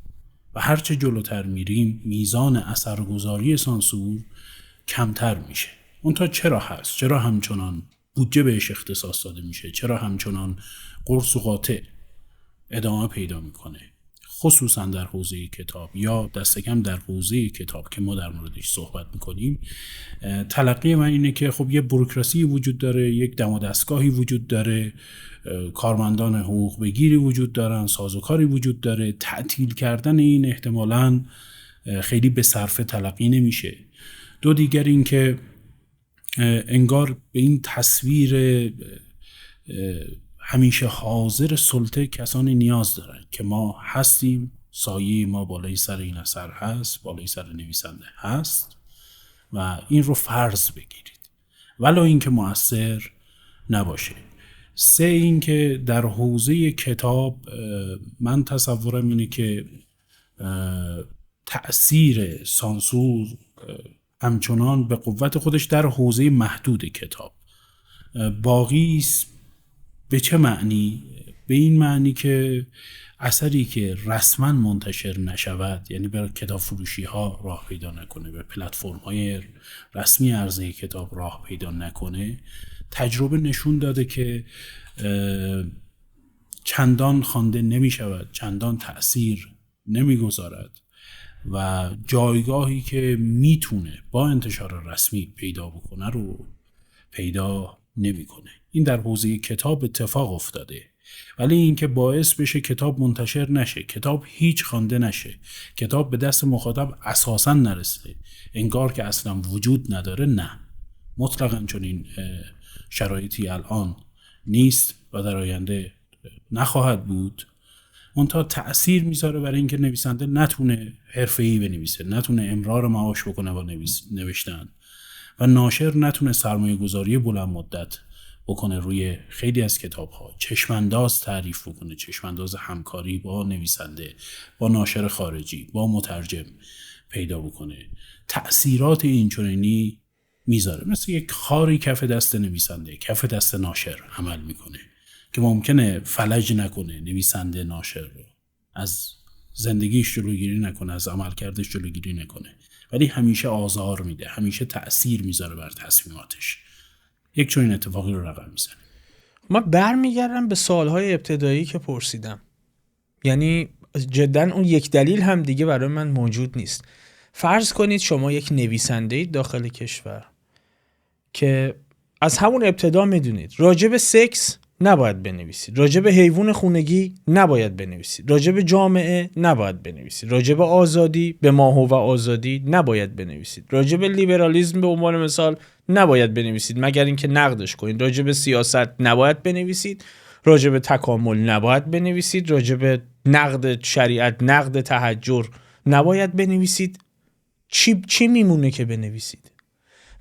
Speaker 2: و هرچه جلوتر میریم میزان اثرگذاری سانسور کمتر میشه. اون تا چرا هست؟ چرا همچنان بودجه بهش اختصاص داده میشه؟ چرا همچنان قرص و قاطع ادامه پیدا میکنه؟ خصوصا در حوزه کتاب یا دست کم در حوزه کتاب که ما در موردش صحبت میکنیم. تلقی من اینه که خب یه بوروکراسی وجود داره، یک دم و دستگاهی وجود داره، کارمندان حقوق بگیری وجود دارن، سازوکاری وجود داره. تعطیل کردن این احتمالاً خیلی به صرفه تلقی نمیشه. دو دیگر این که انگار به این تصویر همیشه حاضر سلطه کسانی نیاز دارن که ما هستیم، سایه ما بالای سر این اثر هست، بالای سر نویسنده هست و این رو فرض بگیرید ولو این که مؤثر نباشه. سه، این که در حوزه کتاب من تصورم اینه که تأثیر سانسور همچنان به قوت خودش در حوزه محدود کتاب باقی است. به چه معنی؟ به این معنی که اثری که رسما منتشر نشود، یعنی به کتاب فروشی ها راه پیدا نکنه، به پلتفرم های رسمی عرضه کتاب راه پیدا نکنه، تجربه نشون داده که چندان خوانده نمی شود، چندان تأثیر نمی گذارد و جایگاهی که میتونه با انتشار رسمی پیدا بکنه رو پیدا نمیکنه. این در حوزه کتاب اتفاق افتاده، ولی این که باعث بشه کتاب منتشر نشه، کتاب هیچ خوانده نشه، کتاب به دست مخاطب اساساً نرسه، انگار که اصلا وجود نداره، نه، مطلقاً چون این شرایطی الان نیست و در آینده نخواهد بود منتها تأثیر میذاره برای اینکه نویسنده نتونه حرفه‌ای بنویسه، نتونه امرار معاش بکنه با نوشتن و ناشر نتونه سرمایه گذاری بلند مدت بکنه روی خیلی از کتاب‌ها، چشمانداز تعریف بکنه، چشمانداز همکاری با نویسنده، با ناشر خارجی، با مترجم پیدا بکنه. تأثیرات اینچنینی میذاره، مثل یک خاری کف دست نویسنده، کف دست ناشر عمل میکنه که ممکنه فلج نکنه نویسنده ناشر رو، از زندگیش جلوگیری نکنه، از عملکردش جلوگیری نکنه، ولی همیشه آزار میده، همیشه تأثیر میذاره بر تصمیماتش. یک چنین اتفاقی رو رقم میزنه.
Speaker 1: ما برمیگردم به سوالهای ابتدایی که پرسیدم، یعنی جدا اون یک دلیل هم دیگه برای من موجود نیست. فرض کنید شما یک نویسنده داخل کشور که از همون ابتدا میدونید راجع به سکس نباید بنویسید، راجع به حیوان خونگی نباید بنویسید، راجع به جامعه نباید بنویسید، راجع به آزادی، به ماهو و آزادی نباید بنویسید، راجع به لیبرالیسم به عنوان مثال نباید بنویسید مگر اینکه نقدش کنید، راجع به سیاست نباید بنویسید، راجع به تکامل نباید بنویسید، راجع به نقد شریعت، نقد تحجر نباید بنویسید. چی میمونه که بنویسید؟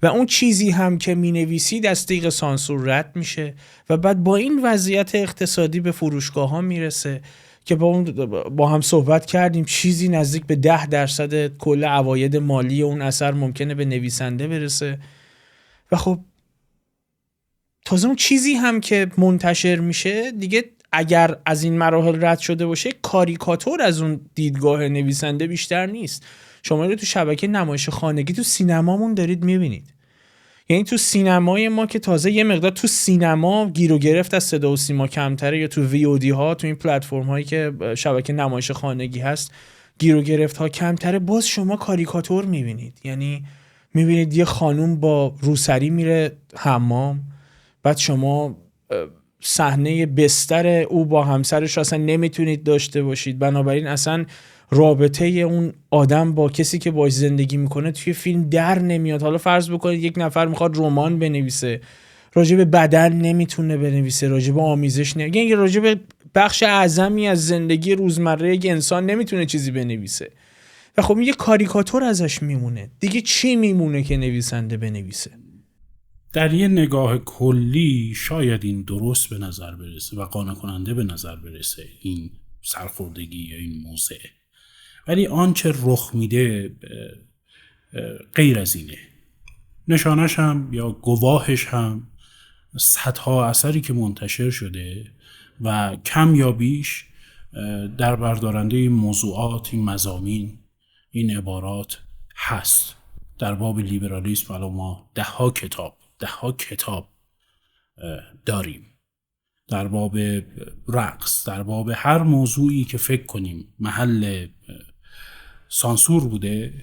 Speaker 1: و اون چیزی هم که مینویسید از طریق سانسور رد میشه و بعد با این وضعیت اقتصادی به فروشگاه ها میرسه که با هم صحبت کردیم چیزی نزدیک به 10% کل عواید مالی اون اثر ممکنه به نویسنده برسه. و خب تازه اون چیزی هم که منتشر میشه دیگه اگر از این مراحل رد شده باشه کاریکاتور از اون دیدگاه نویسنده بیشتر نیست. شما رو تو شبکه نمایش خانگی تو سینمامون دارید میبینید. یعنی تو سینمای ما که تازه یه مقدار تو سینما گیر و گرفت از صدا و سیما کمتره، یا تو VOD ها، تو این پلتفرم هایی که شبکه نمایش خانگی هست گیر و گرفت ها کمتره، باز شما کاریکاتور میبینید. یعنی میبینید یه خانوم با روسری میره حمام، بعد شما صحنه بستر او با همسرش اصلا نمیتونید داشته باشید، بنابراین اصلا رابطه اون آدم با کسی که باش زندگی میکنه توی فیلم در نمیاد. حالا فرض بکنید یک نفر میخواد رمان بنویسه، راجع به بدن نمیتونه بنویسه، راجع به آمیزش نمیتونه، یعنی راجع به بخش اعظمی از زندگی روزمره یک انسان نمیتونه چیزی بنویسه و خب یه کاریکاتور ازش میمونه. دیگه چی میمونه که نویسنده بنویسه؟
Speaker 2: در یه نگاه کلی شاید این درست به نظر برسه و قانع کننده به نظر برسه این سرخوردگی یا این موضع، ولی آنچه رخ میده غیر از اینه. نشانش هم یا گواهش هم صدها اثری که منتشر شده و کم یا بیش در بردارنده این موضوعات، این مضامین، این عبارات هست. در باب لیبرالیسم الان ما ده ها کتاب داریم. در باب رقص، در باب هر موضوعی که فکر کنیم محل سانسور بوده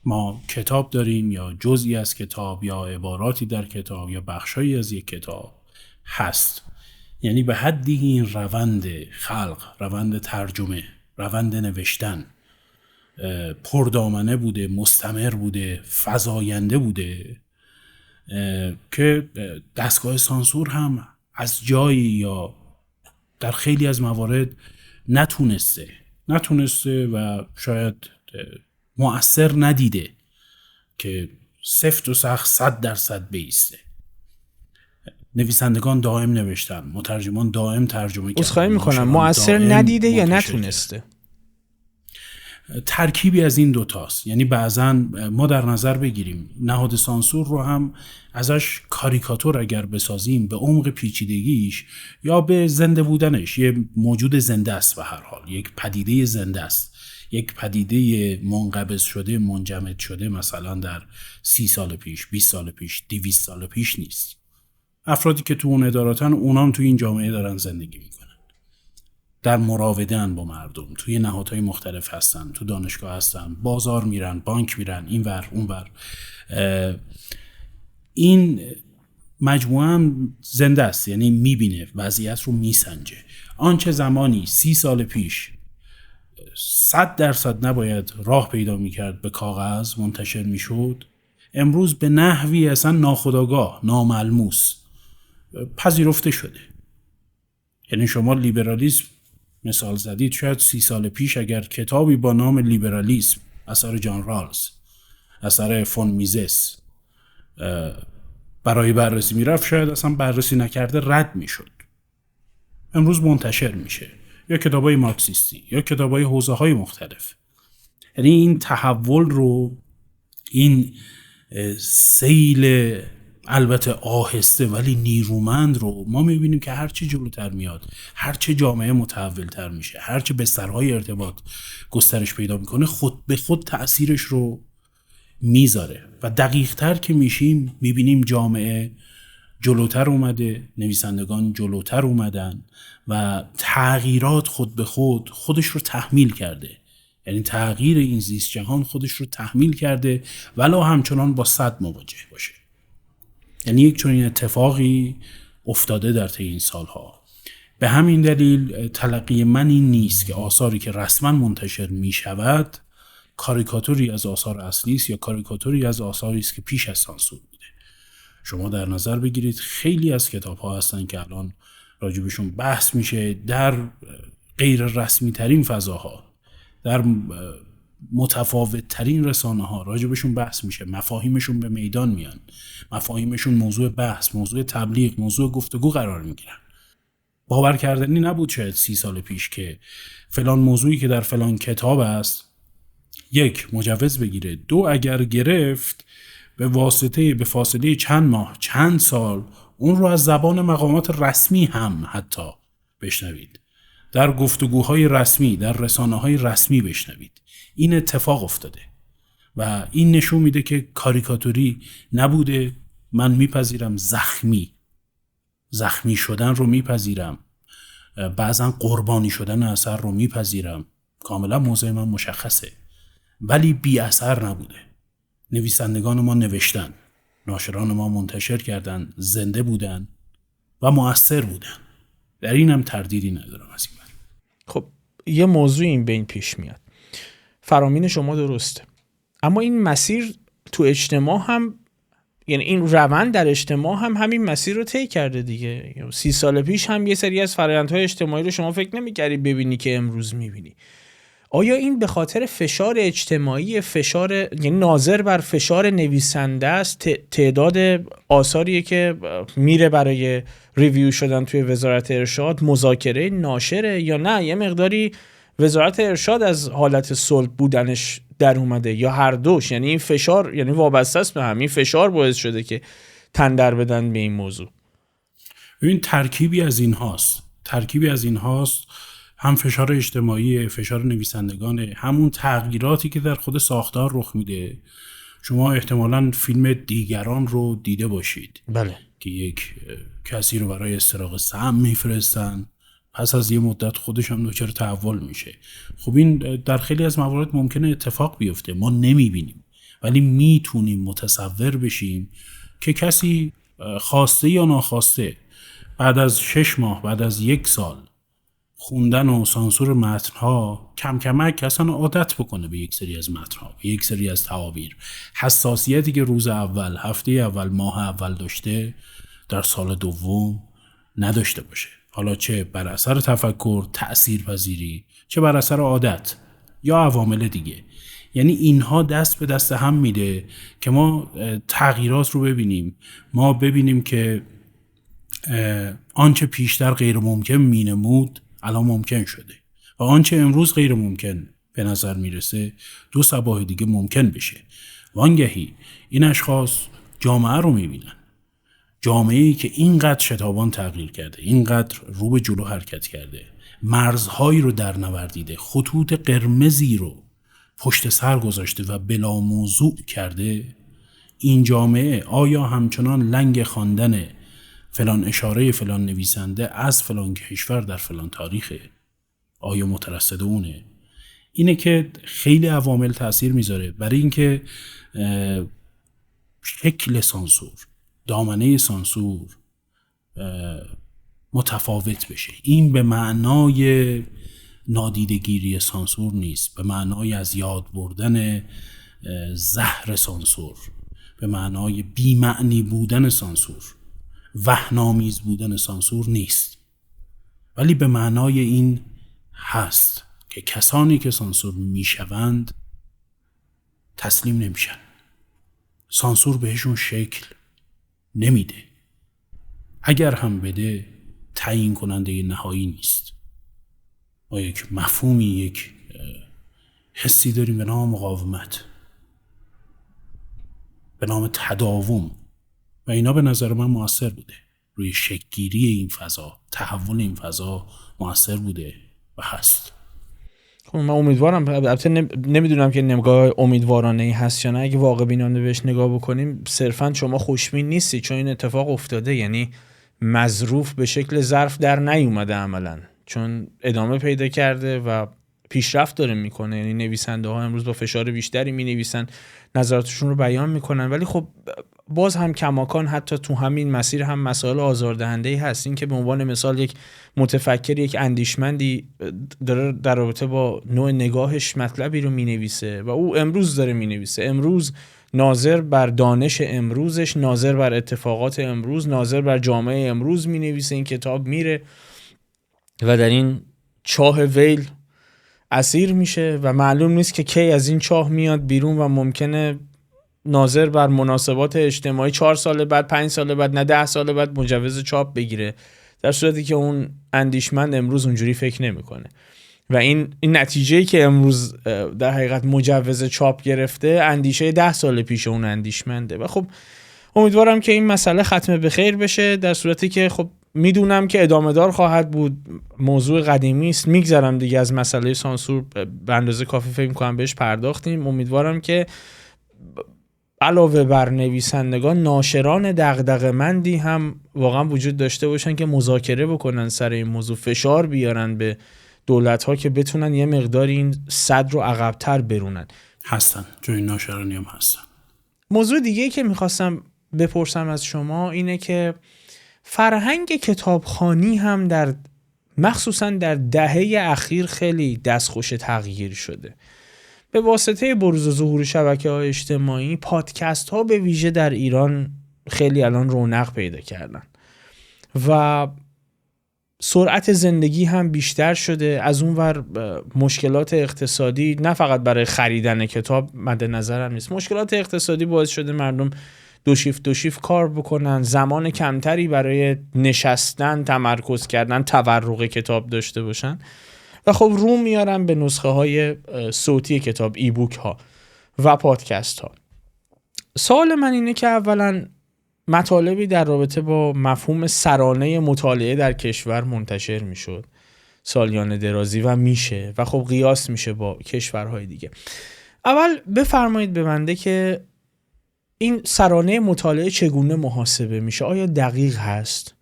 Speaker 2: ما کتاب داریم، یا جزئی از کتاب، یا عباراتی در کتاب، یا بخشایی از یک کتاب هست. یعنی به حدی این روند خلق، روند ترجمه، روند نوشتن پردامنه بوده، مستمر بوده، فزاینده بوده که دستگاه سانسور هم از جایی یا در خیلی از موارد نتونسته و شاید مؤثر ندیده که سفت و سخت 100% بیسته. نویسندگان دائم نوشتن، مترجمان دائم ترجمه کردن.
Speaker 1: عذرخواهی میکنم، مؤثر ندیده یا نتونسته؟
Speaker 2: ترکیبی از این دوتاست. یعنی بعضا ما در نظر بگیریم نهاد سانسور رو هم ازش کاریکاتور اگر بسازیم به عمق پیچیدگیش یا به زنده بودنش، یه موجود زنده است، به هر حال یک پدیده زنده است، یک پدیده منقبض شده، منجمد شده، مثلا در 30 سال پیش، 20 سال پیش، 200 سال پیش نیست. افرادی که تو اون اداراتن اونام تو این جامعه دارن زندگی میکنن، در مراوده‌ان با مردم، توی نهادهای مختلف هستن، تو دانشگاه هستن، بازار میرن، بانک میرن، این ور اون ور. این مجموعه هم زنده است، یعنی میبینه، وضعیت رو میسنجه. آنچه زمانی 30 سال پیش 100% نباید راه پیدا میکرد به کاغذ منتشر میشد، امروز به نحوی اصلا ناخودآگاه، ناملموس پذیرفته شده. یعنی شما لیبرالیسم مثال زدید، شاید 30 سال پیش اگر کتابی با نام لیبرالیسم اثر جان رالز، اثر فون میزس برای بررسی میرفت، شاید اصلا بررسی نکرده رد میشد. امروز منتشر میشه، یا کتابای مارکسیستی یا کتابای حوزه‌های مختلف. یعنی این تحول رو، این سیل البته آهسته ولی نیرومند رو ما میبینیم که هرچی جلوتر میاد، هرچی جامعه متحولتر میشه، هرچی بسترهای ارتباط گسترش پیدا میکنه، خود به خود تأثیرش رو میذاره و دقیق تر که میشیم میبینیم جامعه جلوتر اومده، نویسندگان جلوتر اومدن و تغییرات خود به خود خودش رو تحمیل کرده. یعنی تغییر این زیست جهان خودش رو تحمیل کرده ولو همچنان با صد مواجه باشه. یعنی یک چنین اتفاقی افتاده در طی این سالها. به همین دلیل تلقی من این نیست که آثاری که رسما منتشر می شود کاریکاتوری از آثار اصلی است یا کاریکاتوری از آثاری است که پیش از سانسور بوده. شما در نظر بگیرید خیلی از کتاب‌ها هستن که الان راجبشون بحث میشه در غیر رسمی ترین فضاها، در متفاوت ترین رسانه ها راجبشون بحث میشه، مفاهیمشون به میدان میان، مفاهیمشون موضوع بحث، موضوع تبلیغ، موضوع گفتگو قرار میگیرن. باور کردنی نبود شاید 30 سال پیش که فلان موضوعی که در فلان کتاب است، 1 مجوز بگیره، 2 اگر گرفت به فاصله چند ماه، چند سال اون رو از زبان مقامات رسمی هم حتی بشنوید، در گفتگوهای رسمی، در رسانه‌های رسمی بشنوید. این اتفاق افتاده و این نشون میده که کاریکاتوری نبوده. من میپذیرم زخمی شدن رو میپذیرم، بعضا قربانی شدن اثر رو میپذیرم، کاملا موضع من مشخصه، ولی بی اثر نبوده. نویسندگان ما نوشتن، ناشران ما منتشر کردن، زنده بودن و مؤثر بودن. در این هم تردیدی ندارم از این بر.
Speaker 1: خب یه موضوع این بین پیش میاد، فرامین شما درسته، اما این مسیر تو اجتماع هم، یعنی این روند در اجتماع هم همین مسیر رو طی کرده دیگه. 30 سال پیش هم یه سری از فرآیندهای اجتماعی رو شما فکر نمی‌کردی ببینی که امروز می‌بینی. آیا این به خاطر فشار اجتماعی، یعنی ناظر بر فشار نویسنده است، تعداد آثاریه که میره برای ریویو شدن توی وزارت ارشاد، مذاکره ناشره، یا نه یه مقداری وزارت ارشاد از حالت صلب بودنش در اومده، یا هر دوش؟ یعنی این فشار، یعنی وابسته است به همین فشار باعث شده که تن در بدن به این موضوع.
Speaker 2: این ترکیبی از این هاست، هم فشار اجتماعی، فشار نویسندگان، همون تغییراتی که در خود ساختار رخ میده. شما احتمالاً فیلم دیگران رو دیده باشید.
Speaker 1: بله.
Speaker 2: که یک کسی رو برای استراق سم میفرستن، پس از یه مدت خودش هم دچار تحول میشه. خب این در خیلی از موارد ممکنه اتفاق بیفته، ما نمیبینیم، ولی میتونیم متصور بشیم که کسی خواسته یا ناخواسته بعد از 6 ماه، بعد از 1 سال خوندن و سانسور متن‌ها کم کمک اصلا عادت بکنه به یک سری از متن‌ها، به یک سری از تعابیر. حساسیتی که روز اول، هفته اول، ماه اول داشته در سال دوم نداشته باشه. حالا چه بر اثر تفکر، تأثیرپذیری، چه بر اثر عادت یا عوامل دیگه. یعنی اینها دست به دست هم میده که ما تغییرات رو ببینیم. ما ببینیم که آنچه پیشتر غیر ممکن مینمود الان ممکن شده و آنچه امروز غیر ممکن به نظر میرسه 2 صباح دیگه ممکن بشه. وانگهی این اشخاص جامعه رو میبینن، جامعه‌ای که اینقدر شتابان تغییر کرده، اینقدر رو به جلو حرکت کرده، مرزهایی رو در نوردیده، خطوط قرمزی رو پشت سر گذاشته و بلا موضوع کرده. این جامعه آیا همچنان لنگ خواندن فلان اشاره فلان نویسنده از فلان کشور در فلان تاریخه؟ آیا مترصد اونه؟ اینه که خیلی عوامل تأثیر میذاره برای اینکه شکل سانسور، دامنه سانسور متفاوت بشه. این به معنای نادیدگیری سانسور نیست، به معنای از یاد بردن زهر سانسور، به معنای بی‌معنی بودن سانسور، وهن‌آمیز بودن سانسور نیست، ولی به معنای این هست که کسانی که سانسور میشوند تسلیم نمیشن. سانسور بهشون شکل نمیده. اگر هم بده تعیین کننده نهایی نیست. ما یک مفهومی، یک حسی داریم به نام مقاومت، به نام تداوم و اینا به نظر من مؤثر بوده. روی شکل‌گیری این فضا، تحول این فضا مؤثر بوده و هست.
Speaker 1: خب من امیدوارم، البته نمیدونم که نگاه امیدوارانه ای هست یا نه، اگه واقع بینانه بهش نگاه بکنیم صرفا شما خوشبین نیستی چون این اتفاق افتاده، یعنی مظروف به شکل ظرف در نیومده عملا، چون ادامه پیدا کرده و پیشرفت داره میکنه. یعنی نویسنده ها امروز با فشار بیشتری مینویسن، نظراتشون رو بیان میکنن، ولی خب باز هم کماکان حتی تو همین مسیر هم مسائل آزاردهنده‌ای هست. این که به عنوان مثال یک متفکر، یک اندیشمندی داره در رابطه با نوع نگاهش مطلبی رو مینویسه و او امروز داره مینویسه، امروز ناظر بر دانش امروزش، ناظر بر اتفاقات امروز، ناظر بر جامعه امروز مینویسه، این کتاب میره و در این چاه ویل اسیر میشه و معلوم نیست که کی از این چاه میاد بیرون و ممکنه ناظر بر مناسبات اجتماعی 4 سال بعد، 5 سال بعد، نه 10 سال بعد مجوز چاپ بگیره، در صورتی که اون اندیشمند امروز اونجوری فکر نمیکنه. و این نتیجه‌ای که امروز در حقیقت مجوز چاپ گرفته اندیشه 10 سال پیش اون اندیشمنده. و خب امیدوارم که این مسئله ختم به خیر بشه، در صورتی که خب میدونم که ادامه دار خواهد بود، موضوع قدیمی است، میگذرم دیگه از مسئله سانسور، به اندازه کافی فکر می‌کنم بهش پرداختیم. امیدوارم که علاوه بر نویسندگان، ناشران دغدغه‌مندی هم واقعا وجود داشته باشن که مذاکره بکنن سر این موضوع، فشار بیارن به دولت‌ها که بتونن یه مقدار این صد رو عقب‌تر برونن.
Speaker 2: هستن، جای ناشرانی هم هستن.
Speaker 1: موضوع دیگه‌ای که می‌خواستم بپرسم از شما اینه که فرهنگ کتابخوانی هم در مخصوصا در دهه اخیر خیلی دستخوش تغییر شده. به واسطه بروز و ظهور شبکه‌های اجتماعی، پادکست‌ها به ویژه در ایران خیلی الان رونق پیدا کردن و سرعت زندگی هم بیشتر شده. از اونور مشکلات اقتصادی نه فقط برای خریدن کتاب مد نظر هم نیست، مشکلات اقتصادی باعث شده مردم دو شیفت کار بکنن، زمان کمتری برای نشستن، تمرکز کردن، تورق کتاب داشته باشن و خب رو میارن به نسخه های صوتی کتاب، ای بوک ها و پادکست ها. سوال من اینه که اولا مطالبی در رابطه با مفهوم سرانه مطالعه در کشور منتشر میشد سالیان درازی و میشه و خب قیاس میشه با کشورهای دیگه. اول بفرمایید به بنده که این سرانه مطالعه چگونه محاسبه میشه؟ آیا دقیق هست؟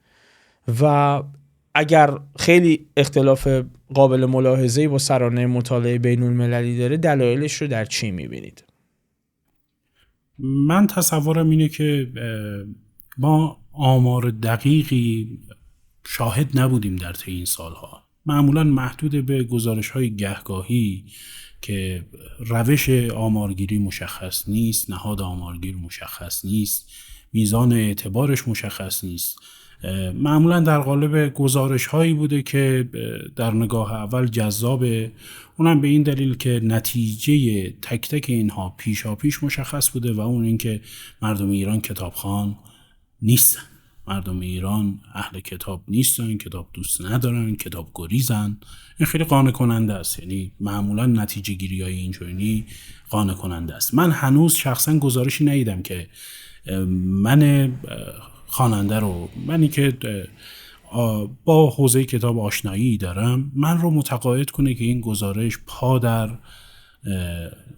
Speaker 1: و اگر خیلی اختلاف قابل ملاحظه‌ای با سرانه مطالعه بین المللی داره، دلایلش رو در چی میبینید؟
Speaker 2: من تصورم اینه که ما آمار دقیقی شاهد نبودیم در طی این سالها. معمولاً محدود به گزارش‌های گهگاهی که روش آمارگیری مشخص نیست، نهاد آمارگیر مشخص نیست، میزان اعتبارش مشخص نیست. معمولا در قالب گزارش هایی بوده که در نگاه اول جذابه، اونم به این دلیل که نتیجه تک تک اینها پیشاپیش مشخص بوده و اون این که مردم ایران کتابخوان نیستن، مردم ایران اهل کتاب نیستن، کتاب دوست ندارن، کتاب گریزن. این خیلی قانع کننده است، یعنی معمولا نتیجه گیری های اینجوری قانع کننده است. من هنوز شخصا گزارشی ندیدم که من خواننده رو، منی که با حوزه کتاب آشنایی دارم، من رو متقاعد کنه که این گزارش پا در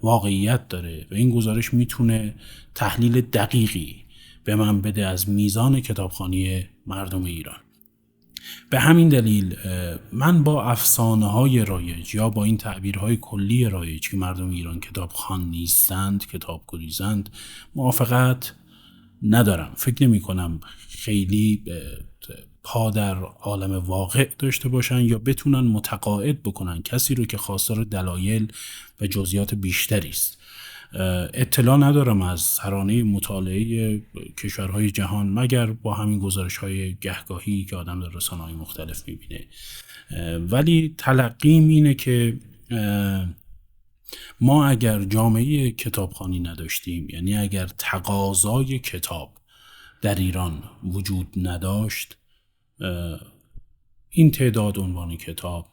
Speaker 2: واقعیت داره و این گزارش میتونه تحلیل دقیقی به من بده از میزان کتابخوانی مردم ایران. به همین دلیل من با افسانه های رایج یا با این تعبیرهای کلی رایج که مردم ایران کتابخوان نیستند، کتاب گریزند، موافقت ندارم. فکر نمی کنم خیلی پا در عالم واقع داشته باشن یا بتونن متقاعد بکنن کسی رو که خواستار دلایل و جزئیات بیشتری است. اطلاع ندارم از سرانه مطالعه کشورهای جهان مگر با همین گزارش‌های گهگاهی که آدم در رسانه‌های مختلف می‌بینه. ولی تلقیم اینه که ما اگر جامعه کتابخوانی نداشتیم، یعنی اگر تقاضای کتاب در ایران وجود نداشت، این تعداد عنوان کتاب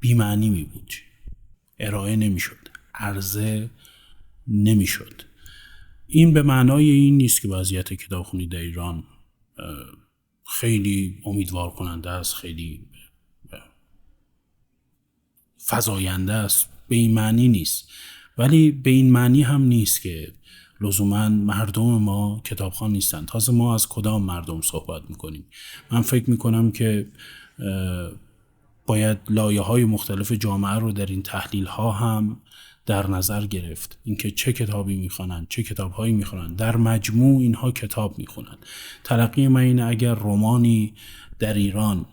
Speaker 2: بی‌معنی می بود، ارائه نمی شد، عرضه نمی شد. این به معنای این نیست که وضعیت کتابخوانی در ایران خیلی امیدوار کننده است، خیلی فزاینده است، به این معنی نیست. ولی به این معنی هم نیست که لزوما مردم ما کتابخوان نیستن. تازه ما از کدام مردم صحبت میکنیم؟ من فکر میکنم که باید لایه‌های مختلف جامعه رو در این تحلیل‌ها هم در نظر گرفت. اینکه چه کتابی میخوانند، چه کتاب‌هایی میخوانند، در مجموع اینها کتاب میخوانند. تلقی من اینه اگر رمانی در ایران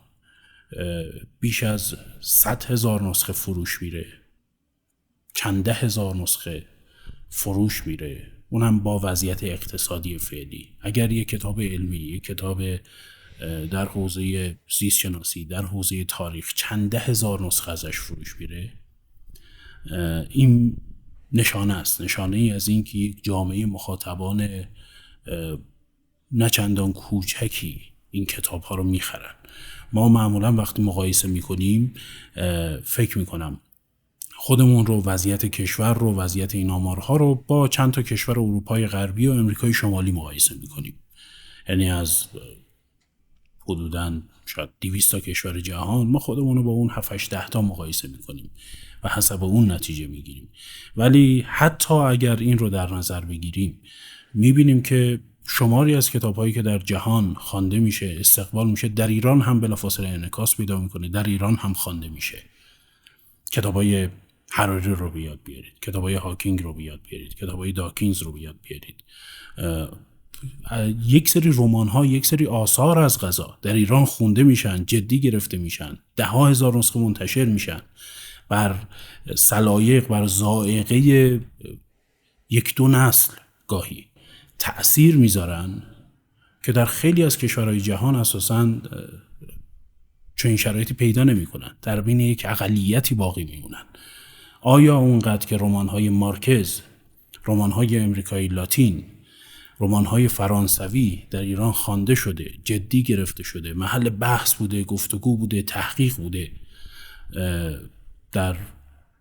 Speaker 2: بیش از 100,000 نسخه فروش میره، چند ده هزار نسخه فروش میره، اونم با وضعیت اقتصادی فعلی، اگر یک کتاب علمی، یک کتاب در حوزه زیست شناسی، در حوزه تاریخ چند ده هزار نسخه ازش فروش میره، این نشانه است، نشانه ای از این که یک جامعه مخاطبان نچندان کوچکی این کتاب ها رو میخرن. ما معمولا وقتی مقایسه میکنیم فکر میکنم خودمون رو، وضعیت کشور رو، وضعیت این آمارها رو با چند تا کشور اروپای غربی و امریکای شمالی مقایسه میکنیم. یعنی از حدوداً شاید 200 تا کشور جهان ما خودمون رو با اون 7-8 تا مقایسه میکنیم و حسب اون نتیجه میگیریم. ولی حتی اگر این رو در نظر بگیریم میبینیم که شماری از کتاب‌هایی که در جهان خوانده میشه، استقبال میشه، در ایران هم بلافاصله انعکاس پیدا میکنه، در ایران هم خوانده میشه. کتاب‌های هراری رو بیاد بیارید، کتاب‌های هاکینگ رو بیاد بیارید، کتاب‌های داکینز رو بیاد بیارید. یک سری رمان‌ها، یک سری آثار از قضا در ایران خونده میشن، جدی گرفته میشن، 10,000 نسخه منتشر میشن، بر سلایق، بر ذائقه 1-2 نسل گاهی تأثیر میذارن که در خیلی از کشورهای جهان اساساً چون این شرایطی پیدا نمی‌کنن، در بین یک اقلیتی باقی میمونن. آیا اونقدر که رمان‌های مارکز، رمان‌های امریکایی لاتین، رمان‌های فرانسوی در ایران خوانده شده، جدی گرفته شده، محل بحث بوده، گفتگو بوده، تحقیق بوده، در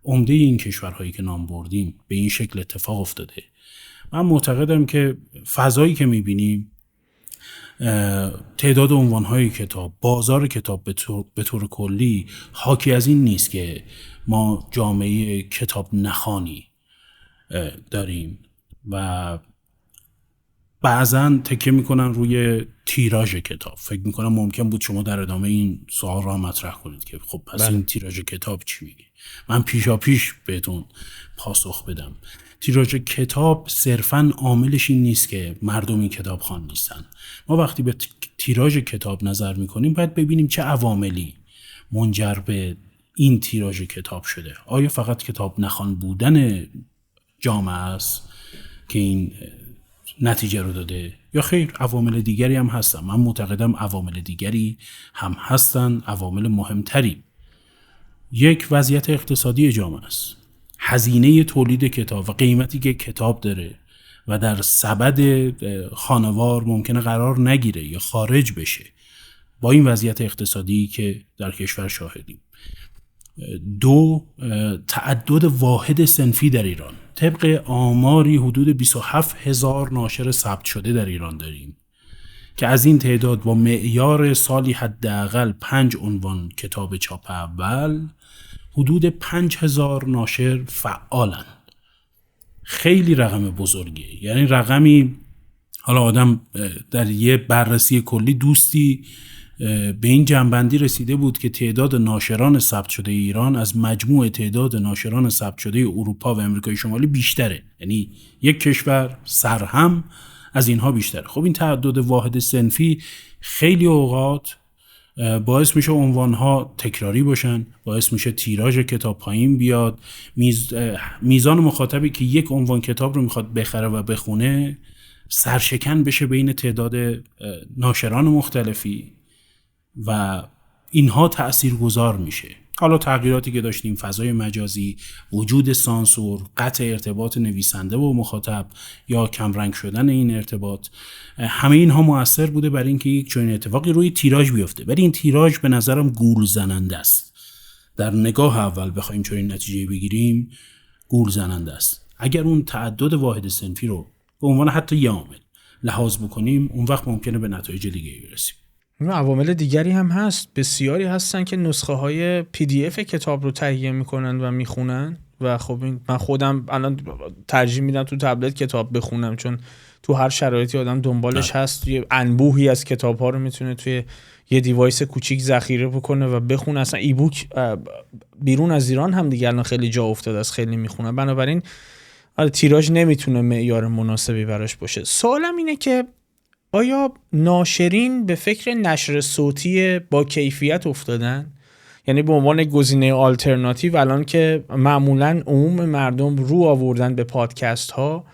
Speaker 2: عمده این کشورهایی که نام بردیم به این شکل اتفاق افتاده؟ من معتقدم که فضایی که می‌بینیم، تعداد عنوان‌های کتاب، بازار کتاب به طور کلی حاکی از این نیست که ما جامعه کتاب نخوانی داریم و بعضن تکیه میکنن روی تیراژ کتاب. فکر میکنم ممکن بود شما در ادامه این سوال را مطرح کنید که خب پس این تیراژ کتاب چی میگه؟ من پیش بهتون پاسخ بدم. تیراژ کتاب صرفاً عاملش این نیست که مردم این کتاب خوان نیستن. ما وقتی به تیراژ کتاب نظر میکنیم باید ببینیم چه عواملی منجر به این تیراژ کتاب شده. آیا فقط کتاب نخوان بودن جامعه است که این نتیجه رو داده یا خیر عوامل دیگری هم هستن؟ من معتقدم عوامل دیگری هم هستن، عوامل مهمتری. یک، وضعیت اقتصادی جامعه است، هزینه تولید کتاب و قیمتی که کتاب داره و در سبد خانوار ممکنه قرار نگیره یا خارج بشه با این وضعیت اقتصادی که در کشور شاهدیم. دو، تعدد واحد صنفی در ایران. طبق آماری حدود 27,000 ناشر ثبت شده در ایران داریم که از این تعداد با معیار سالی حداقل 5 عنوان کتاب چاپ اول حدود 5,000 ناشر فعالند. خیلی رقم بزرگیه. یعنی رقمی، حالا آدم در یه بررسی کلی دوستی به این جنبندی رسیده بود که تعداد ناشران ثبت شده ایران از مجموع تعداد ناشران ثبت شده اروپا و امریکای شمالی بیشتره. یعنی یک کشور سرهم از اینها بیشتره. خب این تعدد واحد صنفی خیلی اوقات باعث میشه عنوانها تکراری باشن، باعث میشه تیراژ کتاب پایین بیاد، میزان مخاطبی که یک عنوان کتاب رو میخواد بخره و بخونه سرشکن بشه بین تعداد ناشران مختلفی و اینها تأثیرگذار میشه. حالا تغییراتی که داشتیم، فضای مجازی، وجود سانسور، قطع ارتباط نویسنده و مخاطب یا کمرنگ شدن این ارتباط، همه اینها مؤثر بوده برای اینکه یک چنین اتفاقی روی تیراژ بیفته. ولی این تیراژ به نظرم گول زننده است. در نگاه اول بخوایم چنین نتیجه بگیریم، گول زننده است. اگر اون تعدد واحد صنفی رو به عنوان حتی یه عامل لحاظ بکنیم، اون وقت ممکنه به نتایج دیگه‌ای برسیم.
Speaker 1: عوامل دیگری هم هست، بسیاری هستن که نسخه های PDF کتاب رو تهیه میکنن و میخونن و خب من خودم الان ترجیح میدم تو تبلت کتاب بخونم، چون تو هر شرایطی آدم دنبالش هست، یه انبوهی از کتاب ها رو میتونه توی یه دیوایس کوچیک ذخیره بکنه و بخونه. اصلا ایبوک بیرون از ایران هم دیگه الان خیلی جا افتاده است، خیلی میخونه. بنابراین تیراژ نمیتونه معیار مناسبی براش باشه. سوالم اینه که آیا ناشرین به فکر نشر صوتی با کیفیت افتادن؟ یعنی به عنوان گزینه آلترناتیو الان که معمولاً عموم مردم رو آوردن به پادکست ها،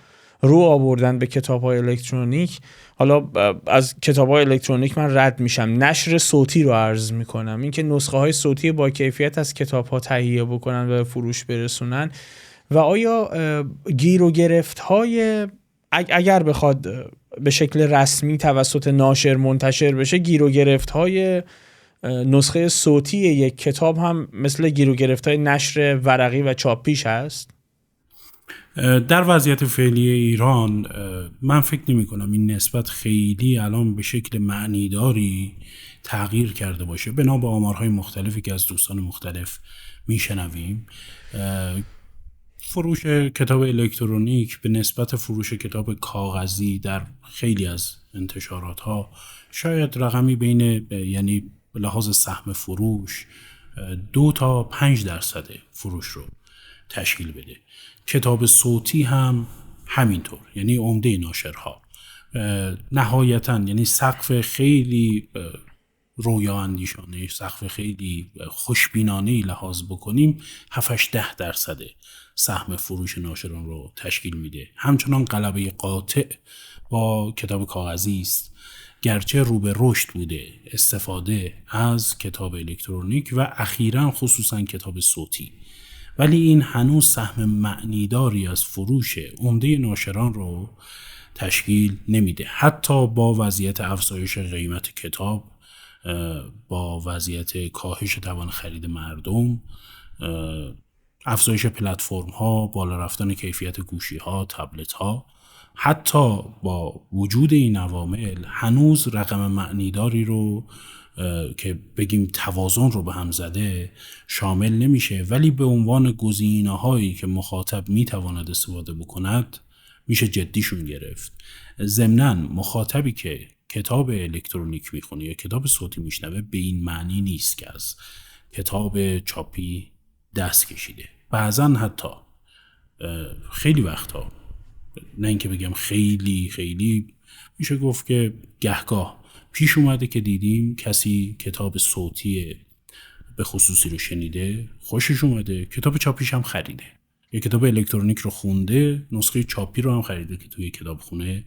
Speaker 1: رو آوردن به کتاب های الکترونیک. حالا از کتاب های الکترونیک من رد میشم، نشر صوتی رو عرض میکنم، این که نسخه های صوتی با کیفیت از کتاب ها تهیه بکنن و فروش برسونن. و آیا گیر و گرفت های اگر بخواد به شکل رسمی توسط ناشر منتشر بشه، گیر و گرفت های نسخه صوتی یک کتاب هم مثل گیر و گرفت های نشر ورقی و چاپیش هست؟
Speaker 2: در وضعیت فعلی ایران من فکر نمی کنم این نسبت خیلی الان به شکل معنیداری تغییر کرده باشه. بنا به آمارهای مختلفی که از دوستان مختلف میشنویم، فروش کتاب الکترونیک به نسبت فروش کتاب کاغذی در خیلی از انتشارات ها شاید رقمی بین، یعنی به لحاظ سهم فروش 2 تا 5% فروش رو تشکیل بده. کتاب صوتی هم همینطور، یعنی عمده ناشرها نهایتاً، یعنی سقف خیلی رویا اندیشانه، سقف خیلی خوشبینانه‌ای لحاظ بکنیم 7-8% سهم فروش ناشران رو تشکیل میده. همچنان غلبه قاطع با کتاب کاغذی است، گرچه رو به رشد بوده استفاده از کتاب الکترونیک و اخیراً خصوصاً کتاب صوتی، ولی این هنوز سهم معنیداری از فروش عمده ناشران رو تشکیل نمیده. حتی با وضعیت افزایش قیمت کتاب، با وضعیت کاهش توان خرید مردم، افزایش پلتفرم ها، بالا رفتن کیفیت گوشی ها، تبلت ها، حتی با وجود این عوامل هنوز رقم معنیداری رو که بگیم توازن رو به هم زده شامل نمیشه، ولی به عنوان گزینه‌هایی که مخاطب میتواند استفاده بکند میشه جدیشون گرفت. ضمناً مخاطبی که کتاب الکترونیک میخونه یا کتاب صوتی میشنوه به این معنی نیست که از کتاب چاپی دست کشیده. بعضا حتی خیلی وقتا، نه اینکه بگم خیلی میشه گفت که گهگاه پیش اومده که دیدیم کسی کتاب صوتی به خصوصی رو شنیده، خوشش اومده، کتاب چاپیش هم خریده، یا کتاب الکترونیک رو خونده، نسخه چاپی رو هم خریده که توی کتاب خونه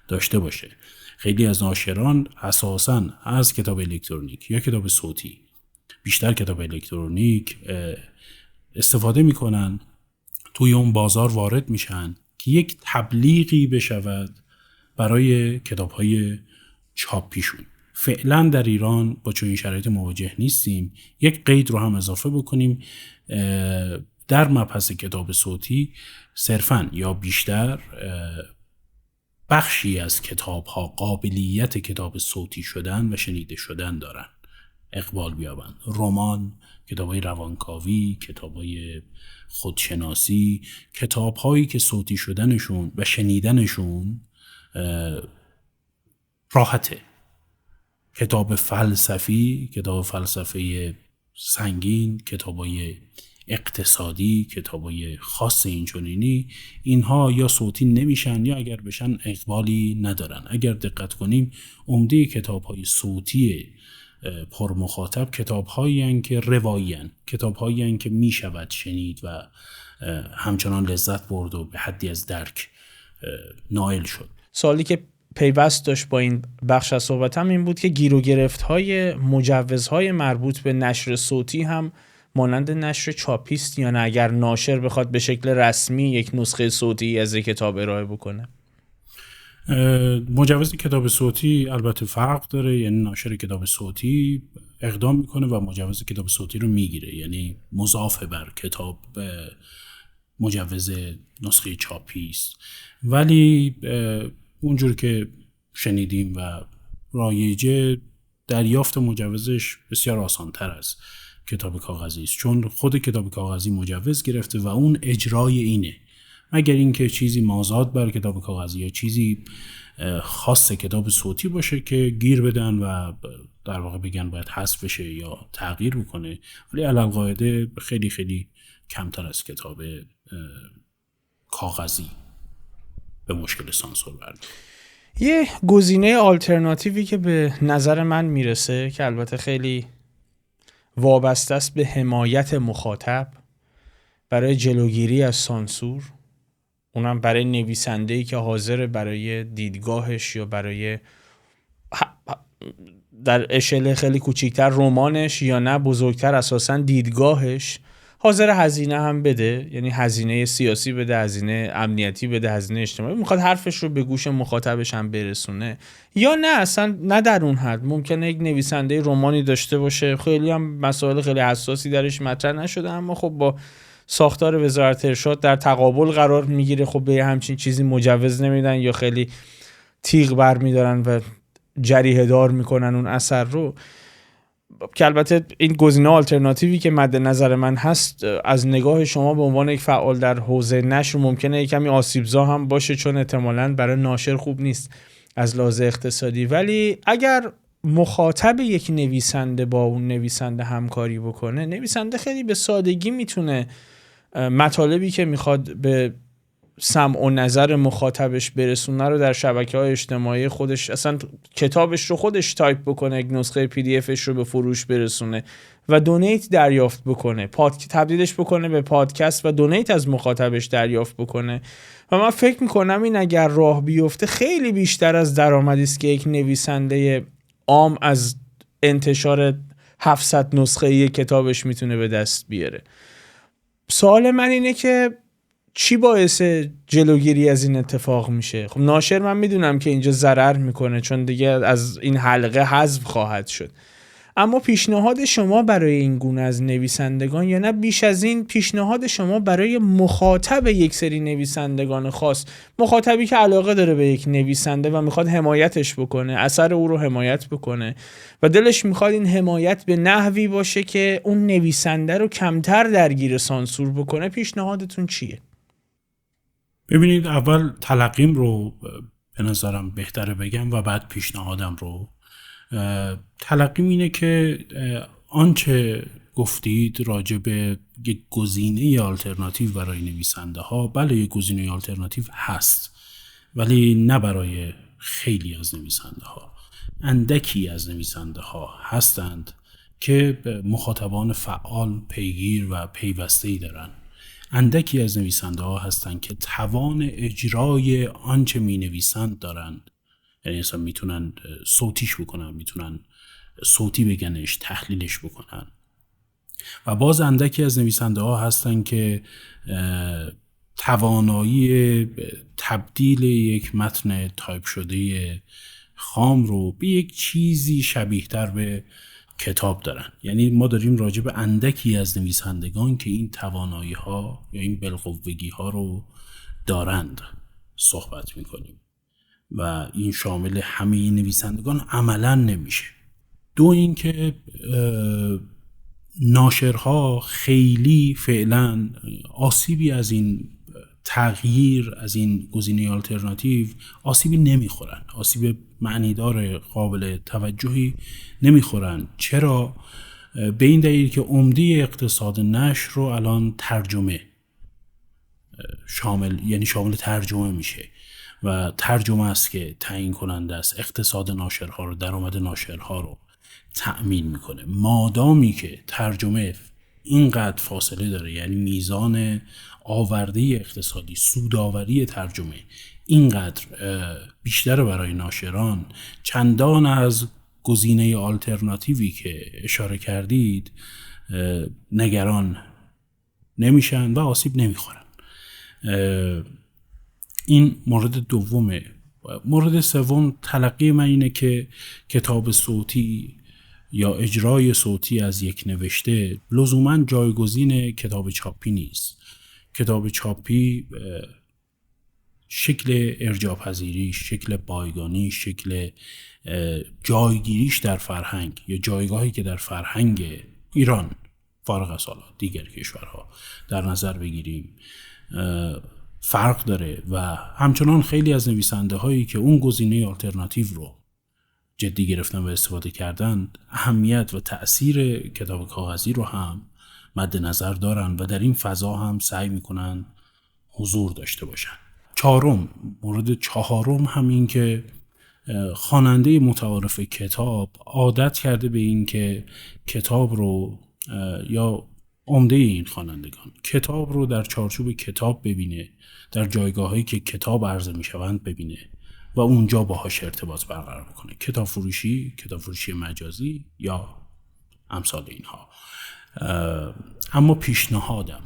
Speaker 2: داشته باشه. خیلی از ناشران اساساً از کتاب الکترونیک یا کتاب صوتی، بیشتر کتاب الکترونیک استفاده میکنن، توی اون بازار وارد میشن که یک تبلیغی بشود برای کتاب‌های چاپیشون. فعلا در ایران با چنین شرایط مواجه نیستیم. یک قید رو هم اضافه بکنیم، در مبحث کتاب صوتی صرفاً یا بیشتر بخشی از کتاب‌ها قابلیت کتاب صوتی شدن و شنیده شدن دارن، اقبال بیابن. رمان، کتاب‌های روانکاوی، کتاب‌های خودشناسی، کتاب‌هایی که صوتی شدنشون و شنیدنشون راحته. کتاب فلسفی، کتاب فلسفه سنگین، کتاب‌های اقتصادی، کتاب‌های خاص اینچنینی، اینها یا صوتی نمیشن یا اگر بشن اقبالی ندارن. اگر دقت کنیم عمده کتاب‌های صوتی پر مخاطب کتاب‌هایی هستند که روایی هستند، کتاب‌هایی هستند که میشود شنید و همچنان لذت برد و به حدی از درک نائل شد.
Speaker 1: سوالی که پیوست داشت با این بخش از صحبتم این بود که گیر و گرفت‌های مجوزهای مربوط به نشر صوتی هم مانند نشر چاپیست یا نه، اگر ناشر بخواد به شکل رسمی یک نسخه صوتی از یک کتاب ارائه بکنه؟
Speaker 2: مجوز کتاب صوتی البته فرق داره، یعنی ناشر کتاب صوتی اقدام میکنه و مجوز کتاب صوتی رو میگیره، یعنی مضاف بر کتاب مجوز نسخه چاپی است. ولی اونجور که شنیدیم و رایجه، دریافت مجوزش بسیار آسان‌تر از کتاب کاغذی است، چون خود کتاب کاغذی مجوز گرفته و اون اجرای اینه، مگر اینکه چیزی مازاد بر کتاب کاغذی یا چیزی خاص کتاب صوتی باشه که گیر بدن و در واقع بگن باید حذف بشه یا تغییر بکنه، ولی علی القاعده خیلی خیلی کمتر از کتاب کاغذی به مشکل سانسور برمی‌خوره.
Speaker 1: یه گزینه آلترناتیوی که به نظر من میرسه که البته خیلی وابسته است به حمایت مخاطب برای جلوگیری از سانسور، اونم برای نویسنده‌ای که حاضر برای دیدگاهش یا برای در اشل خیلی کوچیکتر رمانش یا نه بزرگتر اساساً دیدگاهش حاضر هزینه هم بده، یعنی هزینه سیاسی بده، هزینه امنیتی بده، هزینه اجتماعی، میخواد حرفش رو به گوش مخاطبش هم برسونه، یا نه اصلا نه در اون حد. ممکنه یک نویسنده رمانی داشته باشه خیلی هم مسائل خیلی حساسی درش مطرح نشده، اما خب با ساختار وزارت ارشاد در تقابل قرار میگیره، خب به همچین چیزی مجوز نمیدن یا خیلی تیغ برمیدارن و جریحه دار میکنن اون اثر رو. که البته این گزینه آلترناتیوی که مد نظر من هست از نگاه شما به عنوان یک فعال در حوزه نشر ممکنه کمی آسیبزا هم باشه، چون احتمالاً برای ناشر خوب نیست از لحاظ اقتصادی. ولی اگر مخاطب یک نویسنده با اون نویسنده همکاری بکنه، نویسنده خیلی به سادگی میتونه مطالبی که میخواد به سمع و نظر مخاطبش برسونه رو در شبکه‌های اجتماعی خودش، اصلا کتابش رو خودش تایپ بکنه، یک نسخه PDF رو به فروش برسونه و دونیت دریافت بکنه، تبدیلش بکنه به پادکست و دونیت از مخاطبش دریافت بکنه. و من فکر میکنم این اگر راه بیفته خیلی بیشتر از درآمدی است که یک نویسنده عام از انتشار 700 نسخه کتابش میتونه به دست بیاره. سوال من اینه که چی باعث جلوگیری از این اتفاق میشه؟ خب ناشر من میدونم که اینجا ضرر میکنه چون دیگه از این حلقه حذف خواهد شد، اما پیشنهاد شما برای این گونه از نویسندگان یا نه بیش از این پیشنهاد شما برای مخاطب یک سری نویسندگان خاص، مخاطبی که علاقه داره به یک نویسنده و میخواد حمایتش بکنه، اثر او رو حمایت بکنه و دلش میخواد این حمایت به نحوی باشه که اون نویسنده رو کمتر درگیر سانسور بکنه، پیشنهادتون چیه؟
Speaker 2: ببینید، اول تلقیم رو به نظرم بهتره بگم و بعد پیشنهادم رو. تلقیم اینه که آنچه گفتید راجع به یک گزینه آلترناتیو برای نویسنده ها، بله یک گزینه آلترناتیو هست، ولی نه برای خیلی از نویسنده ها. اندکی از نویسنده ها هستند که مخاطبان فعال، پیگیر و پیوسته‌ای دارن. اندکی از نویسنده ها هستند که توان اجرای آنچه می نویسند دارند، یعنی اصلا میتونن صوتیش بکنن، میتونن صوتی بگنش، تحلیلش بکنن. و باز اندکی از نویسنده ها هستن که توانایی تبدیل یک متن تایپ شده خام رو به یک چیزی شبیه تر به کتاب دارن. یعنی ما داریم راجع به اندکی از نویسندگان که این توانایی ها یا این بالقوگی ها رو دارند صحبت میکنیم و این شامل همه نویسندگان عملا نمیشه. دو اینکه ناشرها خیلی فعلا آسیبی از این تغییر، از این گزینه آلترناتیو آسیبی نمیخورن، آسیب معنیدار قابل توجهی نمیخورن. چرا؟ به این دلیل که عمده اقتصاد نشر رو الان ترجمه شامل ترجمه میشه و ترجمه است که تعیین کننده است اقتصاد ناشرها رو، درآمد ناشرها رو. تأمین میکنه. مادامی که ترجمه اینقدر فاصله داره، یعنی میزان آورده اقتصادی، سودآوری ترجمه اینقدر بیشتر برای ناشران، چندان از گزینه آلترناتیوی که اشاره کردید نگران نمیشن و آسیب نمیخورن. این مورد دومه. مورد سوم، تلقی من اینه که کتاب صوتی یا اجرای صوتی از یک نوشته لزوماً جایگزین کتاب چاپی نیست. کتاب چاپی شکل ارجاپذیریش، شکل بایگانی، شکل جایگیریش در فرهنگ یا جایگاهی که در فرهنگ ایران فارغ از حالا دیگر کشورها در نظر بگیریم فرق داره و همچنان خیلی از نویسنده هایی که اون گزینه آلترناتیو رو جدی گرفتن و استفاده کردن، اهمیت و تأثیر کتاب کاغذی رو هم مد نظر دارن و در این فضا هم سعی میکنن حضور داشته باشن. مورد چهارم همین که خواننده متعارف کتاب عادت کرده به این که کتاب رو یا عمده این خوانندگان کتاب رو در چارچوب کتاب ببینه، در جایگاهایی که کتاب عرضه میشوند ببینه و اونجا باهاش ارتباط برقرار کنه. کتاب فروشی مجازی یا امثال اینها. اما پیشنهادم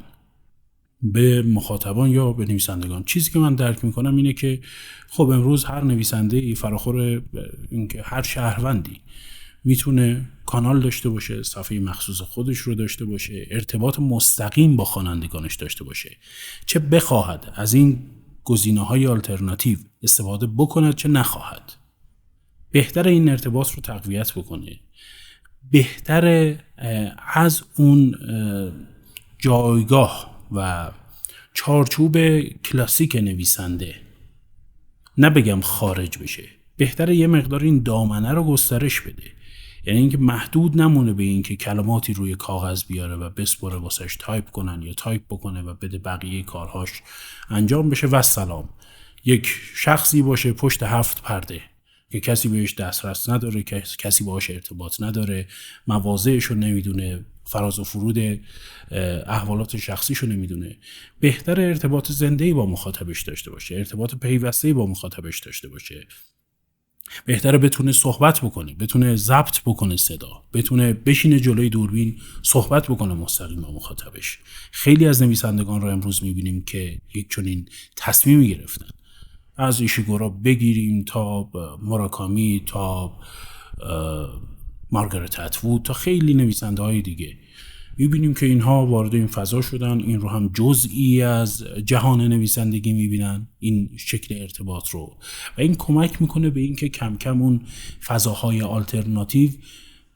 Speaker 2: به مخاطبان یا به نویسندگان، چیزی که من درک میکنم اینه که خب امروز هر نویسنده‌ای فراخور اینکه هر شهروندی میتونه کانال داشته باشه، صفحه مخصوص خودش رو داشته باشه، ارتباط مستقیم با خوانندگانش داشته باشه، چه بخواهد از این گزینه‌های آلترناتیو استفاده بکند چه نخواهد. بهتر این ارتباط رو تقویت بکنه، بهتر از اون جایگاه و چارچوب کلاسیک نویسنده نه بگم خارج بشه، بهتره یه مقدار این دامنه رو گسترش بده. یعنی اینکه محدود نمونه به این که کلماتی روی کاغذ بیاره و بسپره واسش تایپ کنن یا تایپ بکنه و بده بقیه کارهاش انجام بشه و سلام. یک شخصی باشه پشت 7 پرده که کسی بهش دسترس نداره، کسی باهاش ارتباط نداره، مواضعش رو نمیدونه، فراز و فرود احوالات شخصیش رو نمیدونه. بهتر ارتباط زنده‌ای با مخاطبش داشته باشه، ارتباط پیوسته‌ای با مخاطبش داشته باشه. بهتره بتونه صحبت بکنه، بتونه ضبط بکنه صدا، بتونه بشینه جلوی دوربین صحبت بکنه مستقیم با مخاطبش. خیلی از نویسندگان رو امروز میبینیم که یک چنین تصمیمی گرفتن. از ایشیگورا بگیریم تا موراکامی، تا مارگارت اتوود، تا خیلی نویسنده های دیگه، میبینیم که اینها وارد این فضا شدن، این رو هم جزئی از جهان نویسندگی میبینن، این شکل ارتباط رو، و این کمک میکنه به این که کم کم اون فضاهای آلترناتیو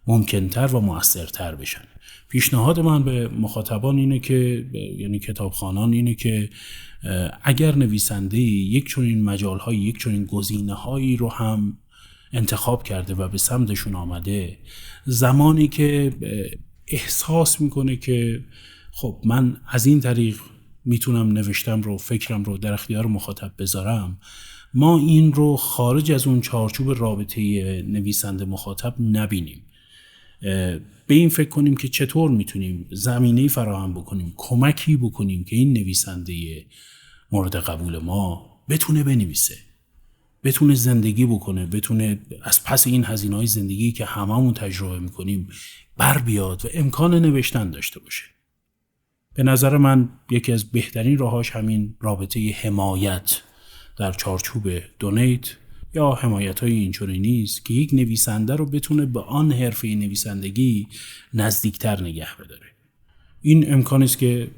Speaker 2: ممکنتر و مؤثرتر بشن. پیشنهاد من به مخاطبان اینه که، یعنی کتابخوانان، اینه که اگر نویسنده یک چنین مجال‌های، یک چنین گزینه‌هایی رو هم انتخاب کرده و به سمتشون آمده، زمانی که احساس میکنه که خب من از این طریق میتونم نوشتم رو، فکرم رو در اختیار مخاطب بذارم، ما این رو خارج از اون چارچوب رابطه نویسنده مخاطب نبینیم. به این فکر کنیم که چطور میتونیم زمینه‌ای فراهم بکنیم، کمکی بکنیم که این نویسنده مورد قبول ما بتونه بنویسه، بتونه زندگی بکنه، بتونه از پس این هزینه‌های زندگی که هممون تجربه میکنیم بر بیاد و امکان نوشتن داشته باشه. به نظر من یکی از بهترین راهاش همین رابطه حمایت در چارچوب دونیت یا حمایت‌های اینچنینی است که یک نویسنده رو بتونه به آن حرفه نویسندگی نزدیکتر نگه بداره. این امکانی است که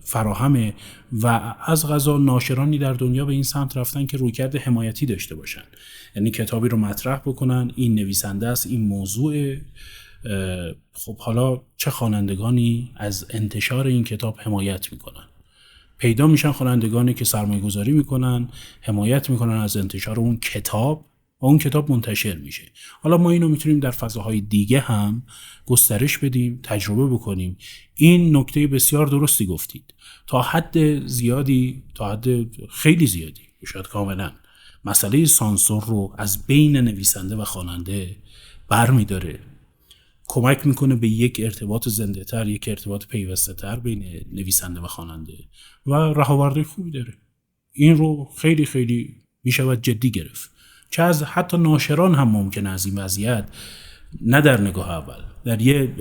Speaker 2: فراهمه و از قضا ناشرانی در دنیا به این سمت رفتن که رویکرد حمایتی داشته باشن، یعنی کتابی رو مطرح بکنن، این نویسنده است، این موضوع، خب حالا چه خوانندگانی از انتشار این کتاب حمایت میکنن؟ پیدا میشن خوانندگانی که سرمایه گذاری میکنن، حمایت میکنن از انتشار اون کتاب و اون کتاب منتشر میشه. حالا ما اینو میتونیم در فضاهای دیگه هم گسترش بدیم، تجربه بکنیم. این نکته بسیار درستی گفتید. تا حد زیادی، تا حد خیلی زیادی، شاید کاملا، مسئله سانسور رو از بین نویسنده و خواننده برمی‌داره کمک میکنه به یک ارتباط زنده تر، یک ارتباط پیوسته تر بین نویسنده و خواننده و رهاورده خوبی داره. این رو خیلی خیلی میشود جدی گرفت. چه از حتی ناشران هم ممکنه از این وضعیت، نه در نگاه اول، در یه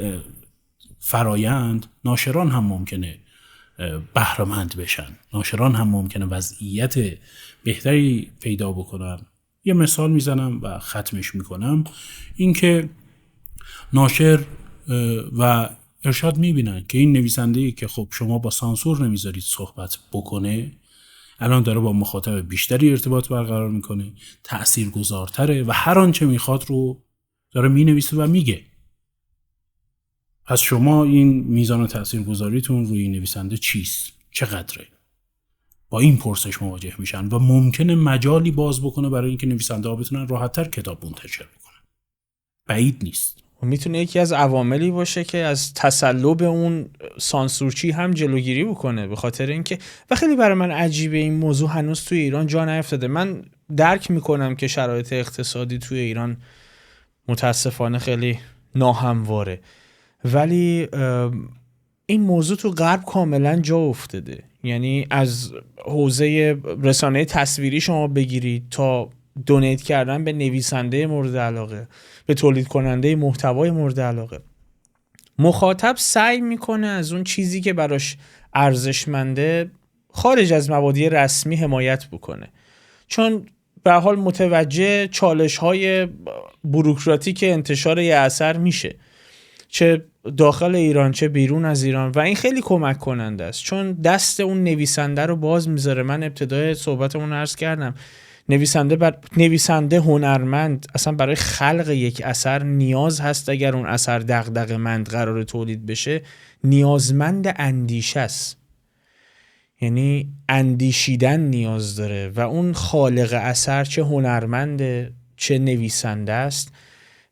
Speaker 2: فرایند ناشران هم ممکنه بهره‌مند بشن، ناشران هم ممکنه وضعیت بهتری پیدا بکنن. یه مثال میزنم و ختمش میکنم، این که ناشر و ارشاد میبینن که این نویسنده‌ای که خب شما با سانسور نمیذارید صحبت بکنه، الان داره با مخاطب بیشتری ارتباط برقرار میکنه، تأثیرگذارتره و هر آنچه میخواد رو داره مینویسه و میگه. پس شما این میزان تأثیرگذاریتون روی این نویسنده چیست؟ چقدره؟ با این پرسش مواجه میشن و ممکنه مجالی باز بکنه برای اینکه نویسنده ها بتونن راحت‌تر کتاب منتشر بکنن. بعید نیست.
Speaker 1: میتونه یکی از عواملی باشه که از تسلب اون سانسورچی هم جلوگیری بکنه، به خاطر اینکه و خیلی برای من عجیبه این موضوع هنوز توی ایران جا نیفتاده. من درک میکنم که شرایط اقتصادی توی ایران متاسفانه خیلی ناهمواره، ولی این موضوع تو غرب کاملا جا افتاده. یعنی از حوزه رسانه تصویری شما بگیرید تا دونیت کردن به نویسنده مورد علاقه، به تولید کننده محتوای مورد علاقه، مخاطب سعی میکنه از اون چیزی که براش ارزشمنده خارج از مبادی رسمی حمایت بکنه، چون به حال متوجه چالش‌های بوروکراتیک انتشار یه اثر میشه، چه داخل ایران چه بیرون از ایران، و این خیلی کمک کننده است چون دست اون نویسنده رو باز میذاره. من ابتدای صحبتمون عرض کردم نویسنده هنرمند اصلا برای خلق یک اثر نیاز هست، اگر اون اثر دغدغه‌مند قرار تولید بشه، نیازمند اندیشه است. یعنی اندیشیدن نیاز داره و اون خالق اثر چه هنرمنده چه نویسنده است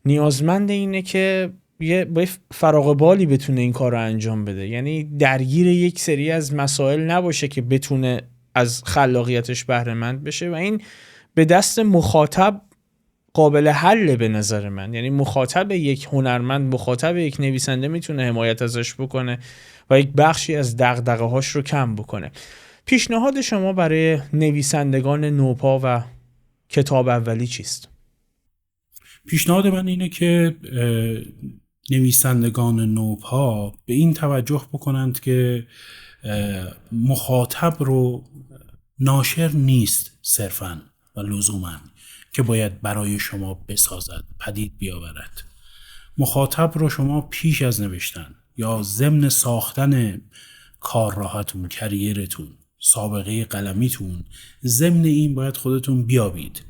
Speaker 1: نیازمند اینه که یه فراغ بالی بتونه این کار رو انجام بده. یعنی درگیر یک سری از مسائل نباشه که بتونه از خلاقیتش بهره مند بشه و این به دست مخاطب قابل حل به نظر من. یعنی مخاطب یک هنرمند، مخاطب یک نویسنده میتونه حمایت ازش بکنه و یک بخشی از دغدغه‌هاش رو کم بکنه. پیشنهاد شما برای نویسندگان نوپا و کتاب اولی چیست؟
Speaker 2: پیشنهاد من اینه که نویسندگان نوپا به این توجه بکنند که مخاطب رو ناشر نیست صرفاً و لزوماً که باید برای شما بسازد، پدید بیاورد. مخاطب رو شما پیش از نوشتن یا ضمن ساختن کار راهتون، کریرتون، سابقه قلمیتون، ضمن این باید خودتون بیابید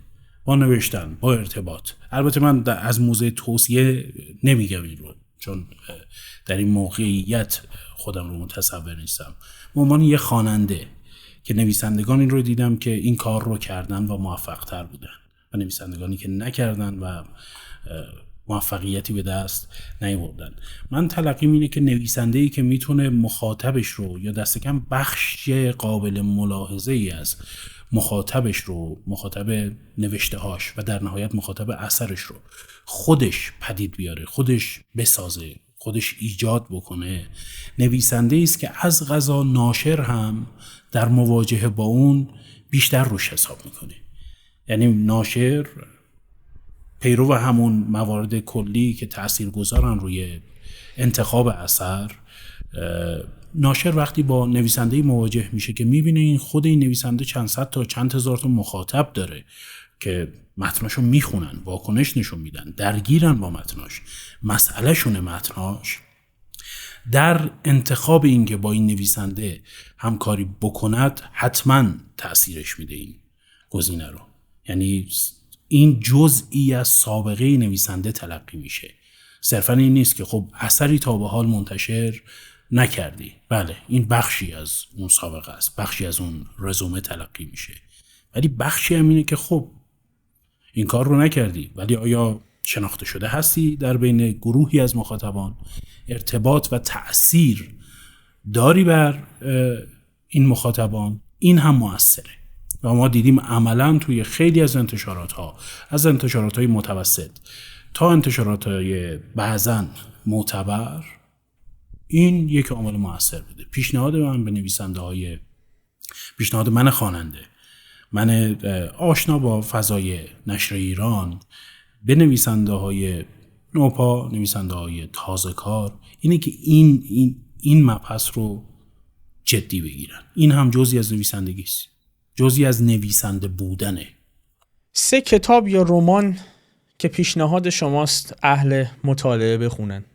Speaker 2: با نوشتن، با ارتباط. البته من از موضع توصیه نمیگم این رو، چون در این موقعیت خودم رو متصور نیستم. به عنوان یه خواننده که نویسندگان این رو دیدم که این کار رو کردن و موفق تر بودن و نویسندگانی که نکردن و موفقیتی به دست نیاوردن. من تلقیم اینه که نویسنده‌ای که میتونه مخاطبش رو یا دست کم بخش قابل ملاحظه ای از مخاطبش رو، مخاطب نوشته‌هاش و در نهایت مخاطب اثرش رو خودش پدید بیاره، خودش بسازه، خودش ایجاد بکنه، نویسنده‌ای است که از قضا ناشر هم در مواجهه با اون بیشتر روش حساب میکنه. یعنی ناشر پیرو همون موارد کلی که تاثیرگذارن روی انتخاب اثر، ناشر وقتی با نویسنده‌ای مواجه میشه که میبینه این خود این نویسنده چند صد تا چند هزار تا مخاطب داره که متناشو میخونن، واکنش نشون میدن، درگیرن با متناش، مسئله شونه متناش، در انتخاب این که با این نویسنده همکاری بکند حتما تأثیرش میده این گزینه رو. یعنی این جزئی از سابقه نویسنده تلقی میشه. صرفا این نیست که خب اثری تا به حال منتشر نکردی، بله این بخشی از اون سابقه است، بخشی از اون رزومه تلقی میشه، ولی بخشی هم اینه که خب این کار رو نکردی ولی آیا شناخته شده هستی در بین گروهی از مخاطبان، ارتباط و تأثیر داری بر این مخاطبان، این هم مؤثره. و ما دیدیم عملاً توی خیلی از انتشارات ها، از انتشارات های متوسط تا انتشارات های بعضاً معتبر، این یک عامل موثر بوده. پیشنهاد من به نویسنده های، پیشنهاد من خواننده، من آشنا با فضای نشر ایران، به نویسنده های نوپا، نویسنده های تازه کار، اینه که این مبحث رو جدی بگیرن. این هم جزئی از نویسندگی است، جزئی از نویسنده بودنه.
Speaker 1: 3 کتاب یا رمان که پیشنهاد شماست اهل مطالعه بخونن.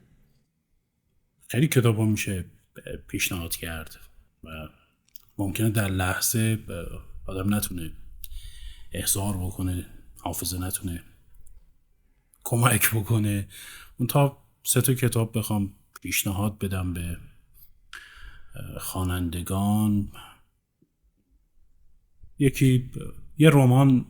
Speaker 2: خیلی کتاب ها میشه پیشنهاد کرد و ممکنه در لحظه آدم نتونه احضار بکنه، حافظه نتونه کمک بکنه. اون تا 3 کتاب بخوام پیشنهاد بدم به خوانندگان، یه رمان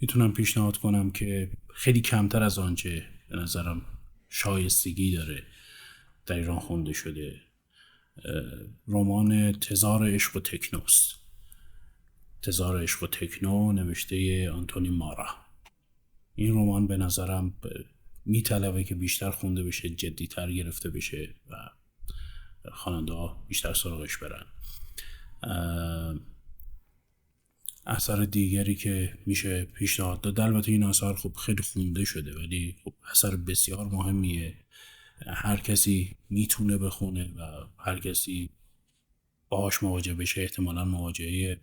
Speaker 2: میتونم پیشنهاد کنم که خیلی کمتر از آنچه به نظرم شایستگی داره در ایران خونده شده. رمان تزار عشق و تکنوست. تزار عشق و تکنو نوشته آنتونی مارا. این رمان به نظرم میطلبه که بیشتر خونده بشه، جدی‌تر گرفته بشه و خواننده ها بیشتر سراغش برن. اثر دیگری که میشه پیشنهاد داد، البته این اثر خب خیلی خونده شده ولی خب اثر بسیار مهمیه، هر کسی میتونه بخونه و هر کسی باهاش مواجه بشه احتمالاً مواجهه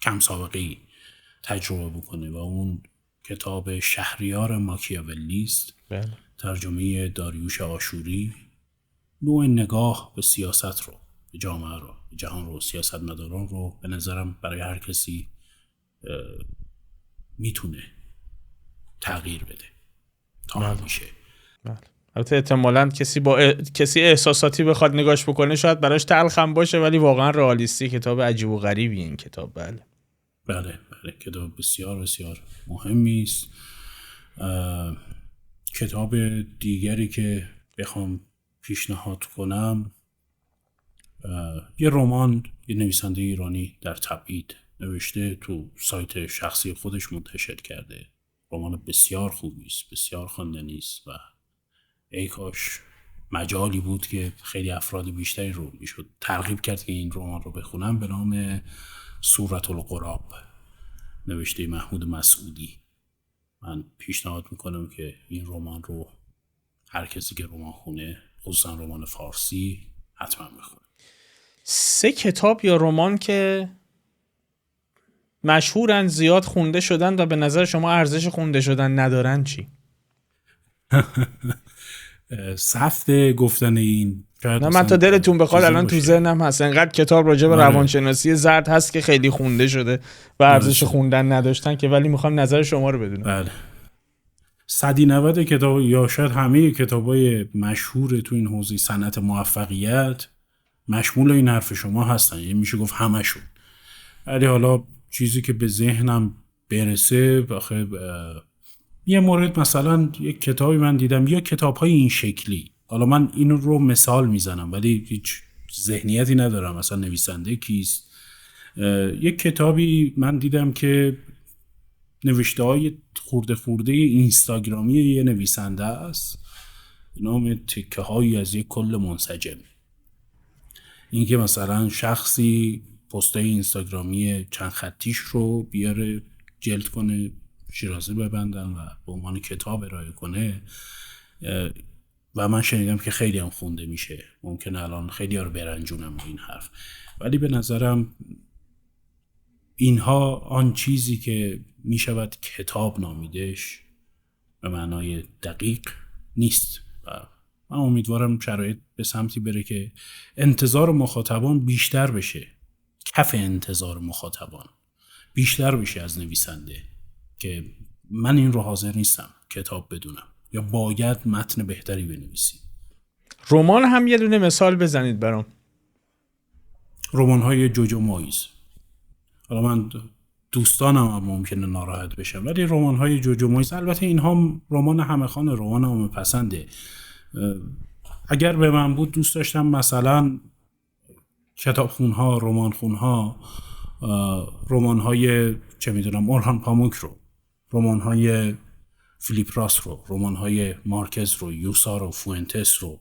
Speaker 2: کم سابقه‌ای تجربه بکنه و اون کتاب شهریار ماکیاولی است.
Speaker 1: بله.
Speaker 2: ترجمه داریوش آشوری. نوع نگاه به سیاست رو، به جامعه رو، به جهان رو، سیاستمداران رو به نظرم برای هر کسی میتونه تغییر بده تا همیشه.
Speaker 1: بله. البته احتمالاً کسی احساساتی بخواد نگاش بکنه شاید براش تلخ هم باشه، ولی واقعا رئالیستی، کتاب عجیب و غریبی این کتاب.
Speaker 2: بله کتاب بسیار بسیار مهمی است. کتاب دیگری که بخوام پیشنهاد کنم، یه رمان یه نویسنده ایرانی در تبعید نوشته، تو سایت شخصی خودش منتشر کرده. رمان بسیار خوبی است، بسیار خواندنی است و ای کاش مجالی بود که خیلی افراد بیشتری رو میشد ترغیب کرد که این رمان رو بخونن. به نام سورة الغراب نوشته محمود مسعودی. من پیشنهاد میکنم که این رمان رو هر کسی که رمان خونه، خصوصا رمان فارسی، حتما بخونه.
Speaker 1: 3 کتاب یا رمان که مشهورن، زیاد خونده شدن و به نظر شما ارزش خونده شدن ندارن چی؟
Speaker 2: سخت گفتن این.
Speaker 1: نه من تا دلتون بخواد الان تو ذهنم هست انقدر کتاب راجع به روانشناسی زرد هست که خیلی خونده شده و ارزش خوندن نداشتن که، ولی میخوام نظر شما رو بدونم.
Speaker 2: بله. 190 کتاب یا شاید همه کتابای مشهور تو این حوزه صنعت موفقیت مشمول این حرف شما هستن، یعنی میشه گفت همشون. ولی حالا چیزی که به ذهنم برسه، بخیر یه مورد مثلا یک کتابی من دیدم یا کتاب‌های این شکلی، حالا من این رو مثال میزنم ولی هیچ ذهنیتی ندارم مثلا نویسنده کیست. یک کتابی من دیدم که نوشته‌های خورده اینستاگرامی یه نویسنده است، نام تکه‌هایی از یک کل منسجم. این که مثلا شخصی پست‌های اینستاگرامی چند خطیش رو بیاره جلد کنه، شیرازه ببندن و به عنوان کتاب ارائه کنه و من شنیدم که خیلی هم خونده میشه. ممکنه الان خیلی ها رو برنجونم این حرف، ولی به نظرم اینها آن چیزی که میشود کتاب نامیدش به معنای دقیق نیست و من امیدوارم شرایط به سمتی بره که انتظار مخاطبان بیشتر بشه، کف انتظار مخاطبان بیشتر بشه از نویسنده که من این رو حاضر نیستم کتاب بدونم یا باید متن بهتری بنویسی.
Speaker 1: رمان هم یه دونه مثال بزنید برام.
Speaker 2: رمان‌های جوجو مویز. حالا من دوستانم هم ممکنه ناراحت بشن ولی رمان‌های جوجو مویز، البته اینها رمان همه‌خوانه، رمان عامه پسنده. اگر به من بود دوست داشتم مثلا کتابخون‌ها، رمانخون‌ها، رمان‌های چه میدونم اورهان پاموک رو، رمان‌های فیلیپ راس رو، رمان‌های مارکز رو، یوسا رو، فوئنتس رو،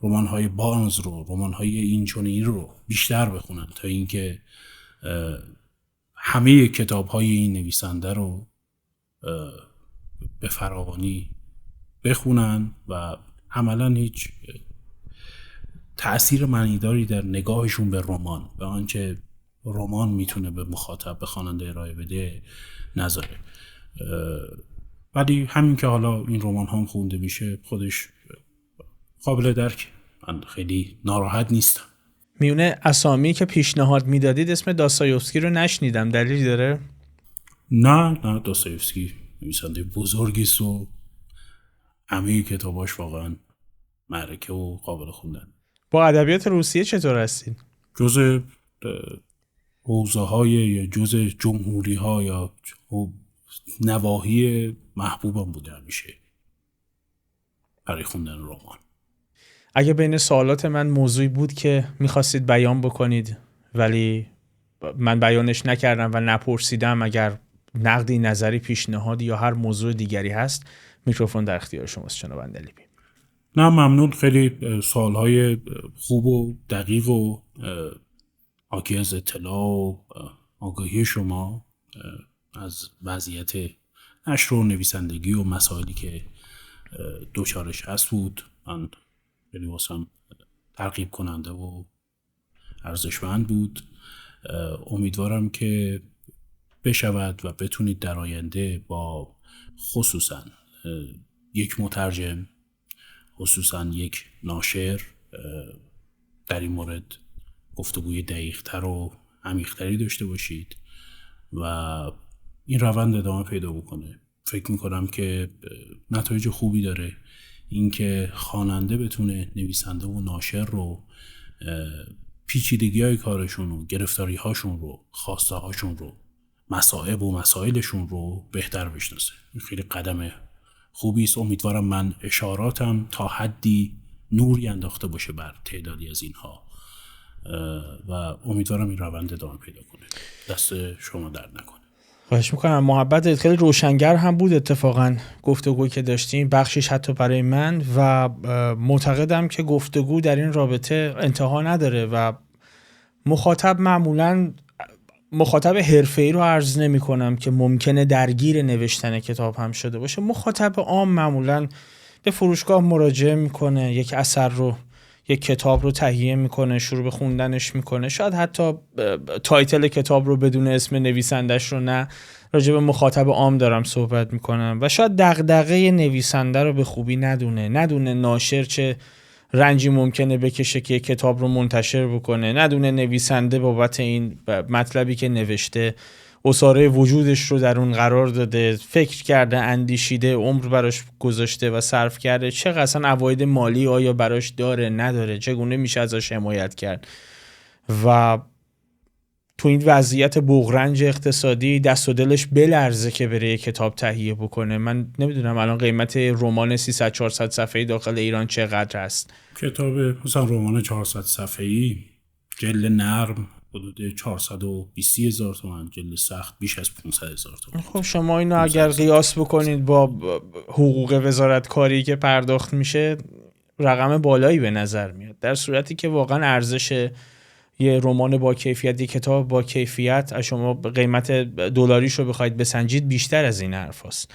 Speaker 2: رمان‌های بارنز رو، رمان‌های اینچونی رو بیشتر بخونن تا اینکه همه کتاب‌های این نویسنده رو به فراوانی بخونن و عملاً هیچ تأثیر معنیداری در نگاهشون به رمان، به آنچه رمان میتونه به مخاطب، به خواننده ارائه بده، نذاره. ولی همین که حالا این رمان هم خونده میشه خودش قابل درک. من خیلی ناراحت نیستم.
Speaker 1: میونه اسامی که پیشنهاد میدادید اسم داستایوفسکی رو نشنیدم، دلیلی داره؟
Speaker 2: نه داستایوفسکی نویسنده بزرگی است و همه کتاباش واقعا معرکه و قابل خوندن.
Speaker 1: با ادبیات روسیه چطور هستید؟
Speaker 2: جزء حوزه‌های یا جزء جمهوری‌ها یا نواحی محبوبم بوده همیشه برای خوندن رمان.
Speaker 1: اگه بین سوالات من موضوعی بود که میخواستید بیان بکنید ولی من بیانش نکردم و نپرسیدم، اگر نقدی، نظری، پیشنهادی یا هر موضوع دیگری هست، میکروفون در اختیار شماست جناب اندلیبی.
Speaker 2: نه ممنون، خیلی سوالهای خوب و دقیق و حاکی از اطلاع و آگاهی شما از وضعیت نشر و نویسندگی و مسائلی که دوچارش هست بود. من خیلی واسم ترغیب کننده و ارزشمند بود. امیدوارم که بشود و بتونید در آینده با خصوصا یک مترجم، خصوصا یک ناشر در این مورد گفتگوی دقیق‌تر و عمیق‌تری داشته باشید و این روند ادامه پیدا بکنه. فکر میکنم که نتایج خوبی داره اینکه خواننده بتونه نویسنده و ناشر رو، پیچیدگی‌های کارشون رو، گرفتاری‌هاشون رو، خواسته‌هاشون رو، مصائب و مسائلشون رو بهتر بشناسه. خیلی قدم خوبی است. امیدوارم من اشاراتم تا حدی نوری انداخته باشه بر تعدادی از اینها و امیدوارم این روند ادامه پیدا کنه. دست شما درد نکنه.
Speaker 1: خواهش میکنم. محبت خیلی روشنگر هم بود اتفاقا گفتگویی که داشتیم، بخشش حتی برای من، و معتقدم که گفتگو در این رابطه انتها نداره و مخاطب معمولاً مخاطب حرفه‌ای رو عرض نمی‌کنم که ممکنه درگیر نوشتن کتاب هم شده باشه. مخاطب عام معمولاً به فروشگاه مراجعه میکنه، یک اثر رو، یک کتاب رو تهیه میکنه، شروع به خوندنش میکنه، شاید حتی تایتل کتاب رو بدون اسم نویسندش رو، نه راجع به مخاطب عام دارم صحبت میکنم، و شاید دغدغه نویسنده رو به خوبی ندونه ناشر چه رنجی ممکنه بکشه که کتاب رو منتشر بکنه، ندونه نویسنده بابت این مطلبی که نوشته اساره وجودش رو در اون قرار داده، فکر کرده، اندیشیده، عمر براش گذاشته و صرف کرده، چقدر اصلا عواید مالی آیا براش داره نداره، چگونه میشه ازش حمایت کرد. و تو این وضعیت بغرنج اقتصادی دست و دلش بلرزه که بره کتاب تهیه بکنه. من نمیدونم الان قیمت رمان 300-400 صفحه‌ای داخل ایران چقدر هست.
Speaker 2: کتاب مثلا رمان 400 صفحه‌ای جلد نرم حدود 420,000 تومان، جلد سخت بیش از 500,000 تومان.
Speaker 1: خب شما اینو اگر قیاس بکنید با حقوق وزارت کاری که پرداخت میشه، رقم بالایی به نظر میاد، در صورتی که واقعا ارزش یه رمان با کیفیت، یه کتاب با کیفیت، شما قیمت دلاریش رو بخواید بسنجید بیشتر از این حرف هست.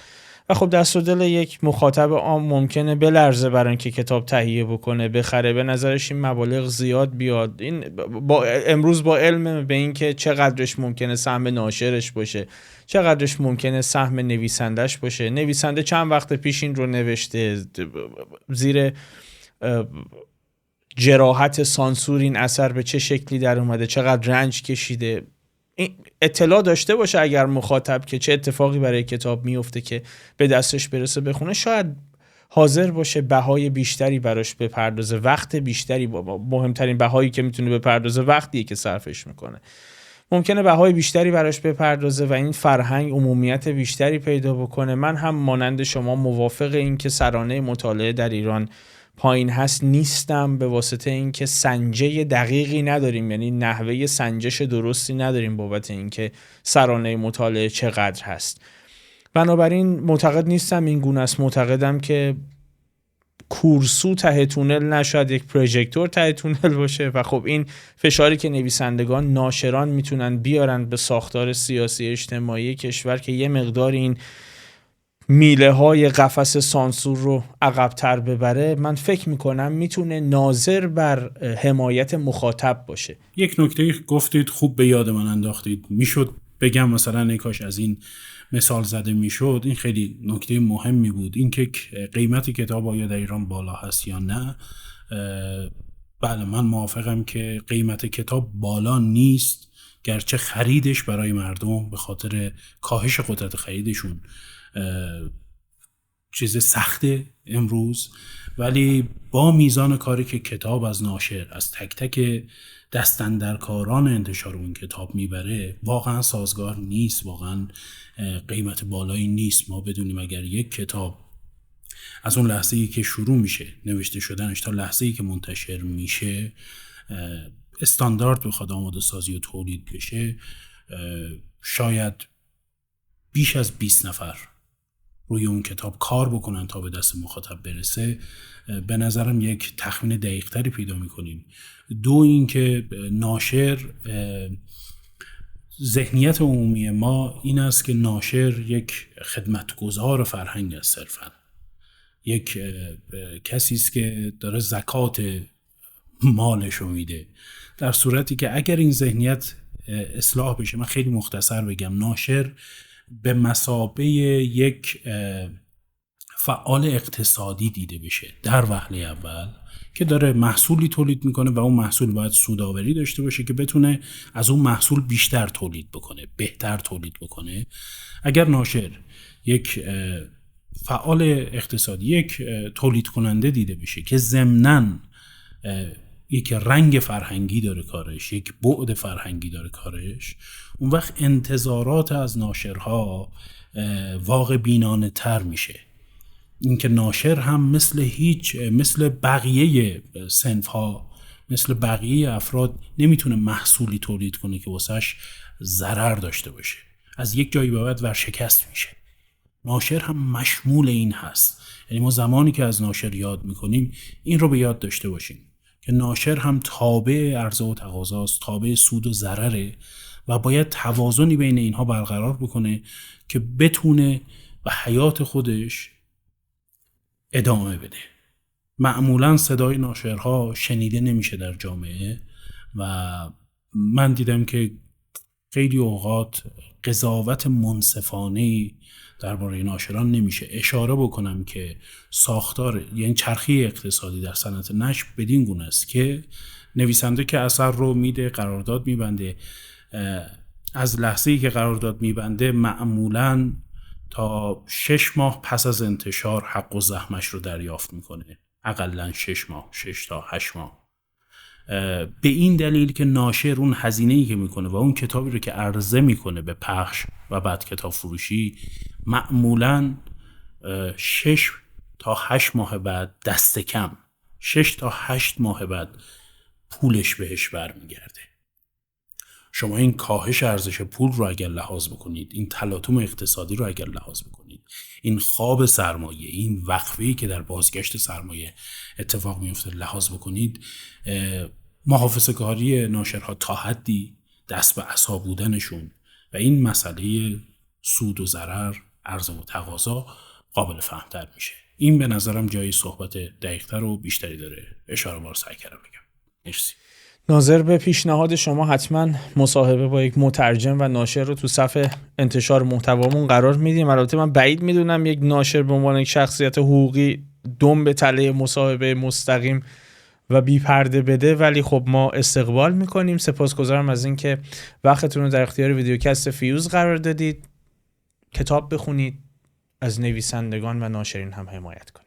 Speaker 1: و خب دست و دل یک مخاطب عام ممکنه بلرزه برای اینکه کتاب تهیه بکنه، بخره، به نظرش این مبالغ زیاد بیاد. این امروز با علم به این که چقدرش ممکنه سهم ناشرش باشه، چقدرش ممکنه سهم نویسندش باشه، نویسنده چند وقت پیش این رو نوشته، زیر جراحت سانسور این اثر به چه شکلی در اومده، چقدر رنج کشیده، اطلاع داشته باشه اگر مخاطب که چه اتفاقی برای کتاب میفته که به دستش برسه بخونه، شاید حاضر باشه بهای بیشتری براش بپردازه، وقت بیشتری. مهمترین بهایی که میتونه بپردازه وقتیه که صرفش میکنه. ممکنه بهای بیشتری براش بپردازه و این فرهنگ عمومیت بیشتری پیدا بکنه. من هم مانند شما موافق این که سرانه مطالعه در ایران پایین هست نیستم، به واسطه اینکه سنجه دقیقی نداریم، یعنی نحوه سنجش درستی نداریم بابت اینکه سرانه مطالعه چقدر هست. بنابراین معتقد نیستم این گونه است. معتقدم که کورسو ته تونل نشد، یک پروژکتور ته تونل باشه و خب این فشاری که نویسندگان، ناشران میتونن بیارن به ساختار سیاسی اجتماعی کشور که یه مقدار این میله های قفس سانسور رو عقب‌تر ببره، من فکر میکنم میتونه ناظر بر حمایت مخاطب باشه.
Speaker 2: یک نکته گفتید خوب به یاد من انداختید، میشد بگم مثلا ای کاش از این مثال زده میشد. این خیلی نکته مهمی بود، این که قیمت کتاب آیا در ایران بالا هست یا نه. بله من موافقم که قیمت کتاب بالا نیست، گرچه خریدش برای مردم به خاطر کاهش قدرت خریدشون چیز سخته امروز، ولی با میزان کاری که کتاب از ناشر، از تک تک دستاندرکاران انتشار اون کتاب میبره، واقعا سازگار نیست، واقعا قیمت بالایی نیست. ما بدونیم اگر یک کتاب از اون لحظه‌ای که شروع میشه نوشته شدنش تا لحظه‌ای که منتشر میشه استاندارد بخواد آماده سازی و تولید بشه، شاید بیش از 20 نفر روی اون کتاب کار بکنن تا به دست مخاطب برسه. به نظرم یک تخمین دقیق تری پیدا میکنیم. دو این که ناشر، ذهنیت عمومی ما این است که ناشر یک خدمتگزار فرهنگ است، صرفا یک کسی است که داره زکات مالش رو میده، در صورتی که اگر این ذهنیت اصلاح بشه، من خیلی مختصر بگم، ناشر به مثابه یک فعال اقتصادی دیده بشه در وهله اول که داره محصولی تولید میکنه و اون محصول باید سودآوری داشته باشه که بتونه از اون محصول بیشتر تولید بکنه، بهتر تولید بکنه. اگر ناشر یک فعال اقتصادی، یک تولید کننده دیده بشه که ضمناً یک رنگ فرهنگی داره کارش، یک بعد فرهنگی داره کارش، اون وقت انتظارات از ناشرها واقع بینانه تر میشه. اینکه ناشر هم مثل بقیه صنف‌ها، مثل بقیه افراد نمیتونه محصولی تولید کنه که واسش ضرر داشته باشه، از یک جایی به بعد ورشکست میشه. ناشر هم مشمول این هست. یعنی ما زمانی که از ناشر یاد میکنیم این رو به یاد داشته باشیم که ناشر هم تابع عرضه و تقاضاست، تابع سود و ضرره و باید توازنی بین اینها برقرار بکنه که بتونه به حیات خودش ادامه بده. معمولا صدای ناشرها شنیده نمیشه در جامعه و من دیدم که خیلی اوقات قضاوت منصفانه‌ای درباره ناشران نمیشه. اشاره بکنم که ساختار، یعنی چرخه اقتصادی در صنعت نشر بدین گونه است که نویسنده که اثر رو میده، قرارداد میبنده، از لحظه‌ای که قرارداد میبنده معمولاً تا 6 ماه پس از انتشار حق و زحمش رو دریافت میکنه، اقلاً 6 ماه، 6 تا 8 ماه. به این دلیل که ناشر اون هزینه‌ای که میکنه و اون کتابی رو که عرضه میکنه به پخش و بعد کتاب فروشی، معمولاً 6 تا 8 ماه بعد، دست کم 6 تا 8 ماه بعد پولش بهش برمیگرده. شما این کاهش ارزش پول رو اگر لحاظ بکنید، این تلاطم اقتصادی رو اگر لحاظ بکنید، این خواب سرمایه، این وقفه‌ای که در بازگشت سرمایه اتفاق میفته لحاظ بکنید، محافظه‌کاری ناشرها تا حدی دست به عصا بودنشون و این مسئله سود و ضرر، عرضه و تقاضا قابل فهم‌تر میشه. این به نظرم جای صحبت دقیق‌تر و بیشتری داره. اشاره بار سعی کردم بگم. مرسی.
Speaker 1: ناظر به پیشنهاد شما حتما مصاحبه با یک مترجم و ناشر رو تو صف انتشار محتوامون قرار میدیم. البته من بعید میدونم یک ناشر به عنوان یک شخصیت حقوقی دم به تله مصاحبه مستقیم و بی پرده بده، ولی خب ما استقبال میکنیم. سپاسگزارم از این که وقتتون رو در اختیار ویدیوکست فیوز قرار دادید. کتاب بخونید، از نویسندگان و ناشرین هم حمایت کنید.